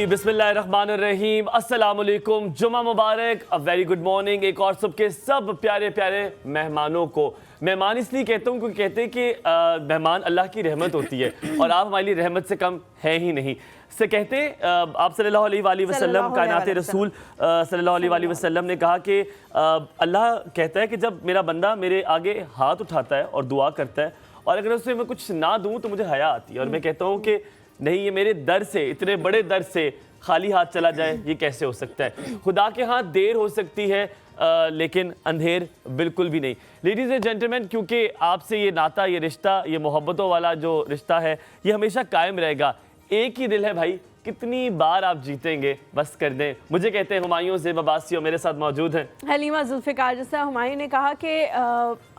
बिस्मिल्लाहिर्रहमानिर्रहीम, अस्सलाम वालेकुम, जुमा मुबारक, अ वेरी गुड मॉर्निंग। एक और सबके सब प्यारे प्यारे मेहमानों को मेहमान इसलिए कहता हूँ क्योंकि कहते हैं कि मेहमान अल्लाह की रहमत होती है और आप हमारी रहमत से कम है ही नहीं। से कहते आप सल्लल्लाहु अलैहि वसल्लम, कायनात रसूल सल्लल्लाहु अलैहि वसल्लम ने कहा कि अल्लाह कहता है कि जब मेरा बंदा मेरे आगे हाथ उठाता है और दुआ करता है और अगर उससे मैं कुछ ना दूँ तो मुझे हया आती है, और मैं कहता हूँ कि नहीं, ये मेरे दर से, इतने बड़े दर से खाली हाथ चला जाए, ये कैसे हो सकता है। खुदा के हाथ देर हो सकती है लेकिन अंधेर बिल्कुल भी नहीं। लेडीज़ एंड जेंटलमैन, क्योंकि आपसे ये नाता, ये रिश्ता, ये मोहब्बतों वाला जो रिश्ता है, ये हमेशा कायम रहेगा। एक ही दिल है भाई, कितनी बार आप जीतेंगे, बस कर दें। मुझे कहते हैं हुमायूं ज़ेब अब्बासी और मेरे साथ मौजूद हैं हलीमा जुल्फ़िकार। जैसा हुमायूं ने कहा कि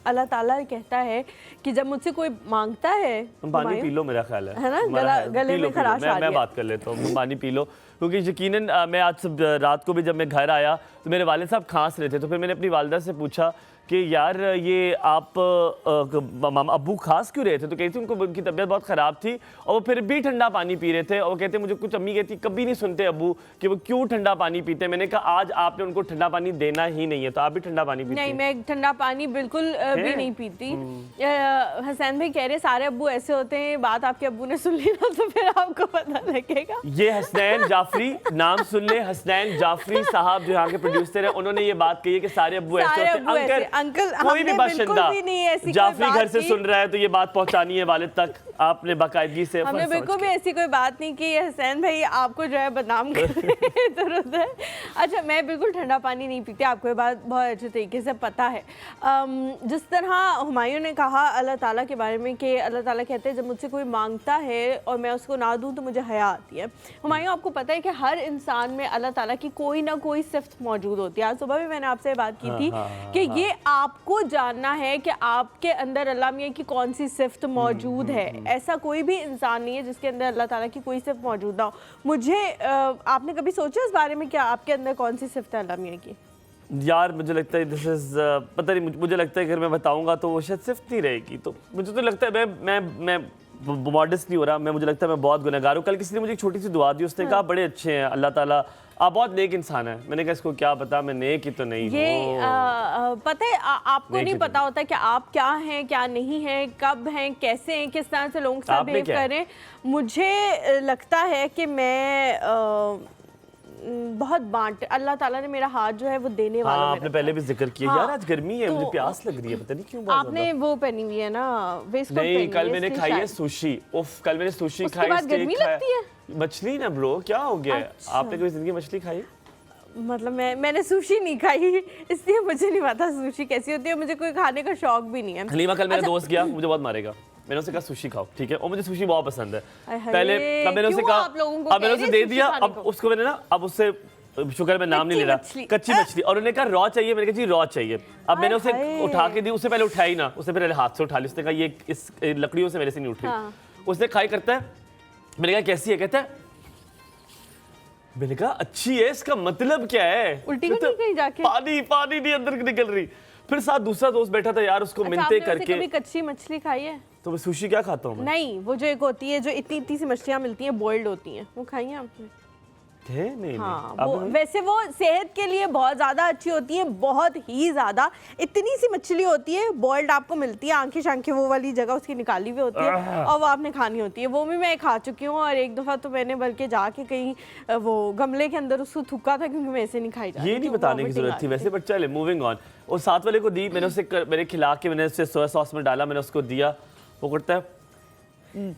अल्लाह ताला कहता है कि जब मुझसे कोई मांगता है, पानी पी लो, मेरा ख्याल है ना, गले में खराश आ रही है। मैं बात कर लेता हूँ, पानी पी लो, क्योंकि यकीनन मैं आज सब रात को भी जब मैं घर आया तो मेरे वालिद साहब खांस रहे थे, तो फिर मैंने अपनी वालिदा से पूछा कि यार ये आप अब्बू खास क्यों रहे थे, तो कहती उनको उनकी तबीयत बहुत ख़राब थी और वो फिर भी ठंडा पानी पी रहे थे। और वो कहते मुझे कुछ अम्मी कहती कभी नहीं सुनते अब्बू कि वो क्यों ठंडा पानी पीते। मैंने कहा आज आपने उनको ठंडा पानी देना ही नहीं है, तो आप भी ठंडा पानी पीते? नहीं, मैं ठंडा पानी बिल्कुल भी नहीं पीती। हसनैन भाई कह रहे सारे अब्बू ऐसे होते हैं, बात आपके अब्बू ने सुन ली ना तो फिर आपको पता लगेगा। ये हसनैन जाफरी, नाम सुन ले, हसनैन जाफरी साहब जो यहाँ के प्रोड्यूसर हैं, उन्होंने ये बात कही है कि सारे अब्बू ऐसे होते हैं। अंकल कोई भी बाशिंदा जाफरी घर से सुन रहा है तो ये बात पहुंचानी है वालिद तक, आपने बाकायदगी से। हमने बिल्कुल भी ऐसी कोई बात नहीं की। हसनैन भाई आपको जो है बदनाम करने जरूरत है। अच्छा, मैं बिल्कुल ठंडा पानी नहीं पीती, आपको ये बात बहुत अच्छे तरीके से पता है। जिस तरह हुमायूं ने कहा अल्लाह ताला के बारे में कि अल्लाह ताला कहते हैं जब मुझसे कोई मांगता है और मैं उसको ना दूँ तो मुझे हया आती है। हुमायूं, आपको पता है कि हर इंसान में अल्लाह ताला की कोई ना कोई सिफ्त मौजूद होती है। आज सुबह भी मैंने आपसे बात की थी कि ये आपको जानना है कि आपके अंदर अल्लाह मियां की कौन सी सिफ्त मौजूद है। ऐसा कोई भी इंसान नहीं है जिसके अंदर अल्लाह ताला की कोई सिफ्त मौजूद ना हो। मुझे आपने कभी सोचा इस बारे में कि आपके अंदर कौन सी सिफ्त है अल्लाह मियां की? यार मुझे लगता है दिस इज पता नहीं, मुझे लगता है अगर मैं बताऊंगा तो वो शायद सिफ्त नहीं रहेगी। तो मुझे तो लगता है मैं मॉडस्ट नहीं हो रहा, मुझे लगता है मैं बहुत गुनहगार हूँ। कल किसी ने मुझे एक छोटी सी दुआ दी, उसने कहा बड़े अच्छे हैं अल्लाह ताला, आप बहुत नेक इंसान है। मैंने कहा इसको क्या पता, मैं नेक ही तो नहीं हूँ। ये पता है आपको नहीं पता होता कि आप क्या हैं क्या नहीं हैं, कब हैं, कैसे हैं, किस तरह से लोगों के साथ बिहेव करें। मुझे लगता है कि मैं बहुत बांट, अल्लाह ताला ने मेरा हाथ जो है वो देने वाला है। आपने पहले भी जिक्र किया। यार आज गर्मी है, मुझे प्यास लग रही है, पता नहीं क्यों। आपने वो पहनी हुई है ना, वेस्ट कोट नहीं, कल मैंने खाई है सुशी। उफ, कल मैंने सुशी खाई, गर्मी लगती है। मछली ना ब्रो, क्या हो गया? अच्छा। आपने कभी जिंदगी मछली खाई? मतलब मैंने सुशी नहीं खाई, इसलिए मुझे नहीं पता सुशी कैसी होती है। मुझे कोई खाने का शौक भी नहीं है। हलीमा, कल मेरा दोस्त गया, मुझे बहुत मारेगा, मैंने उसे कहा सुशी खाओ, ठीक है, और मुझे सुशी बहुत पसंद है। पहले तब मैंने उसे कहा, अब मैंने उसे दे दिया, अब उसको मैंने ना, अब उससे शुक्र मैं नाम नहीं ले रहा, कच्ची मछली, और उन्होंने कहा रॉ चाहिए, मैंने कहा जी रॉ चाहिए। अब मैंने उसे उठा के दी, उससे पहले उठाई ना, उससे पहले हाथ से उठा ली। उसने कहा ये इस लकड़ियों से मेरे से नहीं उठी। उसने खाई, करता है, मैंने कहा कैसी है, कहता है, मैंने कहा अच्छी है, इसका मतलब क्या है? उल्टी कहीं जाके पानी नहीं अंदर निकल रही। फिर साथ दूसरा दोस्त बैठा था यार, उसको मिनते करके। कभी कच्ची मछली खाई है? तो मैं सुशी क्या खाता हूँ? नहीं, वो जो एक होती है जो इतनी इतनी सी मछलियाँ मिलती हैं, बॉइल्ड होती हैं, वो खाई हैं आपने? नहीं, हाँ, वैसे वो सेहत के लिए बहुत ज़्यादा अच्छी होती है, बहुत ही ज़्यादा। इतनी सी मछली होती है, बॉइल्ड आपको मिलती है, आंखें शांखें वो वाली जगह उसकी निकाली हुई होती है और वो आपने खानी होती है। वो भी मैं खा चुकी हूँ, और एक दफ़ा तो मैंने बल्कि जाके कहीं वो गमले के अंदर उसको थूका था, क्योंकि मैं ऐसे नहीं खाई जाती। ये नहीं बताने की जरूरत थी वैसे, बट चले मूविंग ऑन। और साथ वाले को दी मैंने, उसे मेरे खिला के मैंने उसे सोया सॉस में डाला, मैंने उसको दिया, वो करता है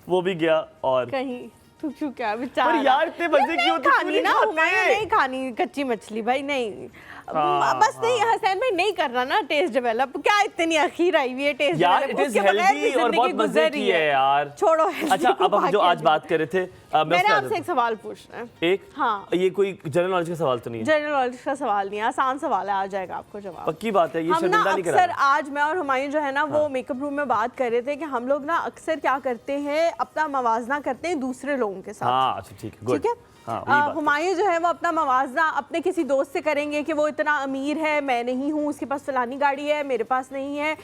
वो भी गया और कहीं क्या बेचारा। पर यार इतने मजे क्यों खानी ना, मैं नहीं खानी कच्ची मछली भाई, नहीं। बस नहीं हसैन भाई नहीं करना ना टेस्ट डेवलप, क्या इतनी अखीर आई हुई है टेस्ट यार इट इज हेल्दी और बहुत मजे की है यार। छोड़ो अच्छा अब हम जो आज बात कर रहे थे मैंने आपसे एक सवाल पूछना है। एक हाँ ये कोई जनरल नॉलेज का सवाल तो नहीं है? जनरल नॉलेज का सवाल नहीं है, आसान सवाल है, आ जाएगा आपको जवाब। पक्की बात है, ये हम ना शर्मिंदा नहीं अक्सर करा। आज मैं और हुमायूं जो है ना वो मेकअप रूम में बात कर रहे थे कि हम लोग ना अक्सर क्या करते हैं अपना मवाजना करते हैं दूसरे लोगों के साथ। हाँ अच्छा ठीक है, गुड। ठीक है हुमायूं जो है वो अपना मवाजना अपने किसी दोस्त से करेंगे कि वो इतना अमीर है, मैं नहीं हूँ, उसके पास फलानी गाड़ी है, मेरे पास नहीं है,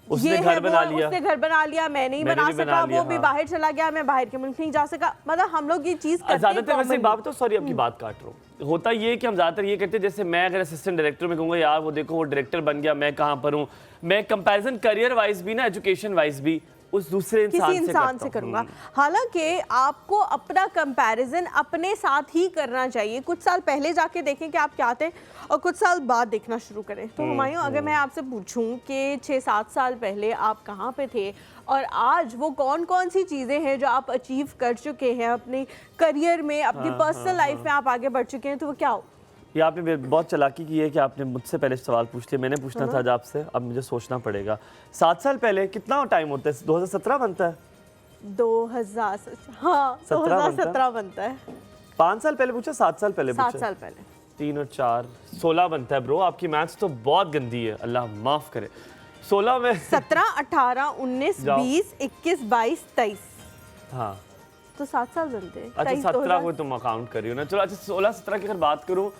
उसने ये घर है बना वो, लिया, उसने घर बना लिया, मैं नहीं मैंने बना भी बना सका, लिया, वो भी हाँ। बाहर चला गया, मैं बाहर के मुल्क नहीं जा सका। मतलब हम लोग ये चीज करते हैं ज्यादातर वैसे commonly। बात तो सॉरी आपकी बात काट रहा हूँ, होता ये है कि हम ज्यादातर ये कहते हैं जैसे मैं अगर असिस्टेंट डायरेक्टर में कहूँगा यार वो देखो वो डायरेक्टर बन गया, मैं कहाँ पर हूँ, मैं कंपैरिजन करियर वाइज भी ना एजुकेशन वाइज भी उस दूसरे किसी इंसान से करूंगा। हालांकि आपको अपना कंपैरिजन अपने साथ ही करना चाहिए। कुछ साल पहले जाके देखें कि आप क्या थे और कुछ साल बाद देखना शुरू करें। तो हुमायूं अगर मैं आपसे पूछूं कि 6-7 साल पहले आप कहाँ पे थे और आज वो कौन कौन सी चीज़ें हैं जो आप अचीव कर चुके हैं अपने करियर में, अपनी पर्सनल लाइफ में आप आगे बढ़ चुके हैं, तो वो क्या हो? ये आपने बहुत चालाकी की है कि आपने मुझसे पहले सवाल पूछ लिया, मैंने पूछना था आज आपसे, अब मुझे सोचना पड़ेगा। 7 साल पहले कितना टाइम होता है? 2017 बनता है? 2000 हाँ 2017 बनता है। 5 साल पहले पूछा, 7 साल पहले पूछा? 7 साल पहले। 3 और 4 16 बनता है ब्रो। आपकी मैथ्स तो बहुत गंदी है, अल्लाह माफ करे। 16 में 17, 18, 19, 20, 21, 22, 23। हाँ तो 7 साल बनते हैं। अच्छा 17 को तुम अकाउंट कर रही हो ना। चलो अच्छा 16-17 की अगर बात करूँ,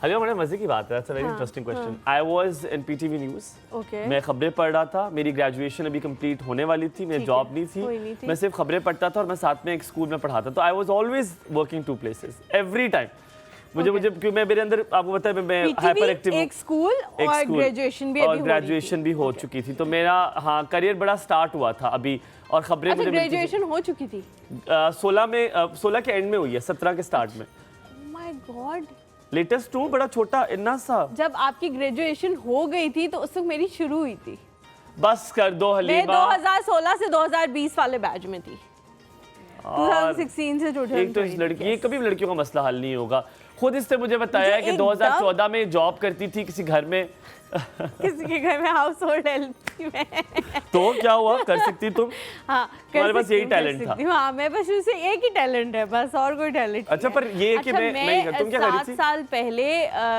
हलिया बड़े मजे की बात है, it's a very interesting question. I was in PTV news, okay मैं खबरें पढ़ रहा था, मेरी ग्रेजुएशन अभी कंप्लीट होने वाली थी, मेरी जॉब नहीं थी, मैं सिर्फ खबरें पढ़ता था और मैं साथ में एक स्कूल में पढ़ाता। तो I was always working 2 places every time. मुझे क्योंकि मैं मेरे अंदर आपको पता है मैं हाइपर एक्टिव हूँ, एक स्कूल और ग्रेजुएशन भी और ग्रेजुएशन भी हो चुकी थी, तो मेरा हाँ करियर बड़ा स्टार्ट हुआ था अभी। और खबरें अच्छा मुझे ग्रेजुएशन हो चुकी थी 16 के एंड में हुई है, 17 के स्टार्ट में। माय गॉड, लेटेस्ट हूँ, बड़ा छोटा इन्ना सा। जब आपकी ग्रेजुएशन हो गई थी तो उस वक्त मेरी शुरू हुई थी। बस कर दो हलीमा, मैं 2016 से 2020 वाले बैच में थी, 2016 से 2020। एक तो इस लड़की, ये कभी लड़कियों का मसला हल नहीं होगा। खुद इसने मुझे बताया कि 2014 में जॉब करती थी किसी घर में, किसी के घर में हाउस होल्ड हेल्प में। तो क्या हुआ, कर सकती तुम? हाँ तुम्हारे पास यही टैलेंट था? हाँ मैं बस उसे एक ही टैलेंट है बस, और कोई टैलेंट। अच्छा पर ये कि मैं तुम क्या कर रही थी? 7 साल पहले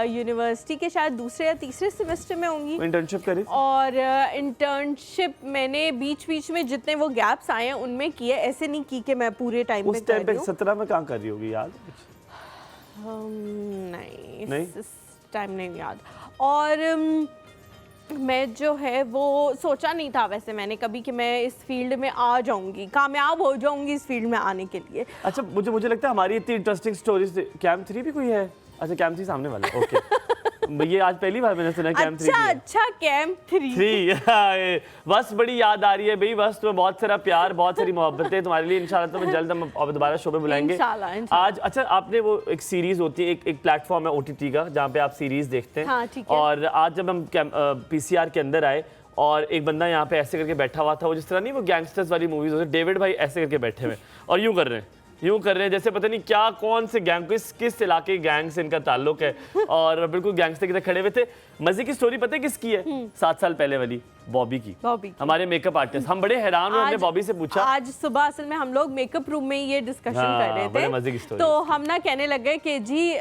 यूनिवर्सिटी के शायद दूसरे या तीसरे सेमेस्टर में होंगी, इंटर्नशिप करी और इंटर्नशिप मैंने बीच बीच में जितने वो गैप्स आए हैं उनमें किए, ऐसे नहीं की कि मैं पूरे टाइम उस टाइम पे 17 में काम कर रही होगी याद? नहीं इस टाइम नहीं याद। और मैं जो है वो सोचा नहीं था वैसे मैंने कभी कि मैं इस फील्ड में आ जाऊंगी, कामयाब हो जाऊंगी इस फील्ड में आने के लिए। अच्छा मुझे लगता है हमारी इतनी इंटरेस्टिंग स्टोरीज, कैंप 3 भी कोई है? अच्छा कैंप 3 सामने वाला, ओके। ये आज पहली बार मैंने सुना कैंप 3। अच्छा कैंप 3 बस बड़ी याद आ रही है भाई, बस तुम्हें बहुत सारा प्यार, बहुत सारी मोहब्बतें तुम्हारे लिए। इंशाल्लाह तुम्हें जल्द हम दोबारा शो पे बुलाएंगे इंशाल्लाह। आज अच्छा आपने वो एक सीरीज होती है, एक प्लेटफॉर्म है OTT का जहाँ पे आप सीरीज देखते हैं। हाँ, ठीक है। और आज जब हम PCR के अंदर आए और एक बंदा यहाँ पे ऐसे करके बैठा हुआ था, वो जिस तरह नहीं वो गैंगस्टर्स वाली मूवीज होती है, डेविड भाई ऐसे करके बैठे हुए और यूं कर रहे हैं जैसे पता नहीं क्या कौन से गैंग, किस इलाके गैंग से इनका ताल्लुक है, और बिल्कुल गैंगस्टर की तरह खड़े हुए थे। मजे की स्टोरी पता है किसकी है? 7 साल पहले वाली, बॉबी की। हमारे मेकअप आर्टिस्ट। हम बड़े हैरान हुए, हमने बॉबी से पूछा आज सुबह असल में हम लोग मेकअप रूम में ये डिस्कशन कर रहे थे, बड़े मजे की स्टोरी। तो हम ना कहने लगे कि जी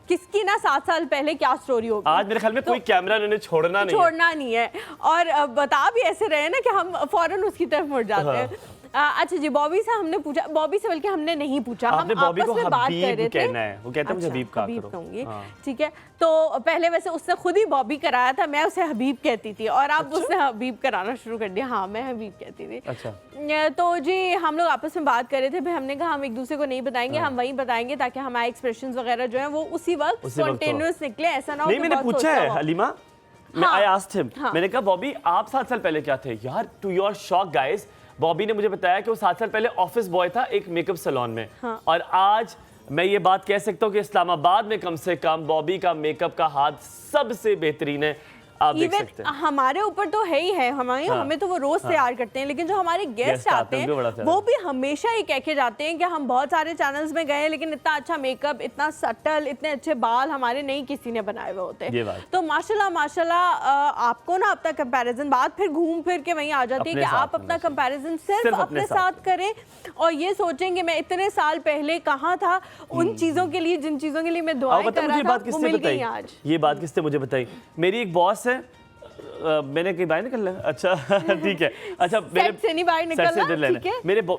किसकी ना 7 साल पहले क्या स्टोरी होगी। आज मेरे ख्याल में कोई कैमरा उन्होंने छोड़ना नहीं है और बता भी ऐसे रहे ना कि हम फौरन उसकी तरफ मुड़ जाते हैं। अच्छा जी बॉबी से हमने पूछा, बॉबी से बल्कि हमने नहीं पूछा, हम आपस में बात कर रहे थे। वो कहता है मुझे हबीब कहा करो। कहूंगी ठीक है। तो पहले वैसे उसने खुद ही बॉबी कराया था, मैं उसे हबीब कहती थी, और अब उसने हबीब कराना शुरू कर दिया। हाँ मैं हबीब कहती थी। अच्छा तो जी हम लोग आपस में बात कर रहे थे, फिर हमने कहा हम एक दूसरे को नहीं बताएंगे, हम वही बताएंगे ताकि हमारे एक्सप्रेशंस वगैरह जो है वो उसी वक्त स्पॉन्टेनियस निकले, ऐसा ना हो। नहीं मैंने पूछा है हलीमा, आई आस्क्ड हिम, मैंने कहा बॉबी आप 7 साल पहले क्या थे? यार to your shock guys, Bobby ने मुझे बताया कि वो 7 साल पहले ऑफिस बॉय था एक मेकअप सैलून में। और आज मैं ये बात कह सकता हूँ कि इस्लामाबाद में कम से कम बॉबी का मेकअप का हाथ सबसे बेहतरीन है। आप देख इवन सकते हैं। हमारे ऊपर तो है ही है, हमें तो वो रोज तैयार करते हैं, लेकिन जो हमारे गेस्ट आते हैं वो भी हमेशा ये कह के जाते हैं कि हम बहुत सारे चैनल्स में गए लेकिन इतना अच्छा मेकअप, इतना सटल, इतने अच्छे बाल हमारे नहीं किसी ने बनाए हुए होते। तो माशाल्लाह आपको ना अपना कंपैरिजन, बात फिर घूम फिर के वहीं आ जाती है कि आप अपना कंपैरिजन सिर्फ अपने साथ करें और ये सोचें कि मैं इतने साल पहले कहाँ था, उन चीजों के लिए जिन चीजों के लिए मैं दुआएं कर रहा था वो मिल गई आज। ये बात किसने मुझे बताई? मेरी एक बॉस है, मैंने कहीं बाहर निकलना है? अच्छा ठीक है। अच्छा से नहीं बाहर निकलना, ठीक है।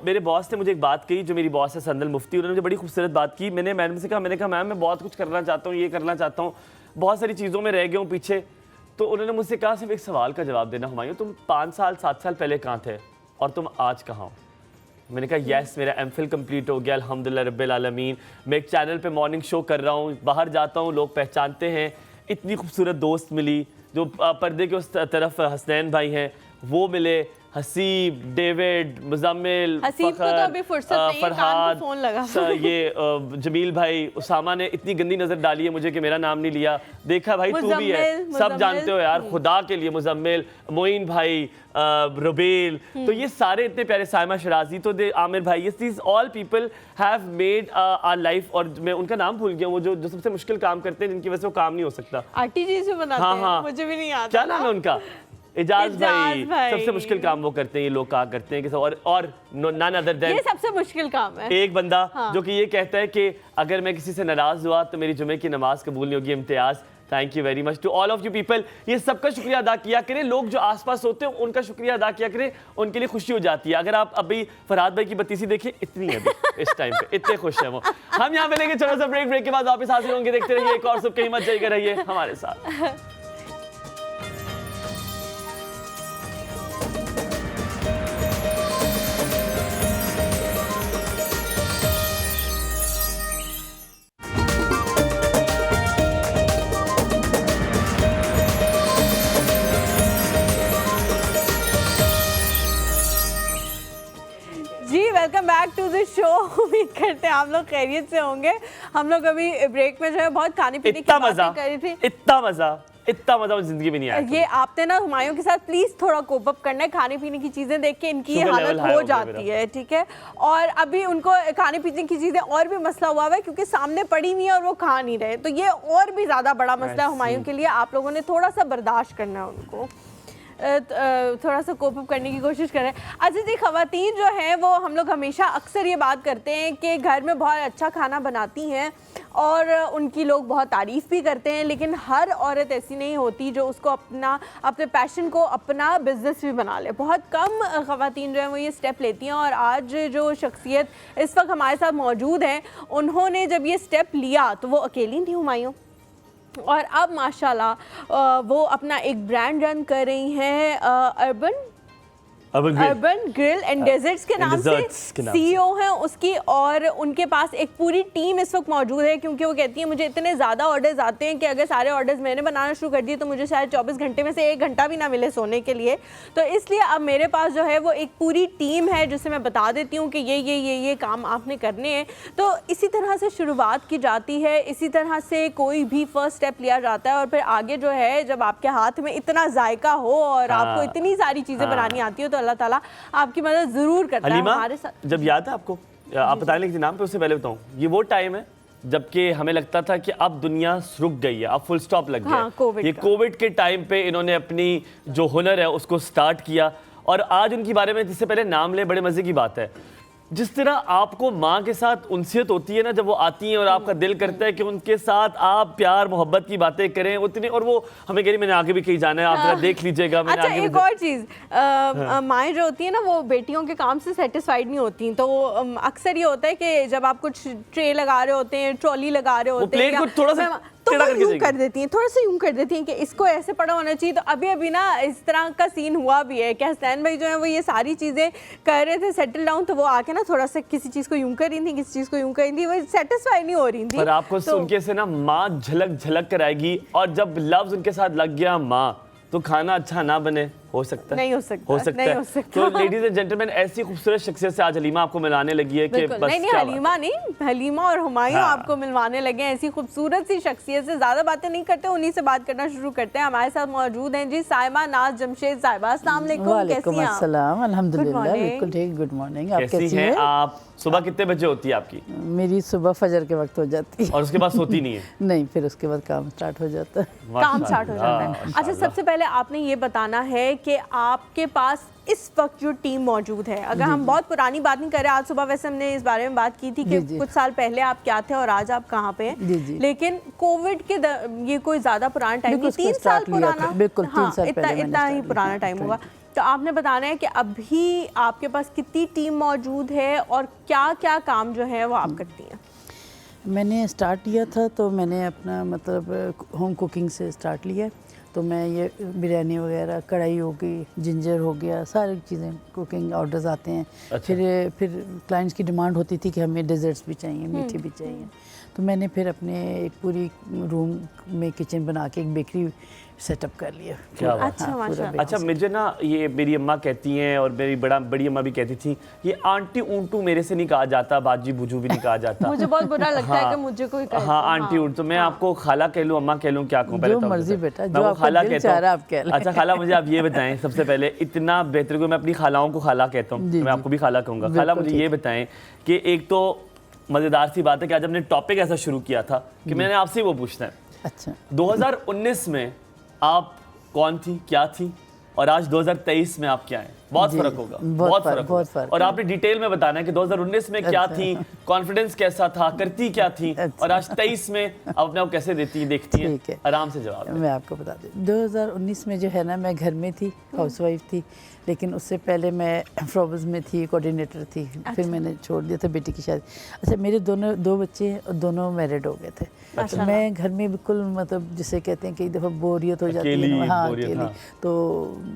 मेरे बॉस ने मुझे एक बात कही, जो मेरी बॉस है संदल मुफ्ती, उन्होंने मुझे बड़ी खूबसूरत बात की। मैंने मैडम से कहा, मैम मैं बहुत कुछ करना चाहता हूँ, ये करना चाहता हूँ, बहुत सारी चीज़ों में रह गया हूँ पीछे। तो उन्होंने मुझसे कहा सिर्फ एक सवाल का जवाब देना, हुमायूं तुम 5 साल 7 साल पहले कहाँ थे और तुम आज कहाँ हो? मैंने कहा यस, मेरा एमफिल कंप्लीट हो गया अल्हम्दुलिल्लाह रब्बिल आलमीन। मैं एक चैनल पे मॉर्निंग शो कर रहा हूँ, बाहर जाता हूँ, लोग पहचानते हैं। इतनी खूबसूरत दोस्त मिली, जो पर्दे के उस तरफ हसनैन भाई हैं वो मिले, हसीब, डेविड, मुजम्मिल, फरहाद, ये जमील भाई, उसामा ने इतनी गंदी नज़र डाली है मुझे कि मेरा नाम नहीं लिया। देखा भाई तू भी है, सब जानते हो यार, खुदा के लिए मुजम्मिल, मोइन भाई, रुबेल, तो ये सारे इतने प्यारे, साइमा शराजी, तो दे आमिर भाई, ये these all people have made our life. और मैं उनका नाम भूल गया, वो जो सबसे मुश्किल काम करते हैं, जिनकी वजह से वो काम नहीं हो सकता। आरटीजी से बनाते हैं, मुझे भी नहीं आता क्या नाम है उनका, इजाज भाई। सबसे मुश्किल काम वो करते हैं, ये लोग कहा करते हैं कि और नॉन अदर देन, ये सबसे मुश्किल काम है। एक बंदा जो कि ये कहता है कि अगर मैं किसी से नाराज हुआ तो मेरी जुमे की नमाज कबूल नहीं होगी। Imtiaz, thank you very much to all of you people. ये सबका शुक्रिया अदा किया करें, लोग जो आसपास होते हैं उनका शुक्रिया अदा किया करें, उनके लिए खुशी हो जाती है। अगर आप अभी फरहाद भाई की बत्तीसी देखें, इतनी है अभी इस टाइम पे, इतने खुश है वो। हम यहाँ पे लेंगे छोटा सा ब्रेक के बाद वापस हाजिर होंगे। देखते रहिए एक और सबके हिम्मत जाएगा, रहिए हमारे साथ। Welcome back to the show. उम्मीद करते हैं आप लोग खैरियत से होंगे। हम लोग अभी ब्रेक में जो है बहुत खाने पीने की बातें कर रही थी। इतना मजा जिंदगी में नहीं आया। ये आपने ना हुमायूं के साथ प्लीज थोड़ा कोप अप करना है। खाने पीने की चीजें देख के इनकी ये हालत हो जाती है, ठीक है। और अभी उनको खाने पीने की चीजें और भी मसला हुआ है क्योंकि सामने पड़ी नहीं है और वो खा नहीं रहे, तो ये और भी ज्यादा बड़ा मसला है हुमायूं के लिए। आप लोगों ने थोड़ा सा बर्दाश्त करना है उनको, थोड़ा सा कोप अप करने की कोशिश करें। अच्छा जी, ख़वातीन जो हैं वो हम लोग हमेशा अक्सर ये बात करते हैं कि घर में बहुत अच्छा खाना बनाती हैं और उनकी लोग बहुत तारीफ़ भी करते हैं, लेकिन हर औरत ऐसी नहीं होती जो उसको अपने पैशन को अपना बिजनेस भी बना ले। बहुत कम ख़वातीन जो हैं वो ये स्टेप लेती हैं और आज जो शख्सियत इस वक्त हमारे साथ मौजूद हैं, उन्होंने जब ये स्टेप लिया तो वो अकेली थी हुमायूं, और अब माशाल्लाह वो अपना एक ब्रांड रन कर रही हैं अर्बन ग्रिल एंड डेजर्ट्स के नाम से सीईओ हैं उसकी। और उनके पास एक पूरी टीम इस वक्त मौजूद है, क्योंकि वो कहती है मुझे इतने ज़्यादा ऑर्डर्स आते हैं कि अगर सारे ऑर्डर्स मैंने बनाना शुरू कर दिए तो मुझे शायद 24 घंटे में से 1 घंटा भी ना मिले सोने के लिए। तो इसलिए अब मेरे पास जो है वो एक पूरी टीम है जिसे मैं बता देती हूँ कि ये काम आपने करने हैं। तो इसी तरह से शुरुआत की जाती है, इसी तरह से कोई भी फर्स्ट स्टेप लिया जाता है और फिर आगे जो है जब आपके हाथ में इतना जायका हो और आपको इतनी सारी चीज़ें बनानी आती हो तो अल्लाह ताला आपकी मदद जरूर करता है हमारे साथ। जब याद है आपको, आप बताने के नाम पे उससे पहले बताऊं, ये वो टाइम है जबकि हमें लगता था कि अब दुनिया रुक गई है, अब फुल स्टॉप लग गया। ये कोविड के टाइम पे इन्होंने अपनी जो हुनर है उसको स्टार्ट किया और आज उनके बारे में जिससे पहले नाम ले, बड़े मजे की बात है। जिस तरह आपको माँ के साथ उनसियत होती है ना जब वो आती हैं और आपका दिल करता है कि उनके साथ आप प्यार मोहब्बत की बातें करें उतनी, और वो हमें कह रही मैंने आगे भी कहीं जाना है, आप जरा देख लीजिएगा। अच्छा, एक और चीज़, माएँ जो होती है ना वो बेटियों के काम से सेटिस्फाइड नहीं होती, तो अक्सर ये होता है कि जब आप कुछ ट्रे लगा रहे होते हैं, ट्रॉली लगा रहे होते हैं, तो वो यूं कर देती हैं, थोड़ा सा यूं कर देती हैं कि इसको ऐसे पड़ा होना चाहिए। तो अभी ना इस तरह का सीन हुआ भी है कि हसनैन भाई जो है वो ये सारी चीज़ें कर रहे थे सेटल डाउन, तो वो आके ना थोड़ा सा किसी चीज़ को यूं कर रही थी, किसी चीज़ को यूं कर रही थी, वो सेटिस्फाई नहीं हो रही थी। पर आपको सुन के से ना माँ झलक कर आएगी, और जब लफ्ज़ उनके साथ लग गया माँ, तो खाना अच्छा ना बने हो सकता है, नहीं हो सकता, हो सकता नहीं है। हो सकता। तो लेडीज एंड जेंटलमैन, ऐसी खूबसूरत शख्सियत से आज हलीमा आपको मिलाने लगी है कि बिल्कुल। बस नहीं क्या बात हलीमा नहीं, हलीमा और हुमायूं हाँ। आपको मिलवाने लगे हैं ऐसी खूबसूरत सी शख्सियत से। ज़्यादा बातें नहीं करते, उन्हीं से बात करना शुरू करते हैं। हमारे साथ मौजूद हैं जी साइमा नाज जमशेद साहिबा। अस्सलाम वालेकुम, कैसी वालेकुम हैं आप? अस्सलाम, अल्हम्दुलिल्लाह, morning। बिल्कुल ठीक। Good morning. आप कैसी कैसी हैं हैं? आप? सुबह कितने बजे होती है आपकी? मेरी सुबह फजर के वक्त हो जाती है। और उसके बाद सोती नहीं है? नहीं, फिर उसके बाद काम स्टार्ट हो जाता है। काम स्टार्ट हो जाता है। अच्छा, सबसे पहले आपने ये बताना है कि आपके पास इस वक्त जो टीम मौजूद है, अगर हम बहुत पुरानी बात नहीं कर रहे, आज सुबह वैसे हमने इस बारे में बात की थी कि जी, जी। कुछ साल पहले आप क्या थे और आज आप कहाँ पे हैं। जी, जी। लेकिन कोविड के ये कोई ज़्यादा पुराना टाइम नहीं, बिल्कुल, 3 उसको साल start लिया था। पुराना। बिल्कुल, 3 साल इतना पहले मैंने इतना ही start पुराना लिया। टाइम होगा। तो आपने बताना है कि अभी आपके पास कितनी टीम मौजूद है और क्या क्या काम जो है वो आप करती हैं। मैंने स्टार्ट किया था तो मैंने अपना मतलब होम कुकिंग से स्टार्ट लिया। तो मैं ये बिरयानी वगैरह, कढ़ाई हो गई, जिंजर हो गया, सारी चीज़ें कुकिंग ऑर्डर्स आते हैं। अच्छा। फिर क्लाइंट्स की डिमांड होती थी कि हमें डेजर्ट्स भी चाहिए, मीठे भी चाहिए। तो मैंने फिर अपने एक पूरी रूम में किचन बना के एक बेकरी सेटअप कर लिया। क्या बात। अच्छा, हाँ, पूरा माशाल्लाह। bakery अच्छा, मुझे ना ये मेरी अम्मा कहती हैं और मेरी बड़ी अम्मा भी कहती थी, ये आंटी ऊंटू मेरे से नहीं कहा जाता, बाजी बुजू भी नहीं कहा जाता। मुझे बहुत बुरा लगता है हाँ। कि मुझे कोई कहे। हाँ, आंटी ऊंट। तो मैं आपको खाला कह लूँ, अम्मा कह लूँ, क्या कहूँ? पहले जो तो मर्जी बताओ। बेटा, मैं जो आपको आपका खाला दिल कहता चाह हूँ। रहा है आप कह लें। अच्छा खाला, मुझे आप ये बताएं सबसे पहले, इतना बेहतर को मैं अपनी खालाओं को खाला कहता हूँ, जी, मैं जी। आपको भी खाला कहूँगा। खाला, बिल्कुल मुझे ये बताएं कि एक तो मज़ेदार सी बात है कि आज हमने टॉपिक ऐसा शुरू किया था कि मैंने आपसे वो पूछना है, अच्छा। 2019 में आप कौन थी, क्या थी, और आज 2023 में आप क्या हैं? बहुत जी, फर्क होगा, बहुत बहुत फर्क, फर्क बहुत होगा। फर्क और है। आपने डिटेल में बताना है कि 2019 में क्या अच्छा। थी, कॉन्फिडेंस कैसा था, करती क्या थी, अच्छा। और आज 23 में आप अपने आप कैसे देखती हैं? ठीक है। आराम से जवाब दें। मैं आपको बता दूं, 2019 में जो है ना, मैं घर में थी, हाउसवाइफ थी। लेकिन उससे पहले मैं फ्रॉबस में थी, कोऑर्डिनेटर थी। फिर मैंने छोड़ दिया था बेटी की शादी। अच्छा, मेरे दो बच्चे हैं और दोनों मैरिड हो गए थे। तो मैं घर में बिल्कुल मतलब जिसे कहते हैं कई दफ़ा बोरियत हो जाती है अकेली, ना। हाँ, बोरियत, अकेली। हाँ। तो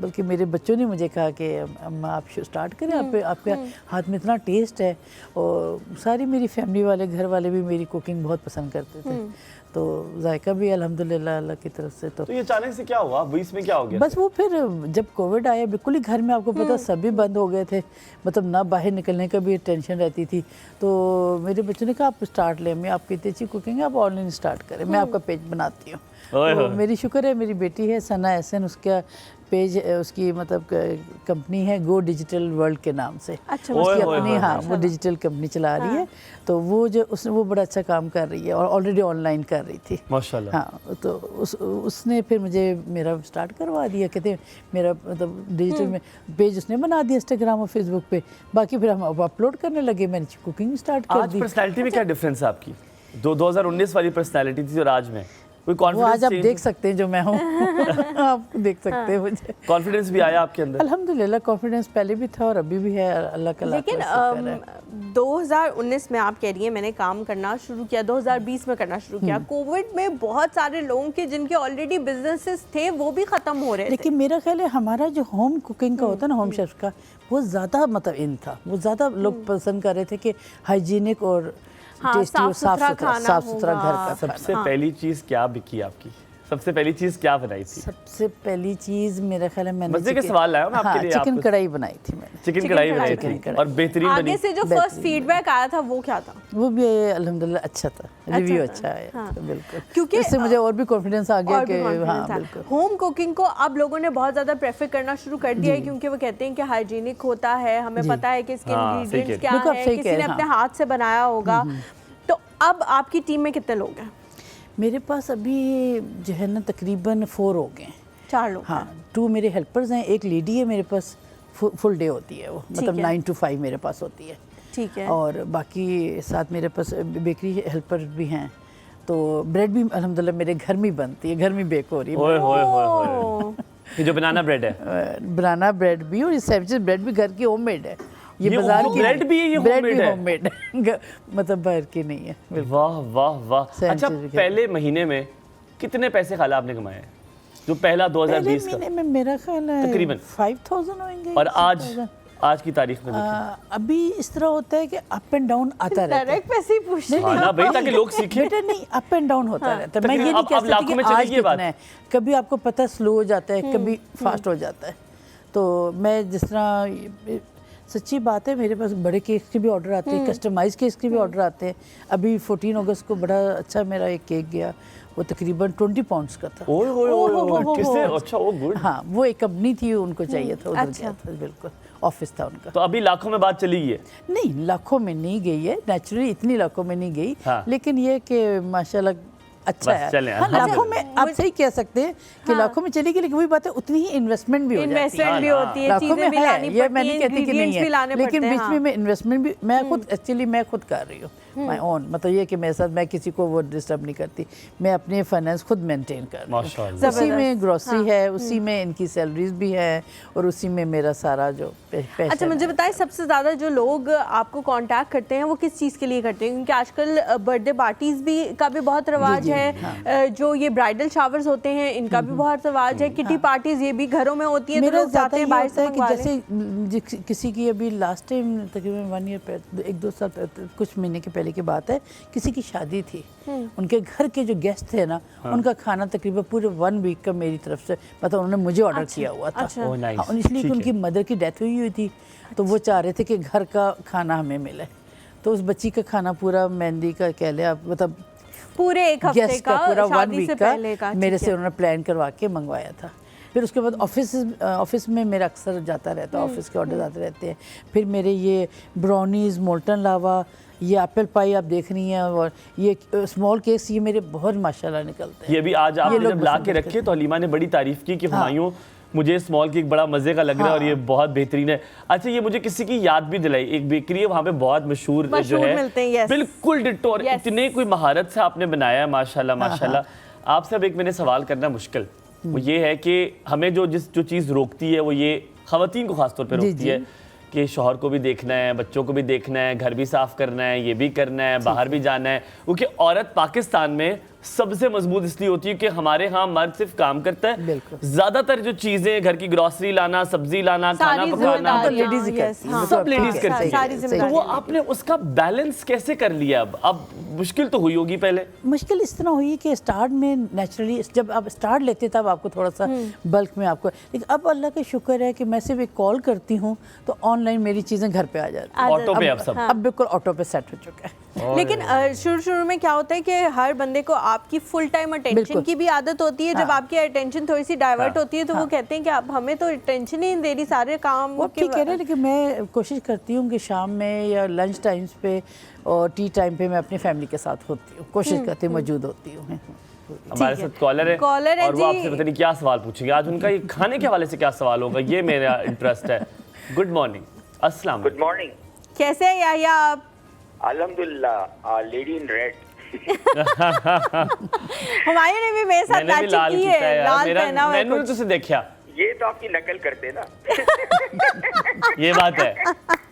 बल्कि मेरे बच्चों ने मुझे कहा कि अम्मा आप स्टार्ट करें, आपके हाथ में इतना टेस्ट है। और सारी मेरी फैमिली वाले, घर वाले भी मेरी कुकिंग बहुत पसंद करते थे। तो जायका भी अल्हम्दुलिल्लाह अल्लाह की तरफ से। तो ये अचानक से क्या हुआ? 20 में क्या हो गया? बस वो फिर जब कोविड आया, बिल्कुल ही घर में, आपको पता सभी बंद हो गए थे, मतलब ना बाहर निकलने का भी टेंशन रहती थी। तो मेरे बच्चों ने कहा आप स्टार्ट लें, मैं आपकी इतनी अच्छी कुकिंग है, आप ऑनलाइन स्टार्ट करें, मैं आपका पेज बनाती हूँ। तो मेरी शुक्र है, मेरी बेटी है सना एहसन, उसका पेज, उसकी मतलब कंपनी है गो डिजिटल वर्ल्ड के नाम से। अच्छा, उसकी ओए, अपनी, ओए, हाँ, वो डिजिटल कंपनी चला रही है। तो वो बड़ा अच्छा काम कर रही है और ऑलरेडी ऑनलाइन कर रही थी। माशाल्लाह। हाँ, तो उसने फिर मुझे मेरा स्टार्ट करवा दिया। कहते मेरा मतलब डिजिटल में पेज उसने बना दिया इंस्टाग्राम और फेसबुक पे। बाकी फिर हम अब अपलोड करने लगे, मैंने कुकिंग स्टार्ट कर आज दी। पर्सनैलिटी में क्या डिफरेंस है आपकी? 2019 वाली पर्सनैलिटी थी और आज में कोई वो आज कॉन्फिडेंस आप देख सकते हैं जो मैं हूँ। आप देख सकते हैं मुझे। कॉन्फिडेंस भी आया आपके अंदर? अल्हम्दुलिल्लाह, कॉन्फिडेंस पहले भी था और अभी भी है, अल्लाह का लाख लेकिन शुक्र है। 2019 में आप कह रही हैं मैंने काम करना शुरू किया, 2020 में करना शुरू किया। कोविड में बहुत सारे लोगों के जिनके ऑलरेडी बिजनेसेस थे वो भी खत्म हो रहे थे। लेकिन मेरा ख्याल है हमारा जो होम कुकिंग का होता है ना, होम शेफ का, वो ज़्यादा मतलब इन था। वो ज़्यादा लोग पसंद कर रहे थे कि हाइजीनिक और टेस्टी और साफ सुथरा घर का। सबसे पहली चीज क्या बिकी आपकी? सबसे पहली चीज क्या बनाई थी? सबसे पहली चीज़ मेरा ख्याल है मैंने मजे के सवाल लाया हूं मैं आपके लिए। चिकन आपको कढ़ाई बनाई थी मैंने। चिकन कढ़ाई बनाई चिकन थी कढ़ाई। और बेहतरीन बनी। आगे से जो फर्स्ट फीडबैक आया था वो क्या था? वो भी अल्हम्दुलिल्लाह अच्छा था, रिव्यू था। अच्छा आया हाँ। था, बिल्कुल। क्योंकि इससे मुझे और भी कॉन्फिडेंस आ गया और भी कि confidence हाँ था। बिल्कुल। होम कुकिंग को अब लोगों ने बहुत ज़्यादा प्रेफर करना शुरू कर दिया है क्योंकि वो कहते हैं कि हाइजीनिक होता है, हमें पता है कि इसके हाँ, सही कह इंग्रेडिएंट्स क्या बिल्कुल आप है, सही किसी कह ने रहे हैं, अपने हाँ। हाथ से बनाया होगा। तो अब आपकी टीम में कितने लोग हैं? मेरे पास अभी जो है ना तकरीबन 4 हो गए। 4 लोग। हाँ, 2 मेरे हेल्पर्स हैं, एक लेडी है मेरे पास, फुल डे होती है वो, मतलब है। 9 to 5 मेरे पास होती है। ठीक है। और बाकी साथ मेरे पास बेकरी हेल्पर भी हैं। तो ब्रेड भी अल्हम्दुलिल्लाह मेरे घर में बनती है, घर में बेक हो रही है। ओए होए होए होए। ये जो बनाना ब्रेड है, बनाना ब्रेड भी और सैंडविच ब्रेड भी घर की होममेड है। ये बाजार वो की ब्रेड भी है, ये ब्रेड भी homemade है? होममेड है। मतलब बाहर की नहीं है। वाह वाह वाह। सैंडविच अच्छा, के- पहले महीने में कितने पैसे खाला आपने कमाए हैं? जो पहला पहले 2020 का, महीने में मेरा ख्याल है तकरीबन 5000 होंगे। और आज 6000। आज की तारीख में देखिए। अभी इस तरह होता है कि अप एंड डाउन आता रहता है। डायरेक्ट पैसे ही पूछ रहे हैं। हाँ ना भाई, ताकि लोग सीखें। बेटा नहीं, अप एंड डाउन होता रहता है। मैं ये तकरीबन नहीं अब कह सकती लाखों कि में आज चलेगी ये बात। कितना है। कभी आपको पता स्लो हो जाता है, कभी फास्ट हो जाता है। तो मैं जिस तरह सच्ची बात है, मेरे पास बड़े केक के भी ऑर्डर आते हैं, कस्टमाइज केक के भी ऑर्डर आते हैं। अभी 14 अगस्त को बड़ा अच्छा मेरा एक केक गया, वो तकरीबन 20 पाउंड्स का था। ओए होए होए, किससे? अच्छा, ओ गुड। हाँ, वो एक कंपनी थी, उनको चाहिए था, उधर गया था, बिल्कुल ऑफिस था उनका। तो अभी लाखों में बात चली है? नहीं, लाखों में नहीं गई है, नेचुरली इतनी लाखों में नहीं गई, हाँ। लेकिन ये कि माशाल्लाह अच्छा बस है। चले, हाँ, लाखों में आप सही कह सकते हैं कि लाखों में चलेगी, लेकिन वही बात है, उतनी ही इन्वेस्टमेंट भी हो जाती है। इन्वेस्टमेंट भी होती है, लाखों चीजें में भी है, लानी ये पड़ती मैं हैं, नहीं कहती कि नहीं ingredients भी लाने है, लेकिन पड़ते हैं, बीच में मैं इन्वेस्टमेंट भी मैं खुद एक्चुअली मैं खुद कर रही हूँ, माय ओन। मतलब ये कि मेरे साथ मैं किसी को वो डिस्टर्ब नहीं करती, मैं अपने फाइनेंस खुद मेंटेन कर रही हूँ। माशाल्लाह। उसी में ग्रोसरी है, उसी में इनकी सैलरीज भी है, और उसी में मेरा सारा जो पैसा। अच्छा, मुझे बताएं, सबसे ज़्यादा जो लोग आपको कांटेक्ट करते हैं वो किस चीज़ के लिए करते हैं? क्योंकि आजकल बर्थडे पार्टीज़ भी का भी बहुत रवाज है, जो ये ब्राइडल शावर्स होते हैं इनका भी बहुत रवाज है, किटी पार्टीज ये भी घरों में होती है, तो मेरा लोग जाते हैं बाहर से कि मंगवा लें। जैसे किसी की अभी लास्ट टाइम तकरीबन 1 ईयर पहले, 1-2 साल कुछ महीने के पहले की बात है, किसी की शादी थी, उनके घर के जो गेस्ट थे ना, उनका खाना तकरीबन पूरे 1 वीक का मेरी तरफ से, मतलब उन्होंने मुझे ऑर्डर किया हुआ था। अच्छा। ओह, नाइस। हाँ, इसलिए कि उनकी मदर की डेथ हुई थी, तो वो चाह रहे थे कि घर का खाना हमें मिले, तो उस बच्ची का खाना पूरा मेहंदी का कह ले आप, मतलब पूरे एक हफ्ते गेस्ट का पूरा 1 शादी वीक से पहले का मेरे ठीक से है। उन्होंने प्लान करवा के मंगवाया था। फिर उसके बाद ऑफिस में मेरा अक्सर जाता रहता है, ऑफिस के ऑर्डर आते रहते हैं। फिर मेरे ये ब्राउनीज, मोल्टन लावा, ये एप्पल पाई आप देख रही हैं, और ये स्मॉल केक्स, ये मेरे बहुत माशाल्लाह निकलते हैं। ये भी आज आपने लोग जब ला पसंद के करते रखे तो हलीमा ने बड़ी तारीफ की कि हुमायूं मुझे स्मॉल केक बड़ा मजे का लग रहा है और ये बहुत बेहतरीन है। अच्छा, ये मुझे किसी की याद भी दिलाई, एक बेकरी है वहाँ पे बहुत मशहूर जो है, मिलते हैं, yes। बिल्कुल डिट्टो, और Yes। इतने कोई महारत से आपने बनाया है, माशाल्लाह माशाल्लाह। आपसे अब एक मैंने सवाल करना मुश्किल, वो ये है कि हमें जो चीज़ रोकती है वो ये ख़वातीन को खासतौर पर रोकती है कि शौहर को भी देखना है, बच्चों को भी देखना है, घर भी साफ करना है, ये भी करना है, बाहर भी जाना है, क्योंकि औरत पाकिस्तान में सबसे मजबूत इसलिए होती है कि हमारे यहाँ मर्द सिर्फ काम करता है, ज्यादातर जो चीजें घर की ग्रोसरी लाना, सब्जी लाना, खाना पकाना, लेडीज ही करती हैं, सब लेडीज करती सारी हैं। जिम्मेदारी तो वो आपने उसका बैलेंस कैसे कर लिया? अब मुश्किल तो हुई होगी पहले। मुश्किल इस तरह हुई कि स्टार्ट में नेचुरली जब आप स्टार्ट लेते तब आपको थोड़ा सा बल्क में आपको, लेकिन अब अल्लाह का शुक्र है कि मैं सिर्फ एक कॉल करती हूँ तो ऑनलाइन मेरी चीज़ें घर पे आ जाती हैं। ऑटो पे अब सब अब बिल्कुल ऑटो पे सेट हो चुका है। लेकिन शुरू में क्या होता है कि हर बंदे को आपकी फुल टाइम अटेंशन की भी आदत होती है। जब आपकी अटेंशन थोड़ी सी डाइवर्ट होती है तो वो कहते हैं कि आप हमें तो अटेंशन ही नहीं दे रही सारे काम वो ठीक कह रहे हैं, लेकिन मैं कोशिश करती हूँ कि शाम में या लंच टाइम्स पे और टी टाइम पे मैं अपनी फैमिली के साथ होती हूँ, कोशिश करती हूँ, मौजूद होती हूँ। हमारे साथ कॉलर है और वो आपसे पता नहीं क्या सवाल पूछेंगे आज। उनका ये खाने के हवाले से क्या सवाल होगा, ये मेरा इंटरेस्ट है। Good morning. अस्सलाम। Good morning. कैसे हैं याहिया आप? अल्हम्दुलिल्लाह, लेडी इन रेड। हुमायूं ने भी मेरे साथ मैंने भी लाल मैचिंग की किया है, यार, लाल मेरा पहना हुआ है मैंने कुछ। तुझसे देखा। ये तो आपकी नकल करते ना। ये बात है,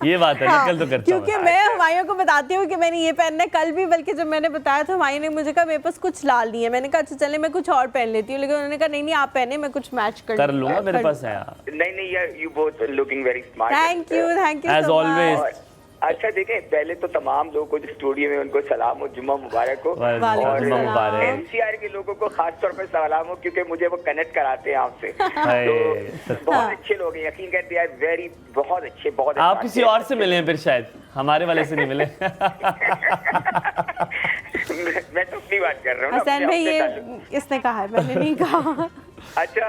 ये बात है, हाँ, निकल तो करता क्योंकि हूँ। मैं हुमायूं को बताती हूँ कि मैंने ये पहनना है। कल भी बल्कि जब मैंने बताया तो हुमायूं ने मुझे कहा मेरे पास कुछ लाल नहीं है। मैंने कहा अच्छा चले मैं कुछ और पहन लेती हूँ, लेकिन उन्होंने कहा नहीं नहीं आप पहने, मैं कुछ मैच कर लूंगा, मेरे पास है यार। नहीं नहीं, you both looking very smart. Thank you As always। अच्छा देखें, पहले तो तमाम लोगों को जो स्टूडियो में उनको सलाम और जुम्मा मुबारक हो, वालेकुम और जुम्मा मुबारक। एनसीआर के लोगों को खास तौर पर सलाम हो क्योंकि मुझे वो कनेक्ट कराते हैं आपसे। हाय, तो बहुत अच्छे लोग हैं, यकीन करते हैं, वेरी बहुत अच्छे, बहुत आप अच्छे। किसी और से मिले हैं फिर, शायद हमारे वाले से नहीं मिले। मैं तो अपनी बात कर रहा हूँ ना, हसन अपने भाई अपने ये ताल्लुक। इसने कहा है, मैंने नहीं कहा। अच्छा,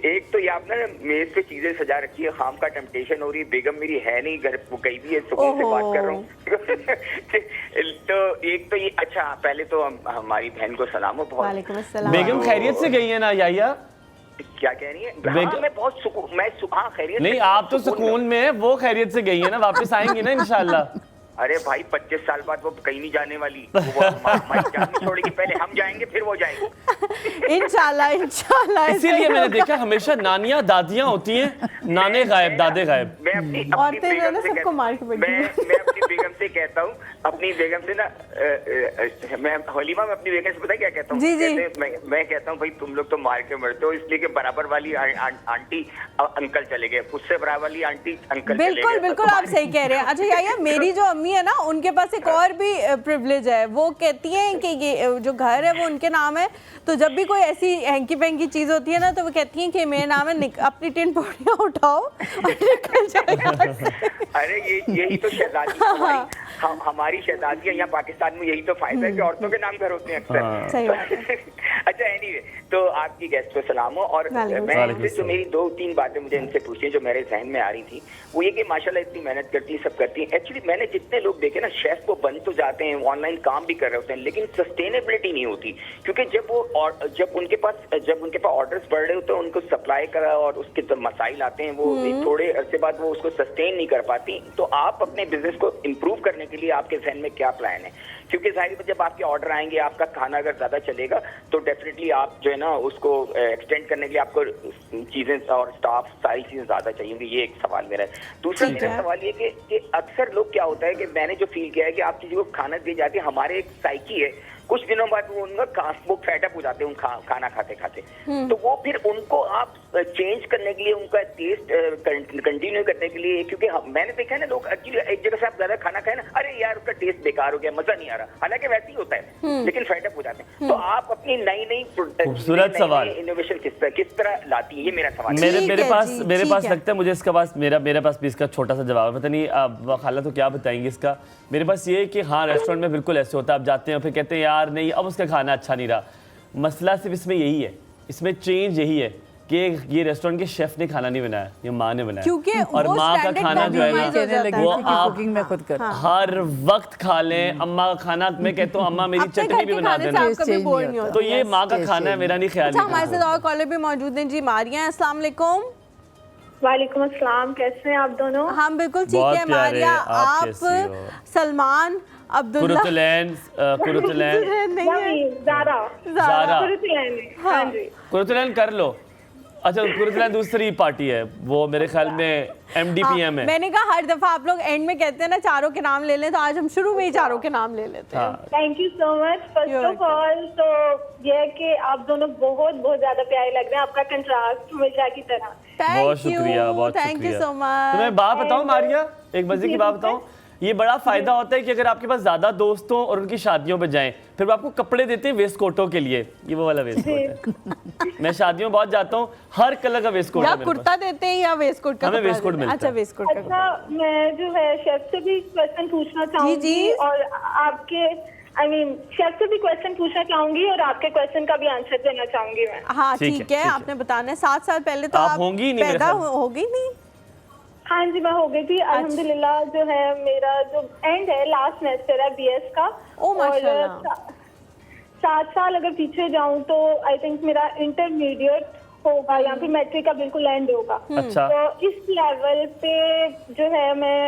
एक तो ये आपने मेज पे चीजें सजा रखी है, खाम का टेम्पटेशन हो रही है। बेगम मेरी है नहीं घर, वो कहीं भी है, सुकून से बात कर रहा हूँ। तो एक तो ये, अच्छा पहले तो हमारी बहन को सलाम हो बहुत। वालेकुम अस्सलाम। बेगम खैरियत से गई है ना याहिया? क्या कह रही है? हाँ, मैं बहुत सुकून, हाँ खैरियत नहीं, से, आप तो सुकून सुकून में है, वो खैरियत से गई है ना, वापस आएंगी ना इंशाल्लाह। अरे भाई 25 साल बाद वो कहीं नहीं जाने वाली, वो हमारी जान नहीं छोड़ेगी, पहले हम जाएंगे फिर वो जाएंगे। इंशाल्लाह इंशाल्लाह। इसीलिए मैंने देखा हमेशा नानियां दादियां होती हैं, नाने गायब दादे गायब। मैं अपनी औरतें जो है ना बेगम से सबको मार के बैठी मैं अपनी बेगम से कहता हूँ, अपनी बेगम से ना मैं हलीमा में अपनी बेगम से पता क्या कहता हूँ? जी, जी। मैं कहता हूँ भाई तुम लोग तो मार के मरते हो, इसलिए कि बराबर वाली आंटी अंकल चले गए, उससे बराबर वाली आंटी अंकल चले बिल्कुल गए। बिल्कुल आप सही कह रहे हैं। अच्छा यार, मेरी जो अम्मी है ना, उनके पास एक और भी प्रिविलेज है। वो कहती हैं कि ये जो घर है वो उनके नाम है, तो जब भी कोई ऐसी हैंकी पैंकी चीज होती है ना, तो वो कहती हैं कि मेरे नाम है, अपनी टिन पौड़ियाँ उठाओ और निकल जाओ घर से। अरे यही तो शहजादी हमारी शहजादियाँ यहाँ पाकिस्तान में, यही तो फायदा है कि औरतों के नाम घर होते हैं अक्सर। सही बात है। अच्छा एनीवे, तो आपकी गेस्ट को सलाम हो। और मैं इनसे जो मेरी 2-3 बातें मुझे इनसे पूछी जो मेरे जहन में आ रही थी, वो ये कि माशाल्लाह इतनी मेहनत करती है, सब करती है। एक्चुअली मैंने जितने लोग देखे ना, शेफ वो बन तो जाते हैं, ऑनलाइन काम भी कर रहे होते हैं, लेकिन सस्टेनेबिलिटी नहीं होती, क्योंकि जब उनके पास ऑर्डर्स बढ़ रहे होते हैं, उनको सप्लाई करा और उसके तो मसाइल आते हैं, वो थोड़े अरसे बाद वो उसको सस्टेन नहीं कर पाती। तो आप अपने बिजनेस को इम्प्रूव करने के लिए आपके जहन में क्या प्लान है? क्योंकि जाहिर है जब आपके ऑर्डर आएंगे, आपका खाना अगर ज्यादा चलेगा तो डेफिनेटली आप जो है ना उसको एक्सटेंड करने के लिए आपको चीजें और स्टाफ सारी चीजें ज्यादा चाहिए। ये एक सवाल मेरा है। दूसरा मेरा सवाल ये कि अक्सर लोग क्या होता है कि मैंने जो फील किया है कि आप किसी को खाना दी जाती है, हमारे एक साइकी है, कुछ दिनों बाद वो फेड अप हो जाते हैं खाना खाते खाते, तो वो फिर उनको आप चेंज करने के लिए, उनका टेस्ट कंटिन्यू करने के लिए, क्योंकि मैंने देखा है ना, लोग एक्चुअली एक जगह से आप ज्यादा खाना खाए ना, अरे यार उसका टेस्ट बेकार हो गया, मजा नहीं आ रहा, हालांकि वैसे ही होता है, लेकिन फेड अप हो जाते हैं। तो आप अपनी नई खूबसूरत सवाल, इनोवेशन किस तरह लाती है, ये मेरा सवाल है। मेरे पास लगता है, मुझे इसका पास मेरे पास भी इसका छोटा सा जवाब है। पता नहीं आप खाला तो क्या बताएंगे इसका। मेरे पास ये है कि हाँ, रेस्टोरेंट में बिल्कुल ऐसे होता है, आप जाते हैं फिर कहते हैं यार नहीं, अब उसका खाना अच्छा नहीं रहा। मसला सिर्फ इसमें यही है, इसमें चेंज यही है कि ये रेस्टोरेंट के शेफ ने खाना नहीं बनाया, ये माँ ने बनाया, क्योंकि और वो माँ का standard खाना जो है ना, वो आप कुकिंग में खुद कर हर वक्त खा लें। अम्मा का खाना मैं कहता हूँ अम्मा मेरी चटनी भी बना देना, तो ये माँ का खाना है, मेरा नहीं ख्याल। अच्छा, हमारे साथ और कॉलर भी मौजूद हैं जी। मारिया, अस्सलाम वालेकुम। वालेकुम अस्सलाम, कैसे हैं आप दोनों? हम बिल्कुल ठीक है मारिया। आप सलमान, अब्दुल्ला, कुरुतलैन ज़ारा। हाँ जी, कुरुतलैन कर लो। अच्छा, कुरुतलैन दूसरी पार्टी है, वो मेरे ख्याल में MDPM है। मैंने कहा हर दफा आप लोग एंड में कहते हैं ना चारों के नाम ले लें, तो आज हम शुरू में ही चारों के नाम ले लेते हैं। Thank you so much. First of all तो ये है कि आप दोनों बहुत बहुत ज्यादा प्यारे लग रहे हैं, आपका कंट्रास्ट मिर्जा की तरह। बहुत शुक्रिया, बहुत थैंक यू शुक्रिया। So much. तुम्हें बात बताऊं मारिया, एक मजे की बात बताऊं, ये बड़ा फायदा होता है कि अगर आपके पास ज्यादा दोस्त हो और उनकी शादियों पे जाएं, फिर वो आपको कपड़े देते हैं वेस्ट कोटों के लिए। ये वो वाला वेस्ट कोट है, मैं शादियों में बहुत जाता हूँ, हर कलर का वेस्ट कोट या है मेरे कुर्ता देते हैं या वेस्ट कोट का? हमें वेस्ट कोट मिलता है। अच्छा, वेस्ट कोट का। अच्छा, मैं जो है शेफ से भी क्वेश्चन पूछना चाहूंगी और आपके शेफ से भी क्वेश्चन पूछना चाहूंगी और आपके क्वेश्चन का भी आंसर देना चाहूंगी मैं। हाँ ठीक है, आपने बताना है। 7 साल पहले तो आप होंगी नहीं, पैदा होगी नहीं? हाँ जी, मैं हो गई थी अल्हम्दुलिल्लाह। जो है मेरा जो एंड है, लास्ट सेमेस्टर है BS का। ओ माशाल्लाह। 7 साल अगर पीछे जाऊं तो आई थिंक मेरा इंटरमीडिएट होगा या फिर मैट्रिक का बिल्कुल एंड होगा। अच्छा। तो इस लेवल पे जो है मैं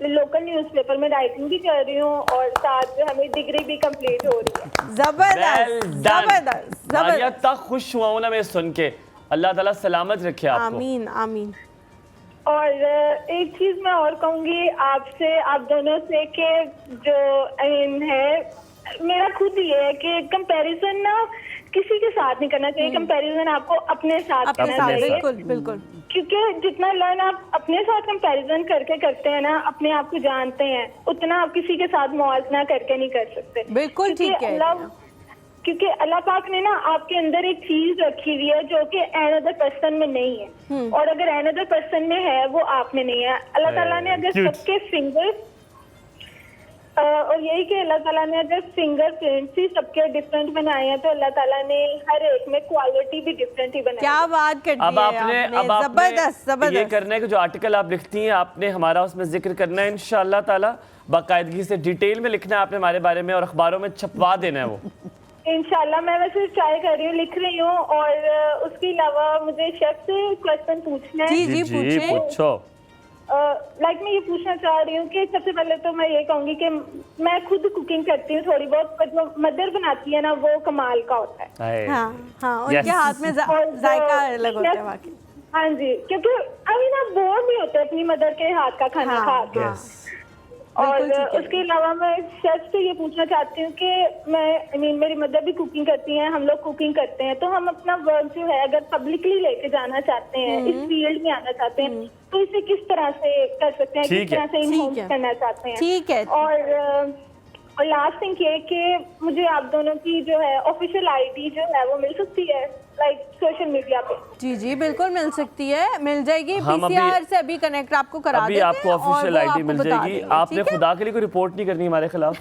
लोकल न्यूज़पेपर में राइटिंग भी कर रही हूँ और साथ में हमें डिग्री भी कंप्लीट हो रही है। जबरदस्त जबरदस्त मारिया, जबरदस्त। तक खुश हुआ हूं ना मैं सुन के, अल्लाह ताला सलामत रखे आपको। आमीन आमीन। और एक चीज मैं और कहूंगी आपसे, आप दोनों से, कि जो है मेरा खुद ये है कि कंपैरिजन ना किसी के साथ नहीं करना चाहिए, कंपैरिजन आपको अपने साथ करना चाहिए। बिल्कुल बिल्कुल। क्योंकि जितना लर्न आप अपने साथ कंपैरिजन करके करते हैं ना, अपने आप को जानते हैं, उतना आप किसी के साथ मुआवजा करके नहीं कर सकते। बिल्कुल ठीक है। क्योंकि अल्लाह पाक ने ना आपके अंदर एक चीज रखी हुई है जो कि अनदर पर्सन में नहीं है, और अगर अनदर पर्सन में है वो आप में नहीं है। अल्लाह ताला ने अगर सबके फिंगर्स और यही कि अल्लाह ताला ने अगर फिंगरप्रिंट्स ही सबके डिफरेंट बनाए हैं, तो अल्लाह ताला ने हर एक में क्वालिटी भी डिफरेंट ही बनाई। क्या बात कर दी है आपने, जबरदस्त जबरदस्त। ये करना है कि जो आर्टिकल आप लिखती हैं, आपने हमारा उसमें जिक्र करना है इंशाअल्लाह ताला, बाकायदगी से डिटेल में लिखना है आपने हमारे बारे में, और अखबारों में छपवा देना है वो। इंशाल्लाह। मैं वैसे ट्राई कर रही हूँ, लिख रही हूँ। और उसके अलावा मुझे शेफ से क्वेश्चन पूछना है। जी पूछो। मैं ये पूछना चाह रही हूँ कि सबसे पहले तो मैं ये कहूँगी कि मैं खुद कुकिंग करती हूँ थोड़ी बहुत, पर जो मदर बनाती है ना वो कमाल का होता है। हाँ हाँ, उनके हाथ में जायका अलग होता है वाकई। हाँ जी, क्योंकि अभी ना बोर नहीं होते अपनी मदर के हाथ का खाना खा के। और ठीक है। उसके अलावा मैं शेफ से ये पूछना चाहती हूँ कि मेरी मदर भी कुकिंग करती हैं, हम लोग कुकिंग करते हैं, तो हम अपना वर्क जो है अगर पब्लिकली लेके जाना चाहते हैं, इस फील्ड में आना चाहते हैं, तो इसे किस तरह से कर सकते हैं, ठीक किस तरह से ठीक इन्होंस है। करना चाहते हैं। ठीक है। और लास्ट थिंग ये कि मुझे आप दोनों की जो है ऑफिशियल आईडी जो है वो मिल सकती है, लाइक सोशल मीडिया पे। जी जी बिल्कुल मिल सकती है, मिल जाएगी। हम अभी- पीसीआर से अभी कनेक्ट आपको करा अभी देते हैं आपको और ऑफिशियल वो आईडी आपको मिल बता जाएगी। देंगे, आपने ठीक है? खुदा के लिए कोई रिपोर्ट नहीं करनी हमारे खिलाफ।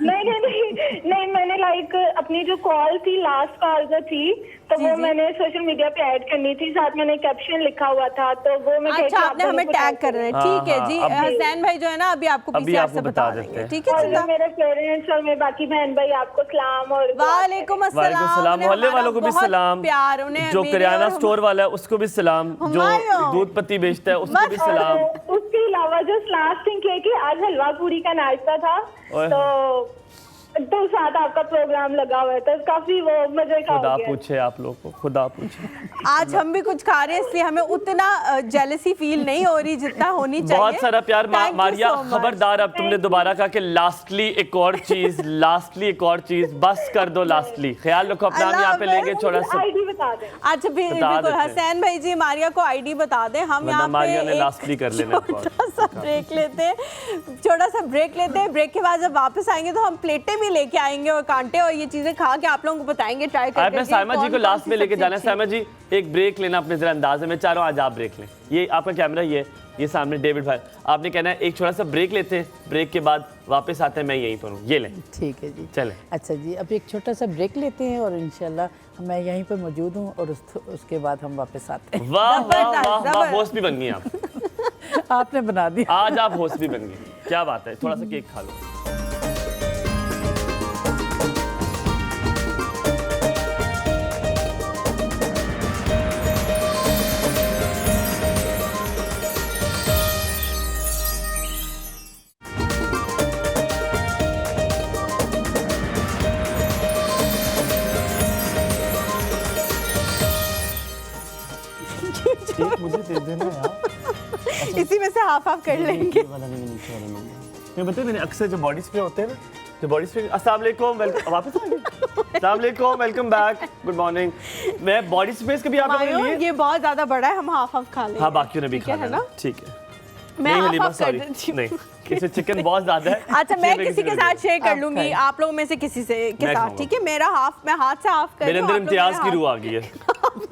नहीं, मैंने लाइक अपनी जो कॉल थी, लास्ट कॉल जो थी, तो वो मैंने सोशल मीडिया पे ऐड करनी थी, साथ मैंने कैप्शन लिखा हुआ था, तो वो मैं अच्छा आपने हमें टैग कर रहे हैं, ठीक है हाँ, जी। हाँ, हसनैन भाई जो है ना अभी आपको अभी पीसीआर आपको से बता बता देते देंगे, हैं। ठीक है? और चिंता- मेरे पेरेंट्स और मेरे बाकी बहन भाई आपको सलाम और वालेकुम वालेकुम अस्सलाम। सलाम। उन्हें मोहल्ले हमारा वालों को भी बहुत सलाम। प्यार, उन्हें जो मेरे किराना और स्टोर वाला है उसको भी सलाम, जो हुमायूं। दूध पत्ती बेचता है उसको भी बस- सलाम। उसके अलावा जो लास्ट थिंग है कि आज हलवा पूरी का नाश्ता था, ओए। तो साथ आपका प्रोग्राम लगा हुआ है, तो काफी वो मजे का खुदा हो गया। पूछे आप लोग को, खुदा पूछे। आज हम भी कुछ खा रहे हैं इसलिए हमें उतना जेलसी फील नहीं हो रही जितना होनी चाहिए। बहुत सारा प्यार। Thank you Maria so much. खबरदार, अब तुमने दोबारा कहा कि लास्टली एक और चीज, लास्टली एक और चीज, बस कर दो लास्टली। ख्याल रखो अपना, हम अल्लाह यहाँ पे लेंगे छोटा सा। आईडी बता दें। अच्छा बता बिल्कुल देते हैं। हसैन भाई जी मारिया को आईडी बता दें, हम वरना यहाँ मारिया पे ने lastly कर लेना है छोटा सा ब्रेक लेते हैं, छोटा सा ब्रेक लेते हैं। ब्रेक के बाद जब वापस आएंगे तो हम प्लेटें भी लेके आएंगे और कांटे और ये चीजें खा के आप लोगों को बताएंगे, ट्राई करके। आपने साइमा जी को लास्ट में लेके जाना है। सब्जी साइमा जी एक ब्रेक लेना अपने जरा अंदाजे में, चारों आज आप ब्रेक लें। ये आपका कैमरा ये सामने डेविड भाई, आपने कहना है एक छोटा सा ब्रेक लेते हैं, ब्रेक के बाद वापस आते हैं, मैं यहीं पर हूँ, ये लें। ठीक है जी। चलें। अच्छा जी, अब एक छोटा सा ब्रेक लेते हैं और इंशाल्लाह मैं यहीं पर मौजूद हूँ और उसके बाद हम वापस आते हैं। वाह वाह जबरदस्त, वाह वाह, जबरदस्त। होस्ट भी बन गई आप। आपने बना दिया। आज आप होस्ट भी बन गई, क्या बात है। थोड़ा सा केक खा लो। मुझे दे देना यार। इसी में से हाफ हाफ कर लेंगे। मैं बताया, मैंने अक्सर जो बॉडी स्प्रे होते हैं ना, जो बॉडी स्प्रे, अस्सलाम वालेकुम, वेलकम, वापस आ गए। अस्सलाम वालेकुम, वेलकम बैक, गुड मॉर्निंग। मैं बॉडी स्प्रे कभी आप लोगों ने मायूं, लिए? ये बहुत ज्यादा बड़ा है, हम हाफ हाफ खा लेंगे। हाँ, बाकियों ने भी ठीक है, खाना है है ना? ठीक है। मैं नहीं हाफ हलीमा, हाफ कर सॉरी, देती हूँ। नहीं, इसमें चिकन बहुत ज्यादा है। अच्छा मैं इसलिए किसी के को साथ दे शेयर कर आप लूंगी, खाएं। आप लोगों में से किसी से के मैं साथ, खाऊंगा। ठीक है? मेरा हाफ मैं हाथ से हाफ कर मेरे दूं, अंदर आप लोग इम्तियाज मेरा की हाफ- रूह आ गई है।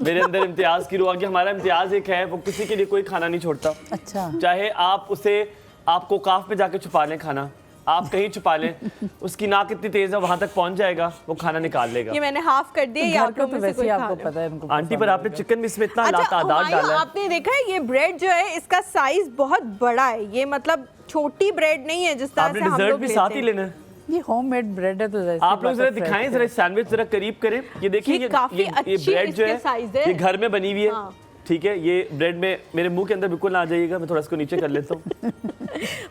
मेरे अंदर इम्तियाज की रूह आ गई। हमारा इम्तियाज एक है, वो किसी के लिए कोई खाना नहीं छोड़ता। अच्छा। चाहे आप उसे, आपको काफ पे जाके छुपा लें खाना, आप कहीं छुपा लें, उसकी नाक इतनी तेज है वहां तक पहुंच जाएगा, वो खाना निकाल लेगा। ये मैंने हाफ कर दिया, ये घर आप का लोग तो में से वैसे कोई ही खा आपको ले। पता है इनको आंटी, पसंद पर आपने आएगा। चिकन में इसमें इतना अच्छा तादाद हुमायूं, डाला है। आपने देखा है ये ब्रेड जो है इसका साइज बहुत बड़ा है, ये मतलब छोटी ब्रेड नहीं है जिस तरह आपने से हम डिजर्ट लोग भी लेते साथ ही हैं। लेना है। ये होममेड ब्रेड है तो जैसे आप लोग जरा दिखाएं, जरा सैंडविच जरा करीब करें। ये देखिए, ये काफी ये अच्छी ब्रेड जो इसके size है। ये घर में बनी हुई है। हाँ। ठीक है, ये ब्रेड में मेरे मुंह के अंदर बिल्कुल ना आ जाइएगा, मैं थोड़ा इसको नीचे कर लेता हूँ।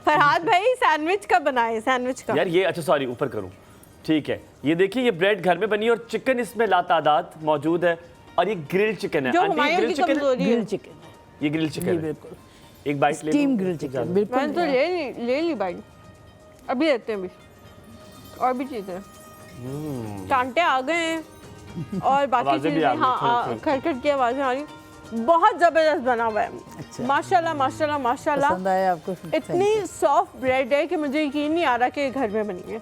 फरहाद भाई सैंडविच का बनाए, सैंडविच का। यार ये, अच्छा सॉरी, ऊपर करूँ, ठीक है। ये देखिए, ये ब्रेड घर में बनी है और चिकन इसमें लातादाद मौजूद है, और ये ग्रिल्ड चिकन है। जो आंटी, हुमायूं ग्रिल्ड की चिकन, कमजोरी है। ग्रिल चिकन ये ग्रिल्ड चिकन जी है। बिल्कुल, एक बाइट ले स्टीम लूं? ग्रिल चिकन मैंने बिल्कुल। तो ले ली भाई, अभी लेते हैं अभी, और भी चीजें कांटे आ गए हैं और बाकी आवाजें भी चीजें, आ गई, हाँ थोड़ी-थोड़ी। खड़खड़ की आवाजें आ रही, बहुत जबरदस्त बना हुआ है। अच्छा। माशाल्लाह माशाल्लाह माशाल्लाह, पसंद आया आपको? इतनी सॉफ्ट ब्रेड है कि मुझे यकीन नहीं आ रहा कि ये घर में बनी है।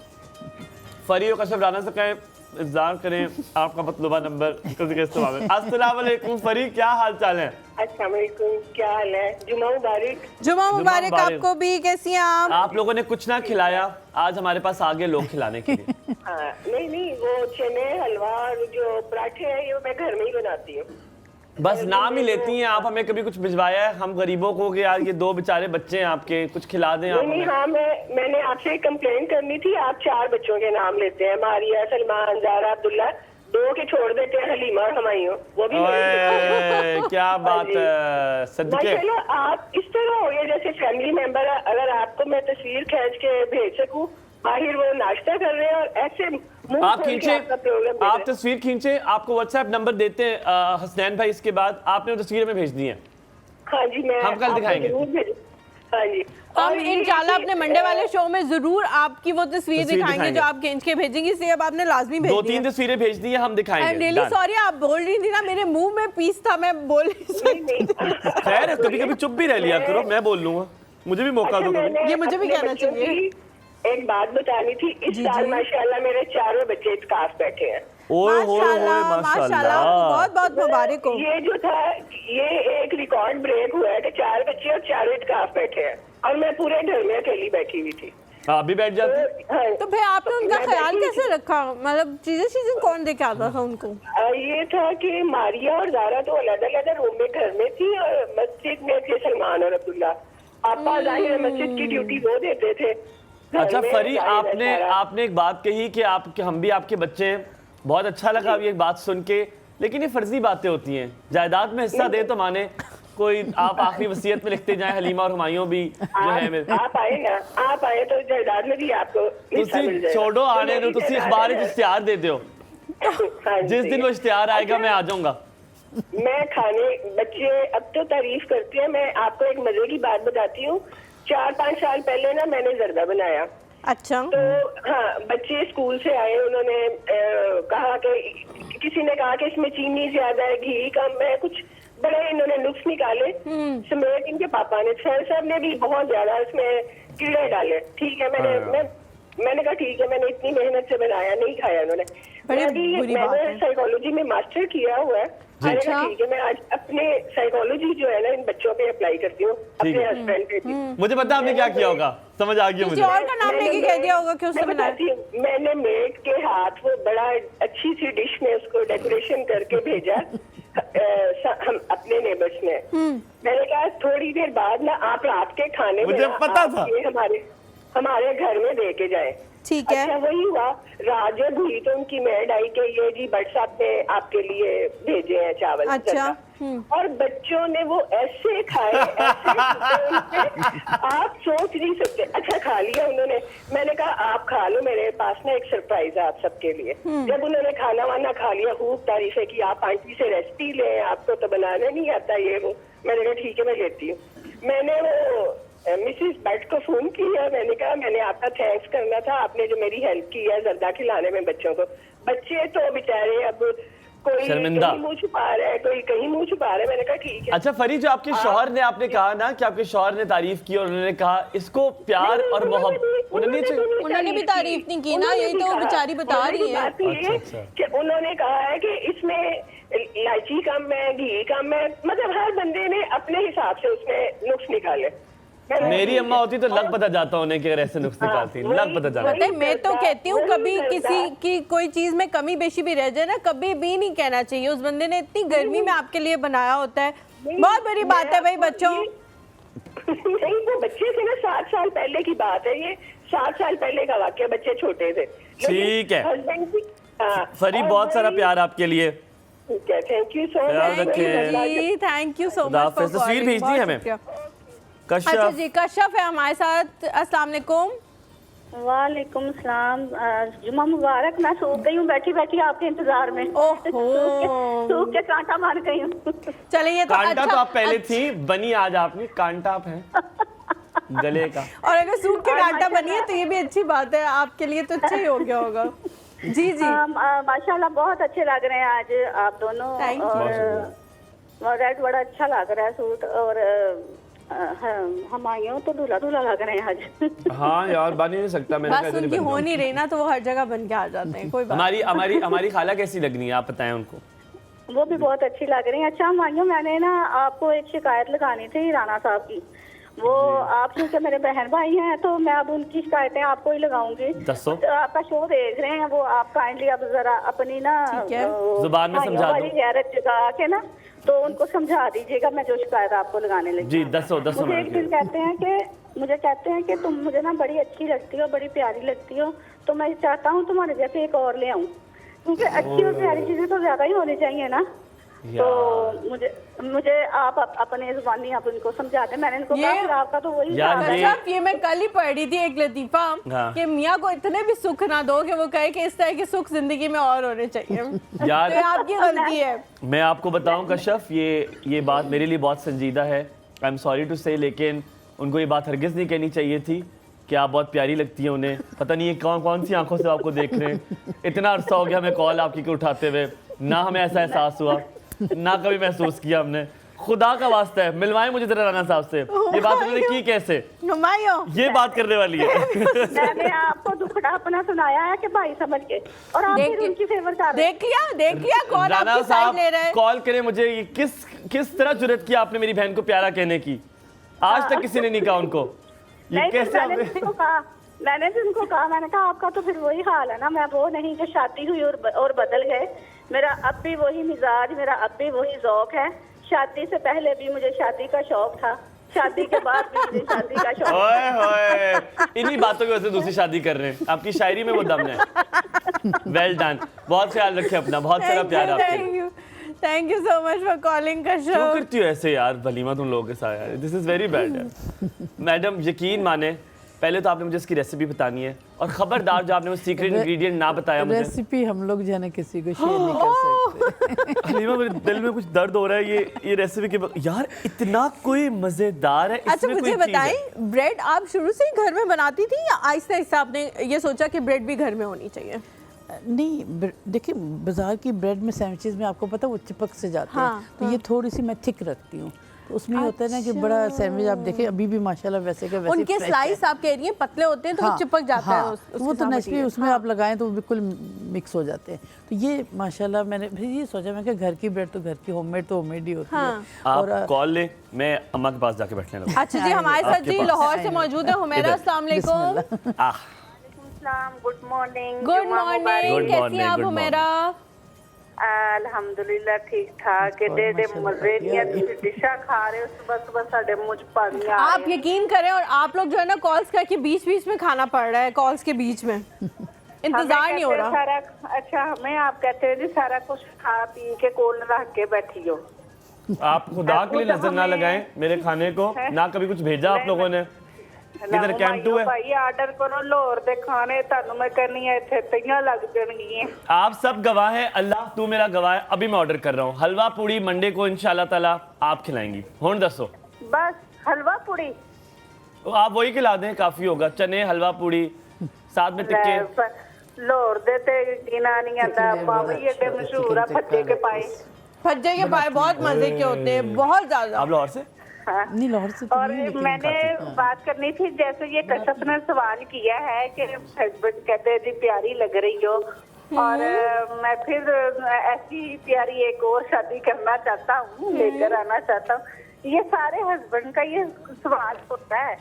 फरी और कशफ राना से कहें इंतजार करें आपका मतलूबा नंबर किसी के इस्तेमाल में। अस्सलाम वालेकुम फरी, क्या हाल चाल है? अस्सलाम वालेकुम, क्या हाल है? जुमा मुबारक। जुमा मुबारक मुबारक। आपको भी, कैसी हैं आप? आप लोगों ने कुछ ना खिलाया, आज हमारे पास आ गए लोग खिलाने के लिए। हाँ, नहीं वो चने हलवा और जो पराठे हैं ये मैं घर में ही बनाती हूँ। बस नाम ही लेती हैं आप, हमें कभी कुछ भिजवाया है हम गरीबों को कि यार ये दो बेचारे बच्चे हैं आपके, कुछ खिला दें आप नहीं हमें। हाँ, मैंने आपसे कंप्लेंट करनी थी। आप 4 बच्चों के नाम लेते हैं, मारिया, सलमान, जारा, अब्दुल्ला, 2 के छोड़ देते हैं, हलीमा और हुमायूं, वो भी ओए, क्या बात है, सदके। माशाल्लाह आप इस तरह हो गए जैसे फैमिली मेंबर। अगर आपको मैं तस्वीर खींच के भेज सकूं, बाहर वो नाश्ता कर रहे हैं और ऐसे मुंह आप खोल के खींचे, आपका प्रोग्राम देख रहे आप हैं। तस्वीर खींचे, आपको व्हाट्सएप नंबर देते हैं हसनैन भाई, इसके बाद आपने वो तस्वीर में भेज दी है। हाँ जी, मैं हम कल आपको दिखाएंगे। जरूर भेज- हाँ जी, हम इंशाल्लाह अपने मंडे वाले शो में जरूर आपकी वो तस्वीर तस्वीर दिखाएंगे दिखाएंगे। जो आप खींच के भेजेंगी, इसलिए अब आपने लाजमी भेज 2-3 तस्वीरें भेज दी है, हम आई एम दिखाएंगे। Really Done. सॉरी, आप बोल रही थी ना, मेरे मुंह में पीस था, मैं बोल नहीं सकती। खैर कभी कभी चुप भी रह लिया करो, मैं बोल लूंगा, मुझे भी मौका दो कभी। ये मुझे भी अपने कहना बच्चों चाहिए। की एक बात बतानी थी। इस जी, साल जी। माशाल्लाह मेरे चारों बच्चे इत्काफ बैठे हैं। ओए होए होए माशाल्लाह, माशाल्लाह। बहुत बहुत मुबारक हो। ये जो था, ये एक रिकॉर्ड ब्रेक हुआ है कि 4 बच्चे और 4 इत्काफ बैठे हैं, और मैं पूरे घर में अकेली बैठी हुई थी। हाँ अभी बैठ जाते। हाँ, तो फिर आपने उनका मैं ख्याल बैठी कैसे रखा, मतलब चीजें कौन दे के आता था उनको? ये था कि मारिया और जारा तो अलग-अलग रूम में घर में थी, और मस्जिद में थे सलमान और अब्दुल्ला। पापा जाहिर है मस्जिद की ड्यूटी वो देते थे। घर अच्छा में फरी, जाहिर है आपने सारा। आपने एक बात कही कि आप हम भी आपके बच्चे हैं, बहुत अच्छा लगा ये बात सुन के, लेकिन ये फर्जी बातें होती हैं। जायदाद में हिस्सा दे तो माने, कोई आप आखिरी वसीयत में लिखते जाएं हलीमा और हुमायूं भी जो है मेरे। आप आए ना, आप आए तो जायदाद में भी आपको हिस्सा मिल तुसी जाएगा। छोड़ो आने तो दो, तुसी मेरी अखबार जायदाद इश्तिहार दे दो, हाँ जिस जी। दिन वो इश्तिहार आएगा मैं आ जाऊंगा। मैं खाने, बच्चे अब तो तारीफ करते हैं। मैं आपको एक मजे की बात बताती हूँ। 4-5 साल पहले ना मैंने जर्दा बनाया, अच्छा, तो हाँ बच्चे स्कूल से आए, उन्होंने कहा कि किसी ने कहा कि इसमें चीनी ज्यादा है, घी कम है, कुछ बड़े इन्होंने नुक्स निकाले समेत इनके पापा ने। सर साहब ने भी बहुत ज्यादा इसमें कीड़े डाले। ठीक है, मैंने कहा ठीक है, मैंने इतनी मेहनत से बनाया, नहीं खाया उन्होंने। बड़ी बुरी बात मैंने है। साइकोलॉजी में मास्टर किया हुआ है। मैंने कहा अच्छा। ठीक है, मैं आज अपने साइकोलॉजी जो है ना इन बच्चों पे अप्लाई करती हूँ, ठीक अपने है। हस्बैंड पे भी। मुझे पता आपने क्या किया होगा, समझ आ गया किसी मुझे। और का नाम लेके कह दिया होगा कि उसने मैं बनाया। बताती हूँ, मैंने मेड के हाथ वो बड़ा अच्छी सी डिश में उसको डेकोरेशन करके भेजा हम अपने नेबर्स में। मैंने कहा थोड़ी देर बाद ना आप रात के खाने में मुझे ना पता आप था। ये हमारे घर में दे के जाए। ठीक है। अच्छा वही हुआ, रात जब हुई तो उनकी मेड आई कि ये जी व्हाट्सएप पे आपके लिए भेजे हैं चावल। अच्छा, जर्दा। और बच्चों ने वो ऐसे खाए, ऐसे खाए, आप सोच नहीं सकते। अच्छा खा लिया उन्होंने। मैंने कहा आप खा लो, मेरे पास ना एक सरप्राइज है आप सबके लिए। जब उन्होंने खाना वाना खा लिया, खूब तारीफें की, आप आंटी से रेसिपी लें, आपको तो बनाना नहीं आता ये वो। मैंने कहा ठीक है मैं लेती हूँ। मैंने वो मिसिस भट्ट को फोन किया, मैंने कहा मैंने आपका थैंक्स करना था, आपने जो मेरी हेल्प की है जर्दा खिलाने में बच्चों को। बच्चे तो बेचारे अब कोई शर्मिंदा। कहीं मुंह छुपा रहा है, कोई कहीं मुंह छुपा रहा है। मैंने कहा ठीक है। अच्छा फरी, जो आपके शौहर ने, आपने कहा ना कि आपके शौहर ने तारीफ की और उन्होंने कहा इसको प्यार और मोहब्बत, उन्होंने भी तारीफ नहीं की ना, यही तो बेचारी बता रही है। बात ये है अच्छा। कि उन्होंने कहा है कि इसमें इलायची कम है, घी कम है, मतलब हर बंदे ने अपने हिसाब से उसमें नुक्स निकाले। मेरी अम्मा होती तो लग पता जाता उन्हें कि अगर ऐसे नुक्स निकालती, लग पता जाता। पता है, मैं तो कहती हूँ वही कभी करता। किसी की कोई चीज में कमी बेशी भी रह जाए ना, कभी भी नहीं कहना चाहिए। उस बंदे ने इतनी गर्मी में आपके लिए बनाया होता है, बहुत बड़ी बात है भाई बच्चों। नहीं वो बच्चे थे ना, 7 साल पहले की बात है ये, 7 साल पहले का वाक्य, बच्चे छोटे थे। ठीक है। हस्बैंड भी हाँ, फरी और बहुत सारा वही- प्यार आपके लिए। ठीक है, थैंक यू सो ख्याल मच। रखें। थैंक यू सो खुदा मच। हाफिज़। तस्वीर भेज दी हमें। अच्छा कश्यप, जी, कश्यप है हमारे साथ। अस्सलाम वालेकुम। वालेकुम सलाम। जुम्मा मुबारक। मैं सो गई हूँ बैठी बैठी आपके इंतजार में। ओहो। सूख के कांटा मार गई हूँ। चलिए ये तो कांटा अच्छा, तो आप पहले थी, बनी आज आपने, कांटा आप हैं गले का। और अगर सूख के कांटा बनी है तो ये भी अच्छी बात है, आपके लिए तो अच्छा ही हो गया होगा। जी जी, माशाल्लाह बहुत अच्छे लग रहे हैं आज आप दोनों। Thank you. और रेड बड़ा अच्छा लग रहा है सूट। और हम आई हूँ तो दूल्हा दूल्हा लग रहे हैं आज। हाँ यार, बन ही नहीं सकता, मैंने बस कहा इधर ही उनकी बन हो जाऊं। नहीं रही ना, तो वो हर जगह बन के आ जाते हैं। कोई बात हमारी हमारी हमारी खाला कैसी लग रही है, आप बताएं उनको। वो भी बहुत अच्छी लग रही है। अच्छा हम आई हूँ, मैंने ना आपको एक शिकायत लगानी थी राना साहब की। वो आप क्योंकि मेरे बहन भाई हैं तो मैं अब उनकी शिकायतें आपको ही लगाऊंगी। दसो। तो आपका शो देख रहे हैं वो, आप काइंडली अब जरा अपनी ना ठीक है। जुबान में भाइयों समझा वाली दो। गैरत जगा के ना, तो उनको समझा दीजिएगा मैं जो शिकायत आपको लगाने लगी। जी, दसो मुझे एक मिनट दिन मुझे कहते हैं कि तुम मुझे ना बड़ी अच्छी लगती हो, बड़ी प्यारी लगती हो, तो मैं चाहता हूँ तुम्हारे जैसे एक और ले आऊँ, क्योंकि अच्छी और प्यारी चीजें तो ज्यादा ही होनी चाहिए ना। तो मुझे आप अपने जुबानी आप उनको समझा दें। मैंने इनको कहा फिर आपका तो वही यार, हाल है। ये- अच्छा, ये मैं कल ही पढ़ रही थी एक लतीफा हाँ। कि मियाँ को इतने भी सुख ना दो कि वो कहे कि इस तरह के सुख जिंदगी में और होने चाहिए। यार तो ये आपकी गलती है। मैं आपको बताऊं कश्यप, ये बात मेरे लिए बहुत संजीदा है। आई एम सॉरी टू से, लेकिन उनको ये बात हरगिज़ नहीं कहनी चाहिए थी कि आप बहुत प्यारी लगती हैं उन्हें। पता नहीं ये कौन कौन सी आंखों से आपको देख रहे हैं। इतना अरसा हो गया हमें कॉल आपकी को उठाते हुए, ना हमें ऐसा एहसास हुआ, ना कभी महसूस किया हमने। खुदा का वास्ता है मिलवाएं मुझे जरा राना साहब से। ये बात उन्होंने की कैसे? नुमायो ये बात करने वाली है। मैंने आपको दुखड़ा अपना सुनाया है कि भाई समझ के, और आप फिर उनकी फेवर कर रहे हैं। देख लिया कौन राना आपकी साइड ले रहा है। साहब कॉल करें मुझे। ये किस तरह जुर्रत की आपने मेरी बहन को प्यारा कहने की? आज तक किसी ने नहीं कहा उनको। ये नहीं, कैसे मैंने उनको कहा, मैंने कहा आपका तो फिर वही हाल है ना, मैं वो नहीं कि शादी हुई और बदल गए। मेरा अब भी वही मिजाज, मेरा अब भी वही ज़ौक है। शादी से पहले भी मुझे शादी का शौक था, शादी के बाद भी मुझे शादी का शौक। ओए होए, इन्हीं बातों की वजह से दूसरी शादी कर रहे हैं। आपकी शायरी में वो दम है। वेल डन, बहुत ख्याल रखें अपना, बहुत सारा प्यार आपके। Thank you so much for calling का क्यों शो। करती हो ऐसे यार वलीमा तुम लोगों के साथ यार? दिस इज वेरी बैड यार। मैडम यकीन माने, पहले तो आपने मुझे इसकी रेसिपी बतानी है, और खबरदार जो आपने वो सीक्रेट इंग्रेडिएंट ना बताया मुझे। रेसिपी हम लोग जो है ना किसी को शेयर नहीं कर सकते। हलीमा मेरे दिल में कुछ दर्द हो रहा है ये रेसिपी के यार इतना कोई मजेदार है। अच्छा इसमें मुझे कोई चीज़ है। बताएं, ब्रेड आप शुरू से ही घर में बनाती थी या आहिस्ता आहिस्ता आपने ये सोचा कि ब्रेड भी घर में होनी चाहिए? नहीं, देखिए बाजार की ब्रेड में सैंडविचेस में आपको पता है वो चिपक से जाते हाँ, हैं, तो ये थोड़ी सी मैं थिक रखती हूँ, तो उसमें होता है ना कि बड़ा सैंडविच आप देखें अभी भी माशाल्लाह वैसे का वैसे उनके fresh स्लाइस है। आप कह रही हैं पतले होते हैं तो वो चिपक जाता है वो तो नेचुरली उसमें आप लगाएं तो वो बिल्कुल मिक्स हो जाते हैं। तो ये माशाल्लाह मैंने फिर ये सोचा मैं कि घर की ब्रेड तो घर की, होममेड तो होममेड ही होती है। आप कॉल ले, मैं अम्मा के पास जाके बैठने लगा। अच्छा जी, हमारे साथ आपके जी पास। लाहौर से मौजूद है हुमैरा। अस्सलाम वालेकुम। Good morning. Good morning, Good कैसी morning, हैं आप good हुमैरा? अल्हम्दुलिल्लाह ठीक ठाक। एडे मजे दियां डिशा खा रहे हो, सुबह सुबह साडे मुंह च पानी आ आप रहे हैं। यकीन करें, और आप लोग जो है ना कॉल्स करके बीच बीच में खाना पड़ रहा है, कॉल्स के बीच में इंतजार नहीं हो रहा। सारा अच्छा, हमें आप कहते हैं जी सारा कुछ खा पी के कोल रख के बैठी हो। आप खुदा के लिए नजर ना लगाएं मेरे खाने को, ना कभी कुछ भेजा आप लोगों ने। किधर कैंप टू है? भाई आर्डर करो लाहौर दे खाने, तानू मैं कहनी है इथे तइयां लग जाणगियां। आप सब गवाह हैं, अल्लाह तू मेरा गवाह है। अभी मैं ऑर्डर कर रहा हूँ हलवा पूड़ी, मंडे को इंशाल्लाह ताला आप खिलाएंगी। हुण दसो बस हलवा पूड़ी आप वही खिला दें, काफी होगा। चने हलवा पूड़ी साथ में टिक्के। लाहौर दे ते गिनानियां दा मावी एडे मशहूर आ फज्जे के पाए। फज्जे के पाए बहुत मजे के होते हैं, बहुत ज्यादा। आप लाहौर से? नहीं लाहौर से तो और नहीं, लेकिन मैंने बात करनी थी, जैसे ये कशफ ने सवाल किया है कि हस्बैंड कहते हैं जी प्यारी लग रही हो, और मैं फिर ऐसी प्यारी एक और शादी करना चाहता हूँ, लेकर आना चाहता हूँ। ये सारे हस्बैंड का ये सवाल होता है।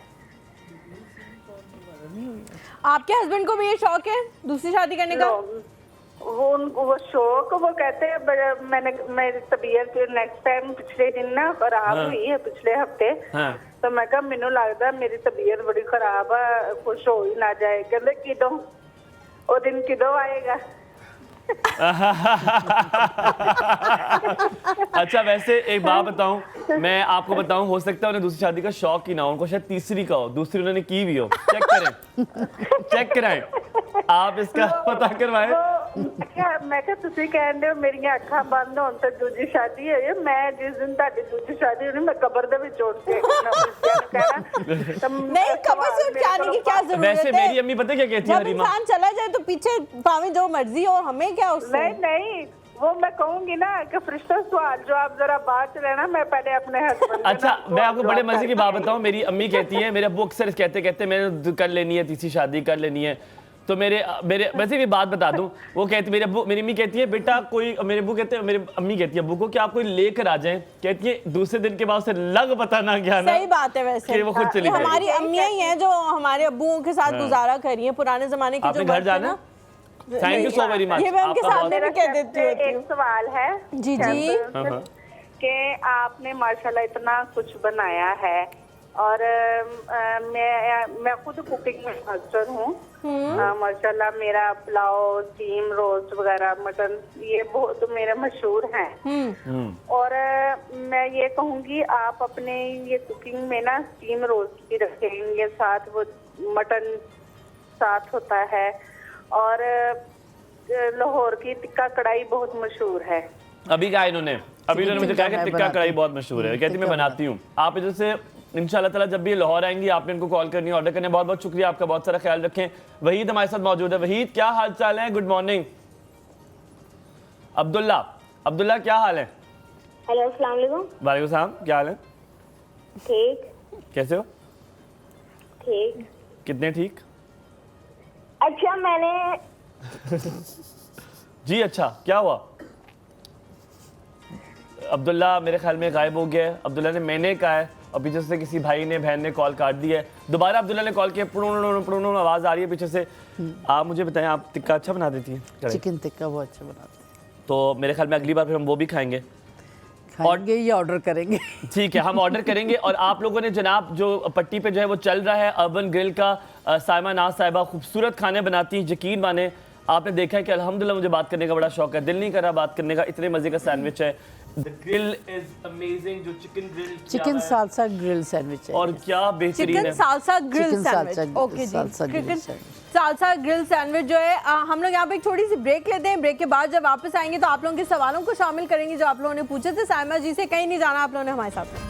आपके हस्बैंड को भी ये शौक है दूसरी शादी करने का? वो शौक, वो कहते हैं मैंने मेरी तबीयत नेक्स्ट टाइम पिछले दिन ना खराब हुई है, पिछले हफ्ते। हाँ। तो मैं कहा मैनू लगता मेरी तबीयत बड़ी खराब है, कुछ हो ही ना जाए। कहते किदों वो दिन किदों आएगा? अच्छा वैसे एक बात बताऊं, मैं आपको बताऊं, हो सकता है उन्हें दूसरी शादी का शौक ही ना हो, उनको शायद तीसरी का हो, दूसरी उन्होंने की भी हो। चेक करें, चेक कराएं, आप इसका पता करवाएं। मैं क्या तुसी कहंदे हो मेरियां अखां बंद होण ते दूजी शादी है। मैं जिस दिन ताडी दूजी शादी होनी मैं कब्र दे विच उठ के नहीं, कब्र से उठ के आने की क्या जरूरत है? वैसे मेरी अम्मी पता क्या कहती है जब हरीमा? इंसान चला जाए तो पीछे भाਵੇਂ जो मर्जी हो, हमें क्या उससे? नहीं वो मैं कहूंगी ना कि फरिश्ता सवाल जो आप जरा बात लेना, मैं पहले अपने हस्बैंड। अच्छा मैं आपको बड़े मजे की बात बताऊं, मेरी अम्मी कहती है, मेरे अब्बू अक्सर कहते कहते मैंने कर लेनी है तीसरी शादी कर लेनी है, तो मेरे वैसे भी बात बता दूं, वो कहती मेरी अम्मी कहती है बेटा कोई, मेरे अब्बू कहते हैं, मेरी अम्मी कहती है अब्बू को कि आप कोई लेकर आ जाएं, कहती है दूसरे दिन के बाद उसे लग पता ना क्या ना। सही बात है वैसे कि वो खुद चली ये जाएगी। हमारी अम्मियां ही हैं जो हमारे अब्बुओं के साथ गुजारा करी हैं, पुराने जमाने की जो आपने घर मर्द थे जाना? ना। Thank you so very much. ये मैं उनके आपका सामने भी कह देती होती एक हूँ। सवाल है जी जी। कि आपने माशाल्लाह इतना कुछ बनाया है, और मैं खुद कुकिंग में मास्टर हूँ। माशाल्लाह मेरा पुलाव, स्टीम रोस्ट वगैरह, मटन, ये बहुत मेरे मशहूर हैं। और मैं ये कहूँगी आप अपने ये कुकिंग में ना स्टीम रोस्ट भी रखेंगे, साथ वो मटन साथ होता है, और लाहौर की टिक्का कढ़ाई बहुत मशहूर है। अभी कहा इन्होंने, अभी इन्होंने मुझे कहा कि टिक्का कढ़ाई बहुत मशहूर है, कहती मैं बनाती हूँ। आप इधर से इंशाल्लाह ताला जब भी ये लाहौर आएंगी आपने इनको कॉल करनी है, ऑर्डर करने। बहुत बहुत शुक्रिया आपका, बहुत सारा ख्याल रखें। वहीद हमारे साथ मौजूद है। वहीद क्या हाल चाल है? Good morning. अब्दुल्ला क्या हाल है? हेलो, अस्सलाम वालेकुम। वालेकुम सलाम, क्या हाल है? ठीक। कैसे हो? ठीक। कितने ठीक? अच्छा, मैंने जी अच्छा, क्या हुआ? अब्दुल्ला मेरे ख्याल में गायब हो गया है। अब्दुल्ला ने मैंने कहा है और पीछे से किसी भाई ने बहन ने कॉल काट दी है। दोबारा अब्दुल्ला ने कॉल किया, पुड़ुन आवाज़ आ रही है पीछे से। आप मुझे बताएं, आप टिक्का अच्छा बना देती हैं? चिकन टिक्का बहुत अच्छा बनाते तो मेरे ख्याल में अगली बार फिर हम वो भी खाएंगे। हैं, खाएंगे या ऑर्डर करेंगे? ठीक है, हम ऑर्डर करेंगे। और आप लोगों ने जनाब जो पट्टी पे जो है वो चल रहा है अर्बन ग्रिल का, साइमा नाज साहिबा खूबसूरत खाने बनाती हैं, यकीन माने आपने देखा है कि अल्हम्दुलिल्लाह मुझे बात करने का बड़ा शौक है, दिल नहीं कर रहा बात करने का, इतने मजे का सैंडविच है। द ग्रिल इज अमेजिंग, जो चिकन सालसा ग्रिल सैंडविच है और क्या बेहतरीन चिकन है। Salsa grill chicken sandwich. Salsa okay जी, salsa grill chicken sandwich. Salsa grill sandwich जो है हम लोग यहाँ पे एक छोटी सी ब्रेक लेते हैं। ब्रेक के बाद जब वापस आएंगे तो आप लोगों के सवालों को शामिल करेंगे जो आप लोगों ने पूछे थे। साइमा जी से कहीं नहीं जाना आप लोगों ने हमारे साथ में।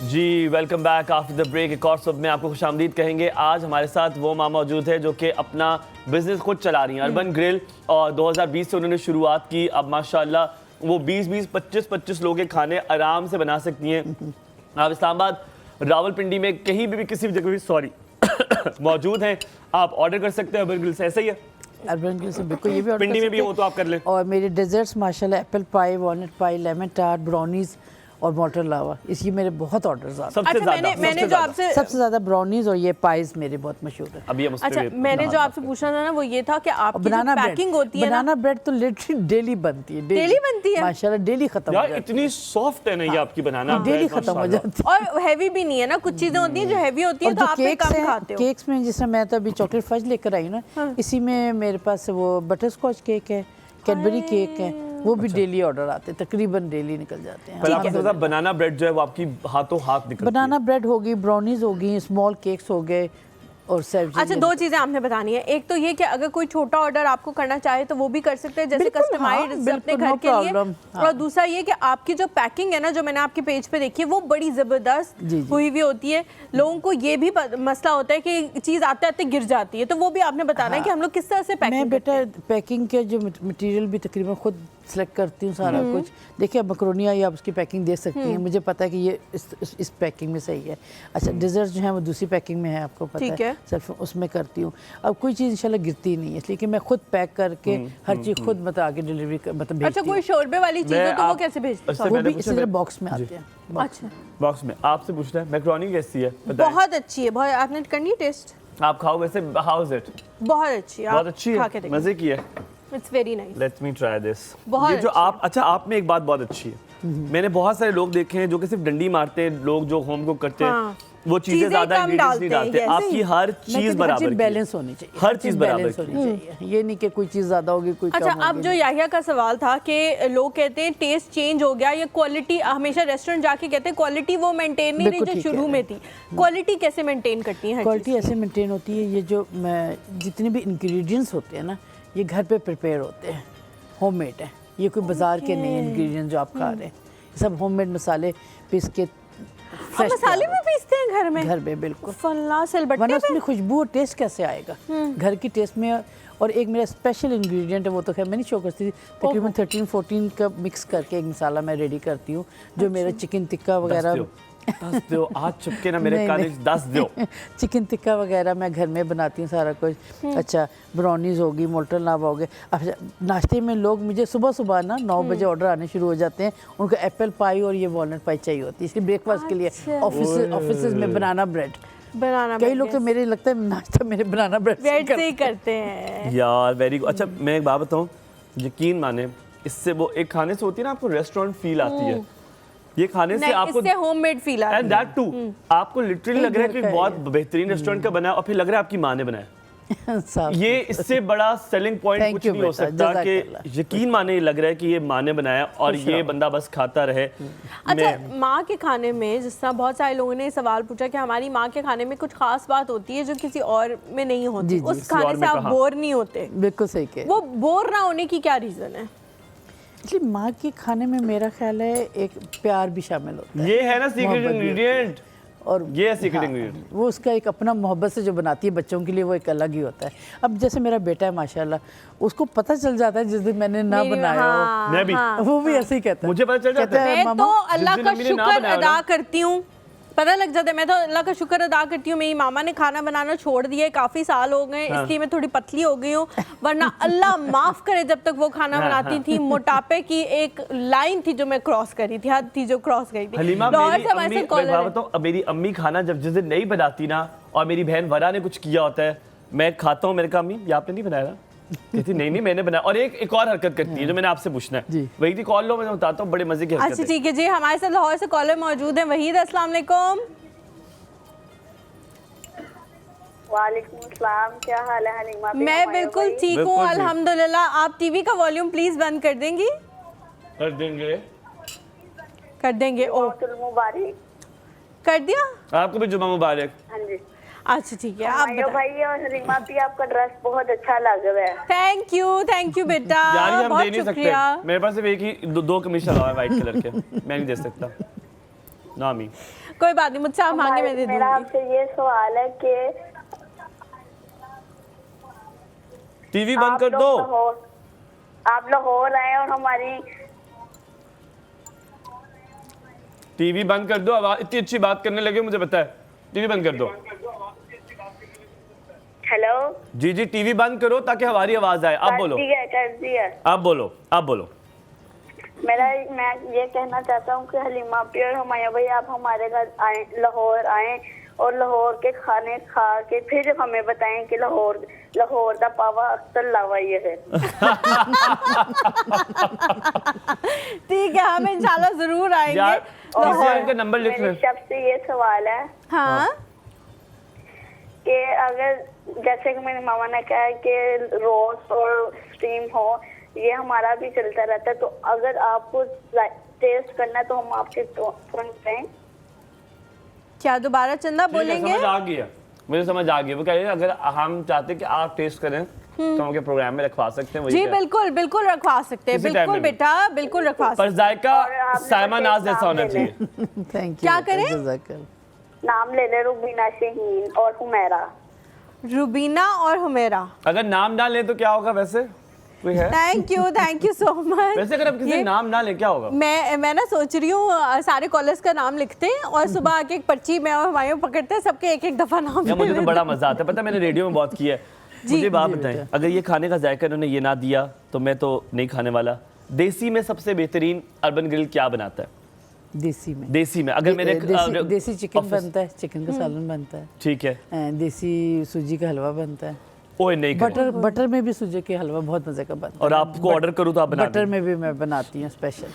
जी welcome back after the break. एक और सब में आपको खुशामदीद कहेंगे। आज हमारे साथ वो माँ मौजूद है जो कि अपना बिजनेस खुद चला रही हैं, अर्बन ग्रिल, और 2020 से उन्होंने शुरुआत की। अब माशाल्लाह वो 20-20, 25-25 लोगों के खाने आराम से बना सकती हैं। आप इस्लामाबाद, रावलपिंडी में कहीं भी किसी भी जगह भी मौजूद हैं, आप ऑर्डर कर सकते हैं अर्बन ग्रिल से। ऐसा ही है? अर्बन ग्रिल से बिल्कुल, ये भी ऑर्डर पिंडी कर में भी सकते हो तो आप कर लें। हैं। और मेरे डेजर्ट्स माशाल्लाह एप्पल पाई, वॉलनट पाई, लेमन टार्ट, ब्राउनीज और मॉर्टर लावा, इसकी मेरे बहुत ऑर्डर्स आते हैं। सबसे अच्छा, ज्यादा मैंने जो आपसे सबसे ज्यादा ब्राउनीज और ये पाइज मेरे बहुत मशहूर है। अभी हम उस अच्छा, पे मैंने जो आपसे पूछना था ना वो ये था कि आपकी जो बनाना पैकिंग होती है ना, बनाना ब्रेड तो लिटरली डेली बनती है। डेली बनती है? माशाल्लाह डेली खत्म हो यार जाती इतनी सॉफ्ट है ना ये आपकी बनाना, डेली bread, खत्म हो माशाल्लाह। जाती है। और हैवी भी नहीं है ना। कुछ चीजें होती हैं जो हैवी होती है और तो जो आप पे कम खाते हो। केक्स में जैसे मैं तो अभी चॉकलेट फज लेकर आई ना, इसी में मेरे पास वो बटर स्कॉच केक है, कैडबरी केक है, वो भी डेली ऑर्डर आते हैं, तकरीबन डेली निकल जाते हैं। पर आपको पता है बनाना ब्रेड जो है वो आपकी हाथों हाथ निकलती है। बनाना ब्रेड होगी, ब्राउनीज होगी, स्मॉल केक्स हो गए और सैंडविच। अच्छा, दो चीजें आपने बतानी है। एक तो ये कि अगर कोई छोटा ऑर्डर आपको करना चाहे तो वो भी कर सकते हैं, जैसे बिल्कुल, कस्टमाइज्ड हाँ, अपने बिल्कुल, घर no के लिए। problem, हाँ। और दूसरा ये कि आपकी जो पैकिंग है ना, जो मैंने आपके पेज पे देखी है, वो बड़ी जबरदस्त जी, जी। हुई हुई होती है। लोगों को ये भी मसला होता है कि चीज आते आते गिर जाती है, तो वो भी आपने बताना है कि हम लोग किस तरह से मैं पैकिंग बेटा पैकिंग के जो मटेरियल भी तकरीबन खुद सेलेक्ट करती हूँ सारा कुछ। देखिए अब मकरोनिया या आप उसकी पैकिंग दे सकती हैं, मुझे पता है कि ये इस पैकिंग में सही है। अच्छा, डिज़र्ट जो है वो दूसरी पैकिंग में है, आपको पता ठीक है, है। सिर्फ उसमें करती हूँ। अब कोई चीज़ इंशाल्लाह गिरती नहीं है, इसलिए कि मैं खुद पैक करके हर चीज़ खुद मतलब आगे डिलीवरी मतलब अच्छा, भेजती कोई हूँ। शोरबे वाली चीज हो तो वो आप- कैसे भेजते इससे हो? वो मैंने भी पूछा इसी तरह मैं- बॉक्स में आते हैं। अच्छा, बॉक्स में आपसे पूछना है मैक्रोनी कैसी है बताएं। बहुत अच्छी है। बहुत, आपने करनी है टेस्ट? आप खाओ वैसे, हाउ इज इट? बहुत अच्छी है। बहुत आप अच्छी खा है, के देखिए, मजे की है। It's very nice. Let's me try this. बहुत ये जो अच्छी है। आप अच्छा, आप में एक बात बहुत अच्छी है, मैंने बहुत सारे लोग देखे हैं जो कि सिर्फ डंडी मारते हैं, लोग जो होम कुक करते हैं हाँ। वो चीजें चीज़ें ज्यादा कम इंग्रेडिएंट्स नहीं डालते डालते। हैं, आपकी हर मैं चीज कहती हूँ बराबर की है। बैलेंस होनी चाहिए, हर चीज बराबर बैलेंस की होनी चाहिए। ये नहीं कि कोई चीज़ ज़्यादा होगी कोई अच्छा, कम अब होगी। जो याहिया का सवाल था कि लोग कहते हैं टेस्ट चेंज हो गया या क्वालिटी, हमेशा रेस्टोरेंट जाके कहते हैं क्वालिटी वो मेंटेन नहीं रही बिल्कुल जो ठीक है। शुरू में थी। क्वालिटी कैसे मेंटेन करती हैं? हर क्वालिटी चीज़ ऐसे मेंटेन होती है, ये जो जितने भी इंग्रेडिएंट्स होते हैं ना, ये घर पे प्रिपेयर होते हैं, होममेड है। ये कोई बाजार के नहीं इंग्रेडिएंट्स जो आप खा रहे हैं, सब होममेड मसाले पीस के आप fresh मसाले तैयार भी पीसते हैं घर में? घर में बिल्कुल, फल्ला सिलबट्टे वरना पे? उसमें खुशबू और टेस्ट कैसे आएगा घर की टेस्ट में। और एक मेरा स्पेशल इंग्रेडिएंट है, वो तो खैर मैं नहीं शो करती, तकरीबन 13-14 का मिक्स करके एक मसाला मैं रेडी करती हूँ, जो मेरा चिकन टिक्का वगैरह दस दो आज चुपके ना मेरे नहीं, कान नहीं। 10 दो। चिकन टिक्का वगैरह मैं घर में बनाती हूँ सारा कुछ। अच्छा, ब्राउनीज होगी, मोल्टन लावा हो गए। अच्छा, नाश्ते में लोग मुझे सुबह सुबह ना 9 बजे ऑर्डर आने शुरू हो जाते हैं, उनको एप्पल पाई और ये वॉलनट पाई चाहिए होती है, इसलिए ब्रेकफास्ट के लिए ऑफिस में बनाना ब्रेड। बनाना कई लोग तो मेरे लगता है नाश्ता मेरे बनाना ब्रेड से वेट करते से ही करते हैं। यार वेरी गुड। अच्छा मैं एक बात बताऊं, यकीन माने इससे वो एक खाने से होती है ना, आपको रेस्टोरेंट फील आती है। ये खाने से नहीं, आपको इससे होममेड फील आता एंड दैट टू आपको लिटरली लग रहा है कि घर का बहुत बेहतरीन रेस्टोरेंट का बना है और फिर लग रहा है आपकी माँ ने बनाया। साफ ये इससे बड़ा सेलिंग पॉइंट Thank कुछ you नहीं हो बेटा, सकता कि जज़ाकल्लाह। यकीन माने लग रहा है कि ये माँ ने बनाया और ये बंदा बस खाता रहे। अच्छा, माँ के खाने में जिस तरह बहुत सारे लोगों ने सवाल पूछा कि हमारी माँ के खाने में कुछ खास बात होती है जो किसी और में नहीं होती, जी, जी, उस किसी और खाने में से आप कहाँ? बोर नहीं होते, बिल्कुल सही कहे। वो बोर ना होने की क्या रीज़न है? एक्चुअली माँ के खाने में मेरा ख्याल है एक प्यार भी शामिल होता है ये है ना सीक्रेट मोहब्बत भी इंग्रेडिएंट, और ये है सीक्रेट हाँ, इंग्रेडिएंट। वो उसका एक अपना मोहब्बत से जो बनाती है बच्चों के लिए वो एक अलग ही होता है। अब जैसे मेरा बेटा है माशाल्लाह, उसको पता चल जाता है जिस दिन मैंने ना मेरी- बनाया हाँ, मैं भी। हाँ। हो वो भी ऐसे ही कहता है। मुझे पता चल जाता कहता है। है, मैं मामा, तो अल्लाह जिस का दिन अम्मी ने ना शुक्र बनाया अदा ना- करती हूँ, पता लग जाता है, मैं तो अल्लाह का शुक्र अदा करती हूँ मेरी मामा ने खाना बनाना छोड़ दिया है, काफ़ी साल हो गए, हाँ। इसलिए मैं थोड़ी पतली हो गई हूँ, वरना अल्लाह माफ़ करे जब तक वो खाना हाँ, बनाती थी मोटापे की एक लाइन थी जो मैं क्रॉस करी थी, हद थी जो क्रॉस करी थी। हलीमा, लाहौर मेरी से हमारे अम्मी, साथ मैं कॉलर है। बताऊं, अब मेरी अम्मी खाना जब जिस दिन नहीं बनाती ना और मेरी बहन वरा ने कुछ किया होता है, मैं खाता हूँ, मैंने कहा अम्मी ये आपने नहीं बनाया ना? कहती नहीं मैंने बनाया। और एक और हरकत करती है जो मैंने आपसे पूछना है, जी। वही थी, कॉल लो, मैं बताता हूँ, बड़े मजे की हरकत अच्छा है। ठीक है जी, हमारे साथ लाहौर से कॉलर मौजूद है वहीद, अस्सलाम वालेकुम। वालेकुम अस्सलाम, क्या हाल है हलीमा? मैं बिल्कुल ठीक हूँ बिल्कुल ठीक। अल्हम्दुलिल्लाह। आप टीवी का वॉल्यूम प्लीज बंद कर देंगी? कर देंगे। कर देंगे। ओ, मुबारक। कर दिया? आपको भी जुमा मुबारक। हाँ जी। अच्छा ठीक है, आप हुमायूं भाई और हलीमा भी, आपका ड्रेस बहुत अच्छा लग रहा है। थैंक यू बेटा, यार ये हम दे बहुत नहीं सकते, शुक्रिया। मेरे पास सिर्फ एक ही दो कमीज चला हुआ है वाइट कलर के, मैं नहीं दे सकता ना अम्मी। कोई बात नहीं, मुझसे आप मांगे मैं दे मेरा दूंगी। आपसे ये सवाल है कि टीवी बंद कर दो। आप लाहौर आए और हमारी टीवी बंद कर दो, आवाज इतनी अच्छी बात करने लगे मुझे पता है। टीवी बंद कर दो। हेलो। जी जी, टीवी बंद करो ताकि हमारी आवाज आए। आप बोलो, कर दिया। आप बोलो, आप बोलो। मैं ये कहना चाहता हूँ कि हलीमा भी और हुमायूं भाई, आप हमारे घर आए, लाहौर आए और लाहौर के खाने खा के फिर हमें बताएं कि लाहौर का पावा अख्तर लावा ये है। ठीक है, हम इंशाल्लाह जरूर आएंगे। यार लाहौर। इनका नंबर लिख मेरे ले। सबसे ये सवाल है हाँ कि अगर जैसे कि मेरी मामा ने कहा है कि रोस्ट और स्टीम हो, ये हमारा भी चलता रहता है, तो अगर आपको टेस्ट करना है तो हम आपके फोन पे क्या दोबारा चंदा ठीक है, बोलेंगे? समझ आ गया, मुझे समझ आ गया। वो कह रहे हैं अगर हम चाहते हैं कि आप टेस्ट करें तो हम के प्रोग्राम में रखवा सकते हैं। वही जी कह रहे हैं। बिल्कुल बिल्कुल रखवा सकते हैं, किसी टाइम बिल्कुल में भी। बेटा, बिल्कुल रखवा सकते पर जायका और आपने साइमा बस नाज एक जैसा नाम होना ले चाहिए। Thank you. क्या करें? जज़ाकल्लाह। नाम ले ले, रुबीना शहीन और हुमैरा। रुबीना और हुमेरा। अगर नाम ना ले तो क्या होगा वैसे? कोई है? Thank you so much. वैसे अगर आप किसी नाम ना ले क्या होगा? मैं ना सोच रही हूँ सारे कॉलर्स का नाम लिखते हैं और सुबह आके एक पर्ची में और हुमायूं पकड़ते हैं, सबके एक एक दफा नाम यार ले मुझे तो लेते बड़ा मजा आता है, पता है मैंने रेडियो में बहुत किया है। जी, मुझे बात जी बताएं, बेटा। अगर ये खाने का जायका इन्होंने ये ना दिया तो मैं तो नहीं खाने वाला। देसी में सबसे बेहतरीन अर्बन ग्रिल क्या बनाता है? देसी में देसी में अगर मैंने देसी चिकन ऑफिस- बनता है, चिकन का सालन बनता है, ठीक है। देसी सूजी का हलवा बनता है, ओए नहीं करें। बटर में भी सूजी के हलवा बहुत मजे का बनता है। और आपको ऑर्डर करूँ तो आप बना बटर दें? में भी मैं बनाती हूँ स्पेशल।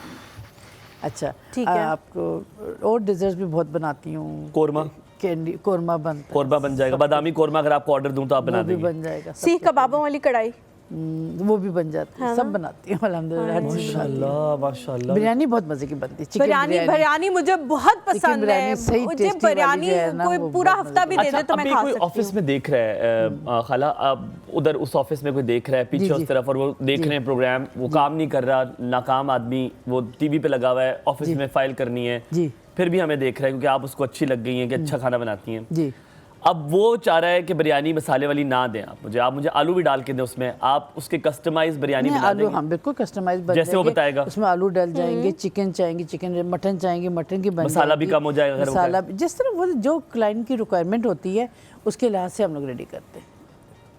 अच्छा ठीक है। आपको और डिजर्ट भी बहुत बनाती हूँ। कोरमा कैंडी कोरमा बनता है, कोरमा बन जाएगा। बादामी कोरमा अगर आपको ऑर्डर दूं तो आप बना वो भी देंगे? बन जाएगा। सीख कबाबों वाली कढ़ाई। वो भी बन जाती है, सब बनाती हूँ अल्हम्दुलिल्लाह। हर चीज़ बनाती हूँ। माशाल्लाह माशाल्लाह। बिरयानी बहुत मजे की बनती है। चिकन बिरयानी मुझे बहुत पसंद बिरयानी है। सही मुझे tasty वाली बिरयानी जो है ना, कोई वो पूरा बहुत हफ्ता भी दे अच्छा, दे तो मैं अभी खा कोई सकती ऑफिस हूँ। में देख रहा है खाला, अब उधर उस ऑफिस में कोई देख रहा है पीछे जी, उस जी। तरफ, और वो देख रहे हैं प्रोग्राम, वो काम नहीं कर रहा, नाकाम आदमी, वो टीवी पे लगा हुआ है, ऑफिस में फाइल करनी है, जी फिर भी हमें देख रहा है क्योंकि आप उसको अच्छी लग गई हैं कि अच्छा खाना बनाती हैं। जी अब वो चाह रहा है कि बिरयानी मसाले वाली ना दें आप मुझे आलू भी डाल के दें उसमें, आप उसके कस्टमाइज बिरयानी नहीं, बना आलू देंगे? हम बिल्कुल कस्टमाइज बन जैसे वो जाएंगे। बताएगा। उसमें आलू डल जाएंगे, चिकन चाहेंगे चिकन, मटन चाहेंगे मटन की बन मसाला भी जाएगी। कम हो जाएगा अगर वो मसाला जिस तरह वो जो क्लाइंट की रिक्वायरमेंट होती है उसके लिहाज से हम लोग रेडी करते हैं,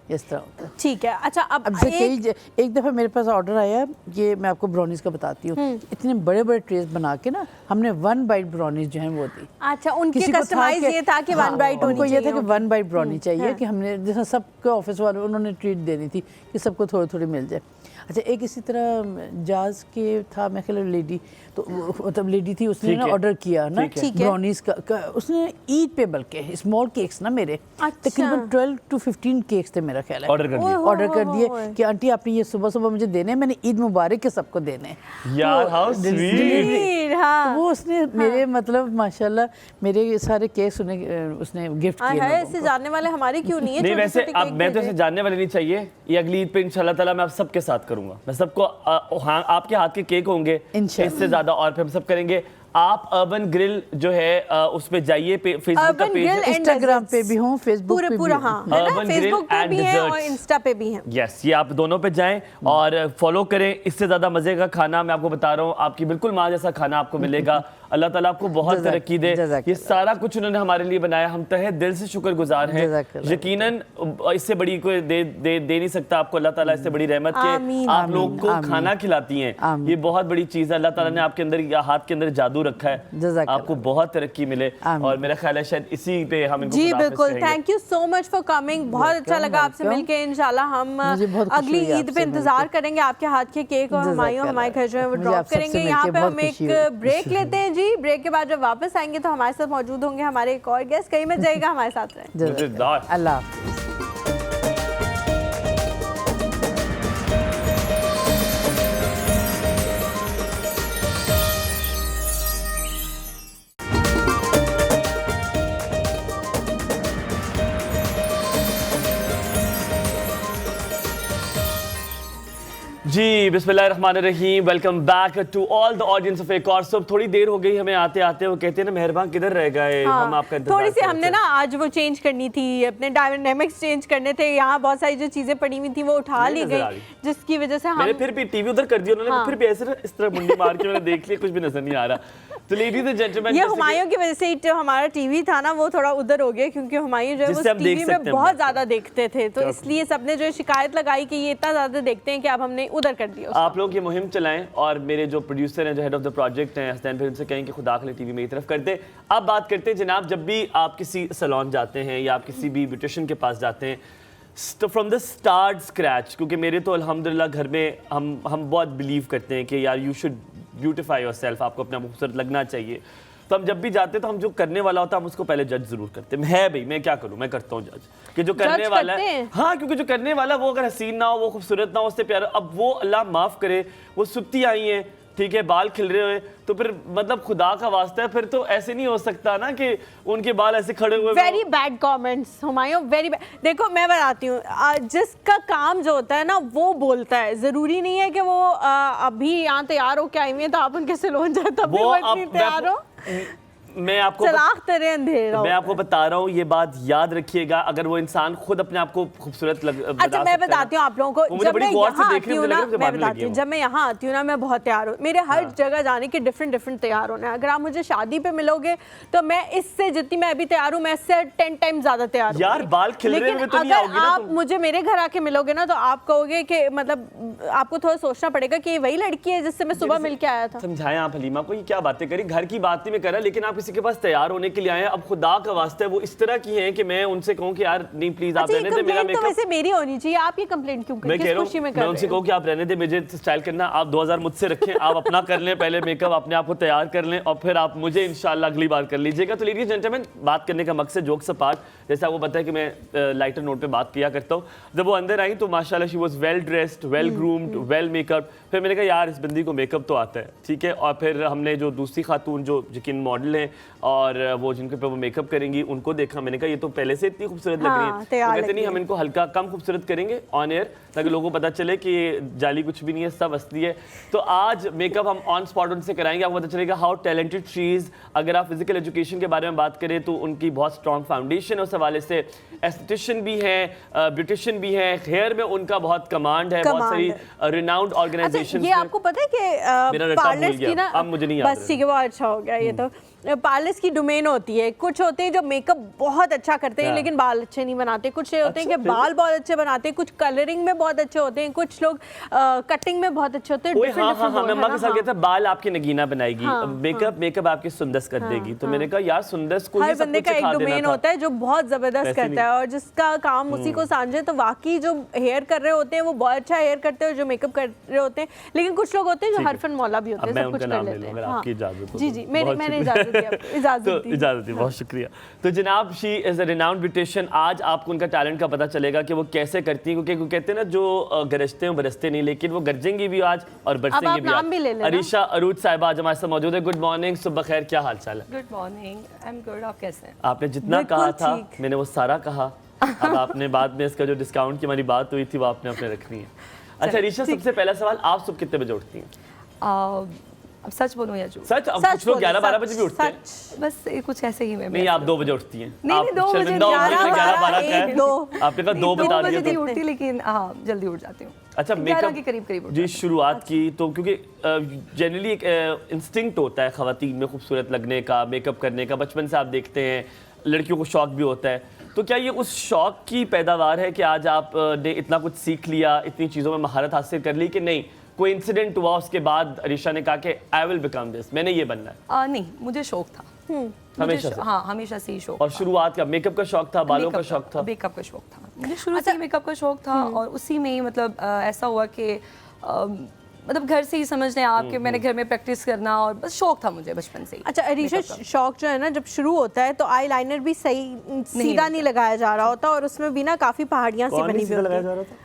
इस तरह होता है। ठीक है। अच्छा अब अब जैसे एक दफ़ा मेरे पास ऑर्डर आया, ये मैं आपको ब्राउनीज का बताती हूँ। इतने बड़े बड़े ट्रेस बना के ना हमने 1 बाइट ब्राउनीज जो है वो दी। अच्छा, उनके किसी को था कस्टमाइज कि- ये था कि 1 बाइट होनी उनको ये था चाहिए। कि 1 बाइट ब्राउनी चाहिए कि हमने जैसा सबके ऑफिस वालों उन्होंने ट्रीट देनी थी कि सबको थोड़ी थोड़ी मिल जाए। अच्छा, एक इसी तरह जाज के था, मैं ख्याल लेडी, तो मतलब लेडी थी, उसने ठीक ना है। ऑर्डर किया ना ठीक है। ठीक है। ब्राउनीज का उसने ईद पे, बल्कि स्मॉल केक्स ना मेरे अच्छा। तकरीबन 12 to 15 केक्स थे मेरा ख्याल है, ऑर्डर कर दिया। ऑर्डर कर दिए कि आंटी आपने ये सुबह सुबह मुझे देने हैं, मैंने ईद मुबारक के सबको देने हैं। यार तो हाउ स्वीट। वीर, हाँ। तो वो उसने मेरे मतलब माशाल्लाह मेरे सारे केक्स उसने गिफ्ट हाँ किए है, लोगों इससे को। जानने वाले हमारे क्यों नहीं है? नहीं, वैसे छोटे-छोटे अब केक मैं तो भेजे। ऐसे जानने वाले नहीं चाहिए, ये अगली ईद पे इंशाल्लाह ताला मैं आप सबके साथ करूंगा, मैं सबको हाँ आपके हाथ के केक होंगे इंशाल्लाह। इससे ज्यादा, और फिर हम सब करेंगे। आप अर्बन ग्रिल जो है उस पे जाइए, फेसबुक का अर्बन पेज ग्रिल है। एंड इंस्टाग्राम पे डेजर्ट्स। भी हूँ, फेसबुक पे भी पूरा हूँ। हाँ, है ना, Urban Grill फेसबुक पे and भी है और desserts। इंस्टा पे भी है। यस, ये आप दोनों पे जाएं और फॉलो करें। इससे ज्यादा मजे का खाना मैं आपको बता रहा हूँ, आपकी बिल्कुल माँ जैसा खाना आपको मिलेगा। अल्लाह ताला आपको बहुत जज़ाक- तरक्की दे। जज़ाक ये सारा कुछ उन्होंने हमारे लिए बनाया, हम तहे दिल से शुक्रगुजार हैं। जज़ाक- यकीनन इससे बड़ी कोई दे नहीं सकता आपको अल्लाह ताला इससे बड़ी रहमत के आमीन। आप लोग को आमीन। खाना खिलाती हैं। आमीन। ये बहुत बड़ी चीज़ है, अल्लाह ताला ने आपके अंदर हाथ के अंदर जादू रखा है, जज़ाक आपको बहुत तरक्की मिले। आमीन। और मेरा ख्याल है शायद इसी पे हम इनको जी खुदाफिज़ बिल्कुल, कहेंगे। Thank you so much for coming. बहुत अच्छा Welcome, लगा आपसे welcome। मिलके। इंशाल्लाह हम मुझे बहुत खुशी अगली हुई ईद पे आपसे इंतजार मिलके। करेंगे आपके हाथ के केक, और जज़ाकल्लाह। हमारे घर जो है वो मुझे ड्रॉप आप सबसे करेंगे। मिलके यहाँ पे बहुत हम खुशी एक हुई। ब्रेक लेते हैं जी। ब्रेक के बाद जब वापस आएंगे तो हमारे साथ मौजूद होंगे हमारे एक और गेस्ट। कहीं मत जाइएगा, हमारे साथ रहें। मज़ेदार। अल्लाह हाफ़िज़। जी बिस्मिल्लाहिर्रहमानिर्रहीम, welcome back to all the audience of एक और सब। थोड़ी देर हो गई हमें आते आते, वो कहते हैं ना मेहरबान किधर रह गए, हम आपका इंतजार थोड़ी सी कर रहे हमने थे। ना आज वो चेंज करनी थी, अपने डायनामिक्स चेंज करने थे। यहाँ बहुत सारी जो चीजें पड़ी हुई थी वो उठा नहीं ली नजर आ गई, रही। जिसकी वजह से मैंने हम फिर भी टीवी उधर कर दिया उन्होंने, हाँ। फिर भी ऐसे ना इस तरह मुंडी मार के मैंने देख लिया, कुछ भी नजर नहीं आ रहा। तो लेडीज एंड जेंटलमैन, ये हुमायूं की वजह से जो हमारा टीवी था ना वो थोड़ा उधर हो गया, क्योंकि हुमायूं जो है वो जिससे हम देख टीवी में सकते हैं बहुत हम ज्यादा देखते थे, तो इसलिए सबने जो शिकायत लगाई कि ये इतना ज्यादा देखते हैं कि अब हमने उधर कर दिया उसको। आप लोग ये मुहिम चलाएं और मेरे जो प्रोड्यूसर हैं, जो हेड ऑफ द प्रोजेक्ट हैं हसनैन भाई, उनसे कहें कि खुदा के लिए टीवी मेरी तरफ कर दे। अब बात करते हैं जनाब, जब भी आप किसी सैलून जाते हैं या आप किसी भी ब्यूटिशियन के पास जाते हैं, फ्रॉम द स्टार्ट स्क्रैच, क्योंकि मेरे तो अल्हम्दुलिल्लाह घर में हम बहुत बिलीव करते हैं कि यार यू शुड ब्यूटिफाई योरसेल्फ, आपको अपना खूबसूरत लगना चाहिए। तो हम जब भी जाते हैं तो हम जो करने वाला होता है हम उसको पहले जज जरूर करते हैं। है भाई, मैं क्या करूं, मैं करता हूं जज कि जो करने जज वाला करते है, हैं? हाँ, क्योंकि जो करने वाला वो अगर हसीन ना हो, वो खूबसूरत ना हो, उससे प्यारा, अब वो अल्लाह माफ करे वो सुत्ती आई हैं, ठीक है, बाल खिल रहे हुए, तो फिर मतलब खुदा का वास्ता है, फिर तो ऐसे नहीं हो सकता ना कि उनके बाल ऐसे खड़े हुए very bad comments Humayun, very bad. देखो मैं बताती हूँ, जिसका काम जो होता है ना वो बोलता है, जरूरी नहीं है कि वो अभी यहाँ तैयार हो के आई हुई है तो आप उनके सैलून जाए तब भी वो इतनी तैयार हो। मैं आपको चलाक तेरे अंधेरा मैं आपको बता रहा हूँ, ये बात याद रखिएगा। अगर वो इंसान खुद अपने आप को खूबसूरत अच्छा मैं बताती हूँ आप लोगों को, मुझे जब बड़ी मैं गौर से यहाँ देख आती रही हूँ हूँ, ना, मुझे लग रहा है मैं मुझे बताती लगी हूँ, हूँ। जब मैं यहाँ आती हूँ ना मैं बहुत तैयार हूँ। मेरे हर जगह जाने के डिफरेंट तैयार होना है। अगर आप मुझे शादी पे मिलोगे तो मैं इससे जितनी मैं अभी तैयार हूँ मैं इससे 10 टाइम ज्यादा तैयार हूँ। यार, बाल खिल रहे हुए तो नहीं आओगी ना आप तुम। मुझे मेरे घर आके मिलोगे ना तो आप कहोगे कि मतलब आपको थोड़ा सोचना पड़ेगा कि ये वही लड़की है जिससे मैं सुबह मिल के आया था। समझाएं आप हलीमा को, ये क्या बातें करी, घर की बात नहीं मैं कर रहा, लेकिन आप किसी के पास तैयार होने के लिए आए हैं। अब खुदा का वास्ता है वो इस तरह की हैं कि मैं उनसे कहूँ कि यार नहीं प्लीज आप अच्छा, ये रहने दे मेरा कंप्लेंट तो मेकअप। वैसे मेरी होनी चाहिए, आप ये कंप्लेंट क्यों मैं कह रहा खुशी में हूँ, कर मैं रहे उनसे हो? कहूँ कि आप रहने दे, मुझे स्टाइल करना, आप 2000 मुझसे रखें, आप अपना कर लें पहले मेकअप, अपने आप को तैयार कर लें और फिर आप मुझे इंशाल्लाह अगली बार कर लीजिएगा। तो लेडीज जेंटलमैन, बात करने का मकसद जोक्स अपार्ट, जैसा आपको पता है कि मैं लाइटर नोट पे बात किया करता हूँ। जब वो अंदर आई तो माशाल्लाह she was well dressed, well groomed, well makeup. फिर मैंने कहा यार इस बंदी को मेकअप तो आता है, ठीक है। और फिर हमने जो दूसरी खातून जो यकीन मॉडल हैं और वो जिनके पे वो मेकअप करेंगी उनको देखा, मैंने कहा ये तो पहले से इतनी खूबसूरत लग रही है। तो तैयार कहते लग नहीं, रही हम इनको हल्का कम खूबसूरत करेंगे ऑन एयर, ताकि लोगों को पता चले कि जाली कुछ भी नहीं है, सब असली है। तो आज मेकअप हम ऑन स्पॉट उनसे कराएंगे, आपको पता चलेगा हाउ टैलेंटेड शी इज। अगर आप फिजिकल एजुकेशन के बारे में बात करें तो उनकी बहुत स्ट्रॉन्ग फाउंडेशन है, उस हवाले से एस्थेटिशियन भी है, ब्यूटिशियन भी है, हेयर में उनका बहुत कमांड है, बहुत सारी रिनाउंड अच्छा, ऑर्गेनाइजेशन। ये आपको पता है कि मेरा रट्टा पार्लर्स भूल गया, की ना, अब मुझे नहीं याद बस ठीक है, वो अच्छा हो गया। ये तो पार्लर्स की डोमेन होती है। कुछ होते हैं जो मेकअप बहुत अच्छा करते हैं हाँ। लेकिन बाल अच्छे नहीं बनाते, कुछ ये होते हैं कि अच्छा, बाल बहुत अच्छे बनाते हैं, कुछ कलरिंग में बहुत अच्छे होते हैं, कुछ लोग कटिंग में बहुत अच्छे होते हैं। कोई different हाँ different हाँ, वो मैं है अम्मा ना, के साथ हाँ। कहता बाल आपकी नगीना बनाएगी, हाँ, मेकअप आपकी सुंदर कर देगी। तो मैंने कहा यार सुंदर को हर ये सब बंदे कुछ का एक सिखा देना डोमेन था। होता है जो बहुत जबरदस्त वैसे करता है और जिसका काम उसी को समझे। तो वाकई जो हेयर कर रहे होते हैं वो बहुत अच्छा हेयर करते हैं, जो मेकअप कर रहे होते हैं। लेकिन कुछ लोग होते हैं जो ठीक है। हरफन मौला भी होते अब हैं, मैं सब कुछ उनका कर नाम ले लेते लूं हैं। अगर हाँ। आपकी इजाजत हो जी तो। जी, बहुत मैंने शुक्रिया। इजाजत दी आपको, इजाजत तो दी। इजाजत दी, बहुत शुक्रिया। तो जनाब she is a renowned beautician. आज आपको उनका टैलेंट का पता चलेगा कि वो कैसे करती हैं, क्योंकि वो कहते हैं ना जो गरजते हैं बरसते नहीं, लेकिन वो गरजेंगी भी आज और बरसेंगी आप भी नाम भी ले आज। लेना। अरीशा अरूज साहिबा आज हमारे साथ मौजूद है। गुड मॉर्निंग, सुबह खैर, क्या हाल चाल है? Good morning, I am good. आप कैसे हैं? आपने जितना बिल्कुल कहा था ठीक। मैंने वो सारा कहा। अब आपने बाद में इसका जो डिस्काउंट की हमारी बात हुई थी वो आपने अपने रखनी है। अच्छा अरीशा, सबसे पहला सवाल, आप सुबह कितने बजे उठती हैं? अब सच बोलूं या झूठ? सच? अब सच कुछ लोग बोलो, 11-12 सच, बजे भी उठते हैं। सच। बस ये कुछ ऐसे ही मैं नहीं, आप 2 बजे उठती हैं। नहीं, आप 2 बजे, शर्मिंदा हो गई, 11, 11-12 1, का है। 2। आपने कहा 2 2 बता बजे दिया नहीं तो। उठती, लेकिन हाँ जल्दी उठ जाती हूँ। अच्छा 11 मेकअप के करीब उठ जी जाती हूँ। शुरुआत की तो, क्योंकि जनरली एक इंस्टिंक्ट होता है खवातीन में खूबसूरत लगने का, मेकअप करने का। बचपन से आप देखते हैं लड़कियों को शौक भी होता है। तो क्या ये उस शौक की पैदावार है कि आज आपने इतना कुछ सीख लिया, इतनी चीज़ों में महारत हासिल कर ली, कि नहीं कोई इंसिडेंट हुआ उसके बाद अरीशा ने कहा कि आई विल बिकम दिस, मैंने ये बनना है? नहीं, मुझे शौक था। हमेशा से? हाँ, हमेशा से ही शौक और शुरुआत का मेकअप का शौक था, बालों का शौक था? मेकअप का शौक था मुझे शुरू से ही। मेकअप का शौक था और उसी में ही मतलब ऐसा हुआ कि मतलब घर से ही समझ लें आप कि मैंने घर में प्रैक्टिस करना, और बस शौक था मुझे बचपन से ही। अच्छा अरीशा, शौक जो है ना जब शुरू होता है तो आई लाइनर भी सही सीधा नहीं लगाया जा रहा होता और उसमें भी ना काफी पहाड़ियां सी कौन बनी नहीं हुई सीधा होती लगाया जा हैं। रहा था?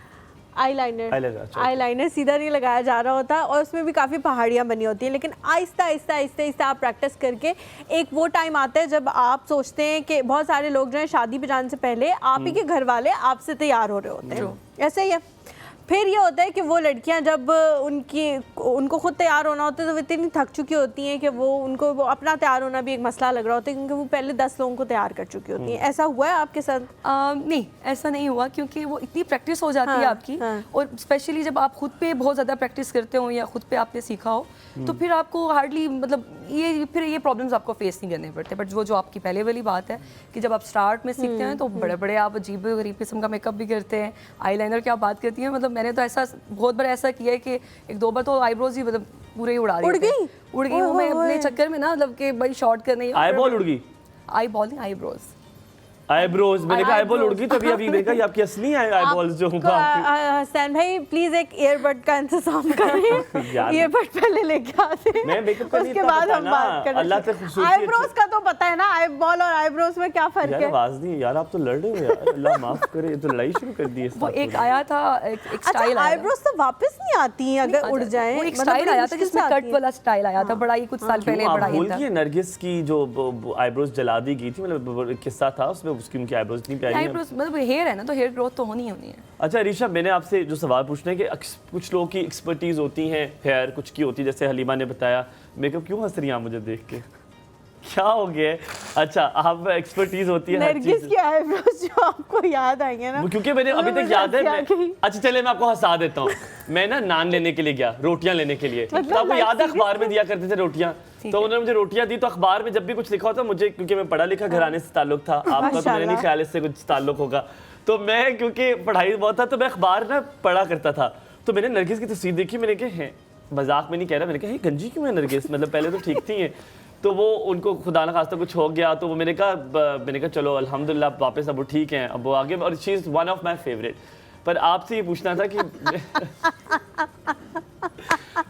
आईलाइनर, अच्छा। आईलाइनर सीधा नहीं लगाया जा रहा होता और उसमें भी काफ़ी पहाड़ियाँ बनी होती हैं। लेकिन आहिस्ता आहिस्ता आहिस्ता आहिस्ता आप प्रैक्टिस करके एक वो टाइम आता है जब आप सोचते हैं कि बहुत सारे लोग जो हैं शादी पे जाने से पहले आप ही के घर वाले आपसे तैयार हो रहे होते हैं, ऐसे ही है। फिर ये होता है कि वो लड़कियां जब उनको खुद तैयार होना होता है तो वो इतनी थक चुकी होती हैं कि उनको अपना तैयार होना भी एक मसला लग रहा होता है, क्योंकि वो पहले 10 लोगों को तैयार कर चुकी होती हैं। ऐसा हुआ है आपके साथ? नहीं, ऐसा नहीं हुआ, क्योंकि वो इतनी प्रैक्टिस हो जाती है आपकी। हाँ। और स्पेशली जब आप खुद पे बहुत ज़्यादा प्रैक्टिस करते हो या खुद पे आपने सीखा हो, तो फिर आपको हार्डली मतलब ये प्रॉब्लम्स आपको फेस नहीं करने पड़ते। बट वो जो आपकी पहले वाली बात है कि जब आप स्टार्ट में सीखते हैं तो बड़े बड़े आप अजीब गरीब किस्म का मेकअप भी करते हैं। आईलाइनर की आप बात करती हैं, मतलब मैंने तो ऐसा बहुत बार ऐसा किया है कि 1-2 बार तो आईब्रोज ही मतलब पूरे ही उड़ा उड़ गई वो मैं अपने चक्कर में ना, मतलब कि भाई शॉर्ट करने आई बॉल उड़ गई? आई बॉल नहीं, आईब्रोज। आईब्रोज, मैंने कहा आईबॉल उड़ गई तो अभी देखा ये आपकी असली आईबॉल्स जो हसैन भाई प्लीज एक ईयरबड का इंतजाम करें। ईयरबड पहले लेके आते हैं, मैं मेकअप का उसके बाद हम बात करें। अल्लाह से खूबसूरती आईब्रोज का तो पता है ना, आईबॉल और आईब्रोज में क्या फर्क यार है? आवाज नहीं यार, आप तो लड़ रहे हो यार, अल्लाह माफ करे, ये तो लड़ाई शुरू कर दी है। वो एक आया था, एक स्टाइल आया। आईब्रोज तो वापस नहीं आती हैं अगर उड़ जाएं। वो एक स्टाइल आया था जिसमें कट वाला स्टाइल आया था, बड़ा ही कुछ साल पहले बड़ा ही था। नरगिस की जो आईब्रोज जला दी गई थी, मतलब किस्सा था उसमें, उसकी उनकी आईब्रोज नहीं प्यारी हैं। आईब्रोज मतलब हेयर है ना, तो हेयर ग्रोथ तो होनी है। अच्छा ऋषभ, मैंने आपसे जो सवाल पूछना है कि कुछ लोगों की एक्सपर्टीज होती हैं हेयर, कुछ की होती है, जैसे हलीमा ने बताया। मेकअप क्यों हंस रही हैं आप मुझे देख के, क्या हो गया है? अच्छा, आप एक्सपर्टीज होती है नरगिस की आईब्रोज जो आपको याद आई है ना, क्योंकि मैंने अभी तक याद है अच्छा चले मैं आपको हंसा देता हूँ। मैं ना नान लेने के लिए गया, रोटियां लेने के लिए, तो आपको याद है अखबार में दिया करते थे रोटियां, तो उन्होंने मुझे रोटियां दी। तो अखबार में जब भी कुछ लिखा होता मुझे, क्योंकि मैं पढ़ा लिखा घराने से ताल्लुक था, आपका तो मैंने नहीं ख्याल इससे कुछ ताल्लुक होगा, तो मैं क्योंकि पढ़ाई बहुत था तो मैं अखबार ना पढ़ा करता था। तो मैंने नरगिस की तस्वीर देखी, मैंने कहा है, मजाक में नहीं कह रहा, मैंने कहा गंजी क्यों है नरगिस, मतलब पहले तो ठीक थी। तो वो उनको खुदा न खास्ता कुछ हो गया, तो वो मैंने कहा चलो अल्हम्दुलिल्लाह वापस अब वो ठीक हैं, अब वो आगे, और she is one of my favourite. पर आपसे ये पूछना था कि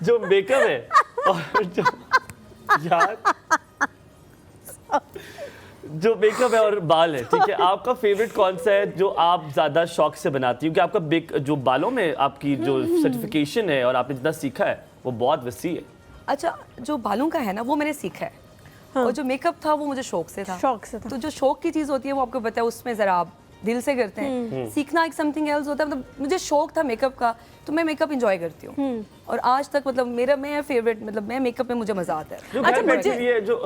जो मेकअप है और जो मेकअप है और बाल है, ठीक है, आपका फेवरेट कौन सा है जो आप ज़्यादा शौक से बनाती हो? क्योंकि आपका जो बालों में आपकी जो सर्टिफिकेशन है और आपने जितना सीखा है वो बहुत वसी है। अच्छा, जो बालों का है ना वो मैंने सीखा है, और जो मेकअप था वो मुझे शौक से था। तो जो शौक की चीज़ होती है वो आपको पता है, उसमें ज़रा आप दिल से करते हैं। सीखना एक समथिंग एल्स होता है। मतलब मुझे शौक था मेकअप का, तो मैं मेकअप एंजॉय करती हूँ, और आज तक मतलब मैं फेवरेट, मतलब मैं मेकअप में मुझे मज़ा आता है। अच्छा,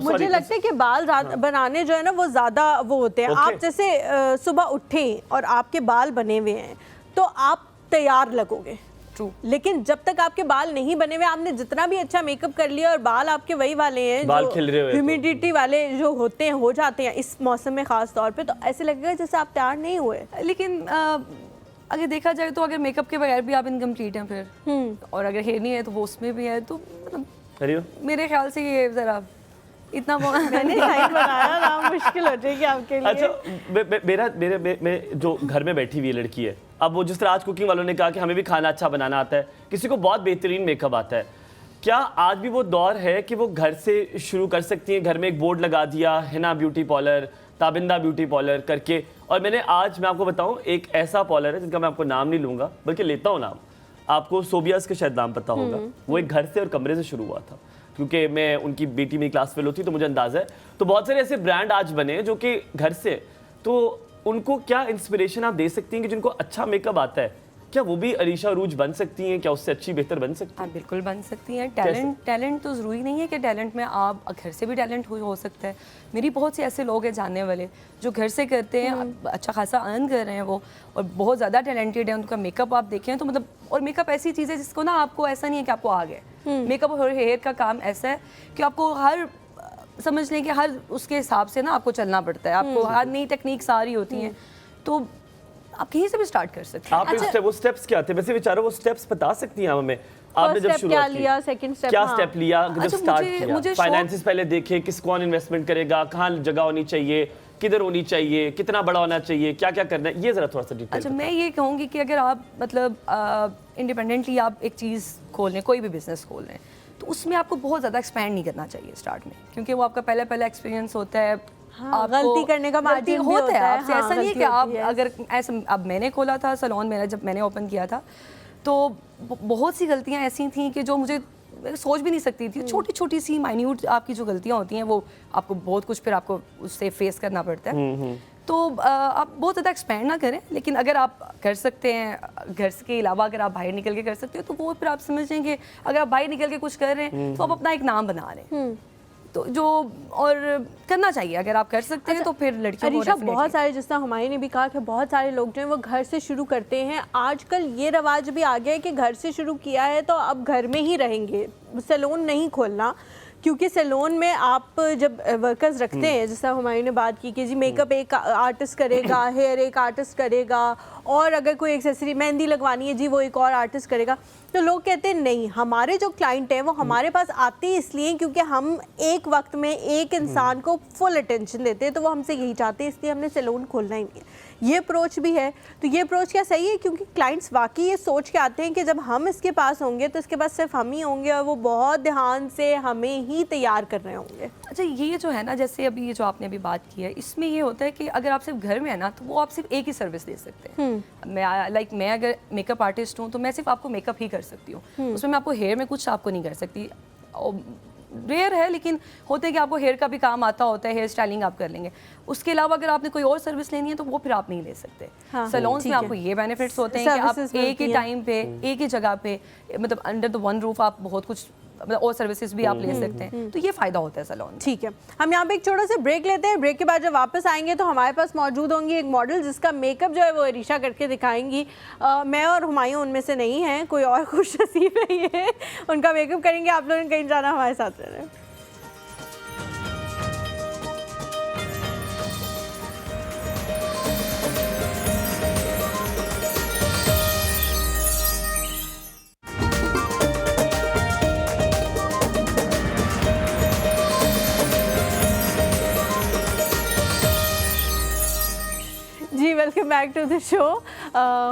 मुझे लगता है कि बाल बनाने जो है ना वो ज़्यादा वो होते हैं। आप जैसे सुबह उठे और आपके बाल बने हुए हैं तो आप तैयार लगोगे, ट्रू। लेकिन जब तक आपके बाल नहीं बने हुए, आपने जितना भी अच्छा मेकअप कर लिया और बाल आपके वही वाले हैं, बाल जो खिल रहे हुए तो। ह्यूमिडिटी वाले जो होते हैं, हो जाते हैं इस मौसम में खास तौर पे, तो ऐसे लगेगा जैसे आप तैयार नहीं हुए। लेकिन अगर देखा जाए तो अगर मेकअप के बगैर भी आप इनकम्प्लीट हैं फिर, और अगर हेयर नहीं है तो वो उसमें भी है, तो मतलब अरे मेरे ख्याल से ये ज़रा इतना मैंने टाइम बनाया ना, मुश्किल हो जाएगी आपके लिए। अच्छा, मेरे जो घर में बैठी हुई लड़की है, अब वो जिस तरह आज कुकिंग वालों ने कहा कि हमें भी खाना अच्छा बनाना आता है, किसी को बहुत बेहतरीन मेकअप आता है, क्या आज भी वो दौर है कि वो घर से शुरू कर सकती हैं? घर में एक बोर्ड लगा दिया, Hina beauty parlour, Tabinda beauty parlour करके, और मैं आपको बताऊं, एक ऐसा पार्लर है जिनका मैं आपको नाम नहीं लूँगा, बल्कि लेता हूँ नाम, आपको सोबियास का शायद नाम पता होगा। वो एक घर से और कमरे से शुरू हुआ था, क्योंकि मैं उनकी बेटी मेरी क्लास फेलो थी, तो मुझे अंदाज़ा है। तो बहुत सारे ऐसे ब्रांड आज बने जो कि घर से, तो उनको क्या इंस्पिरेशन आप दे सकती हैं कि जिनको अच्छा मेकअप आता है, क्या वो भी अरीशा अरूज बन सकती हैं? क्या उससे अच्छी बेहतर बन सकती हैं? आप बिल्कुल बन सकती हैं। टैलेंट तो ज़रूरी नहीं है कि टैलेंट में आप घर से भी टैलेंट हो सकता है। मेरी बहुत से ऐसे लोग हैं जानने वाले जो घर से करते हैं, अच्छा खासा अर्न कर रहे हैं वो, और बहुत ज़्यादा टैलेंटेड है। उनका मेकअप आप देखें तो मतलब, और मेकअप ऐसी चीज़ है जिसको ना आपको ऐसा नहीं है कि आपको आ गए। मेकअप और हेयर का काम ऐसा है कि आपको हर समझ लें कि हर उसके हिसाब से ना आपको चलना पड़ता है, आपको हर नई टेक्निक्स आ रही होती हैं, तो आप कहीं से भी स्टार्ट कर सकते हैं। आप वो स्टेप्स क्या थे वैसे विचारो, वो स्टेप्स बता सकती हैं हमें? आपने जब शुरुआत की लिया, सेकंड स्टेप क्या स्टेप लिया जब अच्छा, स्टार्ट मुझे किया? फाइनेंसेस पहले देखे, किस कौन इन्वेस्टमेंट करेगा, कहाँ जगह होनी चाहिए, किधर होनी चाहिए, कितना बड़ा होना चाहिए, क्या क्या करना है, ये जरा थोड़ा सा डिटेल। अच्छा, मैं ये कहूँगी कि अगर आप मतलब इंडिपेंडेंटली आप एक चीज़ खोल लें, कोई भी बिजनेस खोल लें, तो उसमें आपको बहुत ज़्यादा एक्सपैंड नहीं करना चाहिए स्टार्ट में, क्योंकि वो आपका पहला एक्सपीरियंस होता है। हाँ, गलती करने का मार्जिन भी होता है आपसे, हाँ, ऐसा नहीं है कि आप अगर ऐसा, अब मैंने खोला था सैलून, मेरा जब मैंने ओपन किया था तो बहुत सी गलतियां ऐसी थी कि जो मुझे सोच भी नहीं सकती थी। छोटी छोटी सी माइन्यूट आपकी जो गलतियां होती हैं, वो आपको बहुत कुछ फिर आपको उससे फेस करना पड़ता है। तो आप बहुत ज़्यादा एक्सपैंड ना करें, लेकिन अगर आप कर सकते हैं, घर के अलावा अगर आप बाहर निकल के कर सकते हो, तो वो फिर आप समझ लें कि अगर आप बाहर निकल के कुछ कर रहे हैं तो आप अपना एक नाम बना रहे हैं, तो जो और करना चाहिए अगर आप कर सकते हैं तो फिर लड़कियों को अरीशा, बहुत सारे, जिस तरह हुमायूं ने भी कहा कि बहुत सारे लोग जो हैं वो घर से शुरू करते हैं। आजकल ये रवाज भी आ गया है कि घर से शुरू किया है तो अब घर में ही रहेंगे, सैलून नहीं खोलना, क्योंकि सैलून में आप जब वर्कर्स रखते हैं, जिस तरह हुमायूं ने बात की कि जी मेकअप एक आर्टिस्ट करेगा, हेयर एक आर्टिस्ट करेगा, और अगर कोई एक्सेसरी मेहंदी लगवानी है जी वो एक और आर्टिस्ट करेगा, तो लोग कहते हैं नहीं, हमारे जो क्लाइंट हैं वो हमारे पास आते ही इसलिए क्योंकि हम एक वक्त में एक इंसान को फुल अटेंशन देते हैं, तो वो हमसे यही चाहते हैं, इसलिए हमने सैलून खोलना ही नहीं है। ये अप्रोच भी है, तो ये अप्रोच क्या सही है? क्योंकि क्लाइंट्स वाकई ये सोच के आते हैं कि जब हम इसके पास होंगे तो इसके पास सिर्फ हम ही होंगे, और वो बहुत ध्यान से हमें ही तैयार कर रहे होंगे। अच्छा, ये जो है ना, जैसे अभी ये जो आपने अभी बात की है, इसमें ये होता है कि अगर आप सिर्फ घर में है ना, तो वो आप सिर्फ एक ही सर्विस दे सकते हैं। मैं अगर मेकअप आर्टिस्ट हूँ तो मैं सिर्फ आपको मेकअप ही कर सकती हूँ, उसमें मैं आपको हेयर में कुछ आपको नहीं कर सकती। रेयर है, लेकिन होते हैं कि आपको हेयर का भी काम आता होता है, हेयर स्टाइलिंग आप कर लेंगे। उसके अलावा अगर आपने कोई और सर्विस लेनी है तो वो फिर आप नहीं ले सकते। सैलून्स में आपको ये बेनिफिट्स होते हैं कि आप एक ही टाइम पे, एक ही जगह पे, मतलब अंडर द वन रूफ आप बहुत कुछ, मतलब और सर्विसेज भी आप ले सकते हैं, तो ये फ़ायदा होता है सैलून। ठीक है, हम यहाँ पे एक छोटा सा ब्रेक लेते हैं। ब्रेक के बाद जब वापस आएंगे तो हमारे पास मौजूद होंगी एक मॉडल जिसका मेकअप जो है वो अरीशा करके दिखाएंगी। मैं और हुमायूं उनमें से नहीं हैं, कोई और खुश नसीब है ये, उनका मेकअप करेंगे। आप लोगों ने कहीं जाना, हमारे साथ रह रहे हैं। जी, welcome back to the show.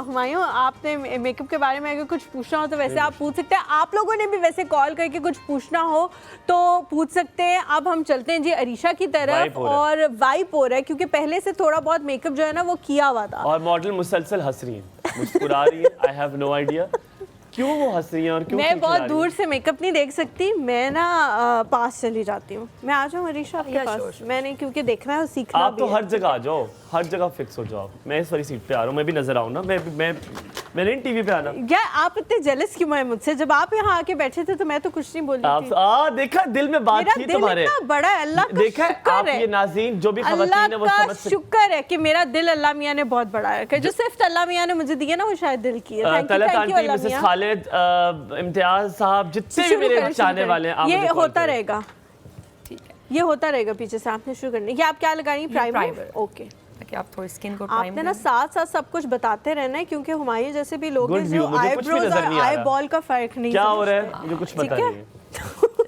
Humayun, आपने मेकअप के बारे में अगर कुछ पूछना हो तो वैसे आप पूछ सकते हैं। आप लोगों ने भी वैसे कॉल करके कुछ पूछना हो तो पूछ सकते हैं। अब हम चलते हैं जी अरीशा की तरफ, और वाइप हो रहा है क्योंकि पहले से थोड़ा बहुत मेकअप जो है ना वो किया हुआ था, और मॉडल मुसलसल हंस रही है, मुस्कुरा रही है। आई हैव नो आइडिया क्यों वो हंस रही है और क्यों। मैं बहुत दूर से मेकअप नहीं देख सकती, मैं ना पास चली जाती हूँ। मैं आ जाऊँ अरीशा आपके पास? मैंने क्योंकि देखना है और सीखना आप तो हर जगह आ जाओ, हर जगह फिक्स हो जाओ। मैं इस वाली सीट पे आ रहा हूँ, मैं भी नजर आऊँ ना, मैं मैंने टीवी पे आना। यार आप इतने जेलस क्यों हैं मुझसे? जब आप यहाँ आके बैठे थे तो मैं तो कुछ नहीं बोली थी। आप देखा दिल में बात मेरा थी दिल तुम्हारे। इतना बड़ा है, अल्लाह का देखा शुक्र आप है। ये नाज़रीन जो भी अल्लाह ख़वातीन है वो का समझ सकते। शुक्र है कि मेरा दिल अल्लाह मियाँ ने बहुत बड़ा है, जो सिर्फ अल्लाह मियाँ ने मुझे दिया ना वो शायद दिल की है। Thank Talat you aunty, Allah Mrs मियाँ। खालिद, इम्तियाज साहब, जितने भी शुरू मेरे करें, चाहने शुरू वाले हैं, करें। आप ये मुझे कॉल होता करें। रहेगा, ठीक है। ये होता रहेगा पीछे से, आपने शुरू करनी। ये आप क्या लगानी? प्राइमर। प्राइमर। ओके, ताकि आप थोड़ी स्किन को आपने प्राइम ना साथ साथ सब कुछ बताते रहना है, क्योंकि हमारे जैसे भी लोग हैं Good जो view, मुझे कुछ भी आईब्रोज नजर और नहीं आ आई रहा। बॉल का फर्क नहीं क्या हो समझते। रहा है मुझे कुछ पता ठीक है? नहीं है।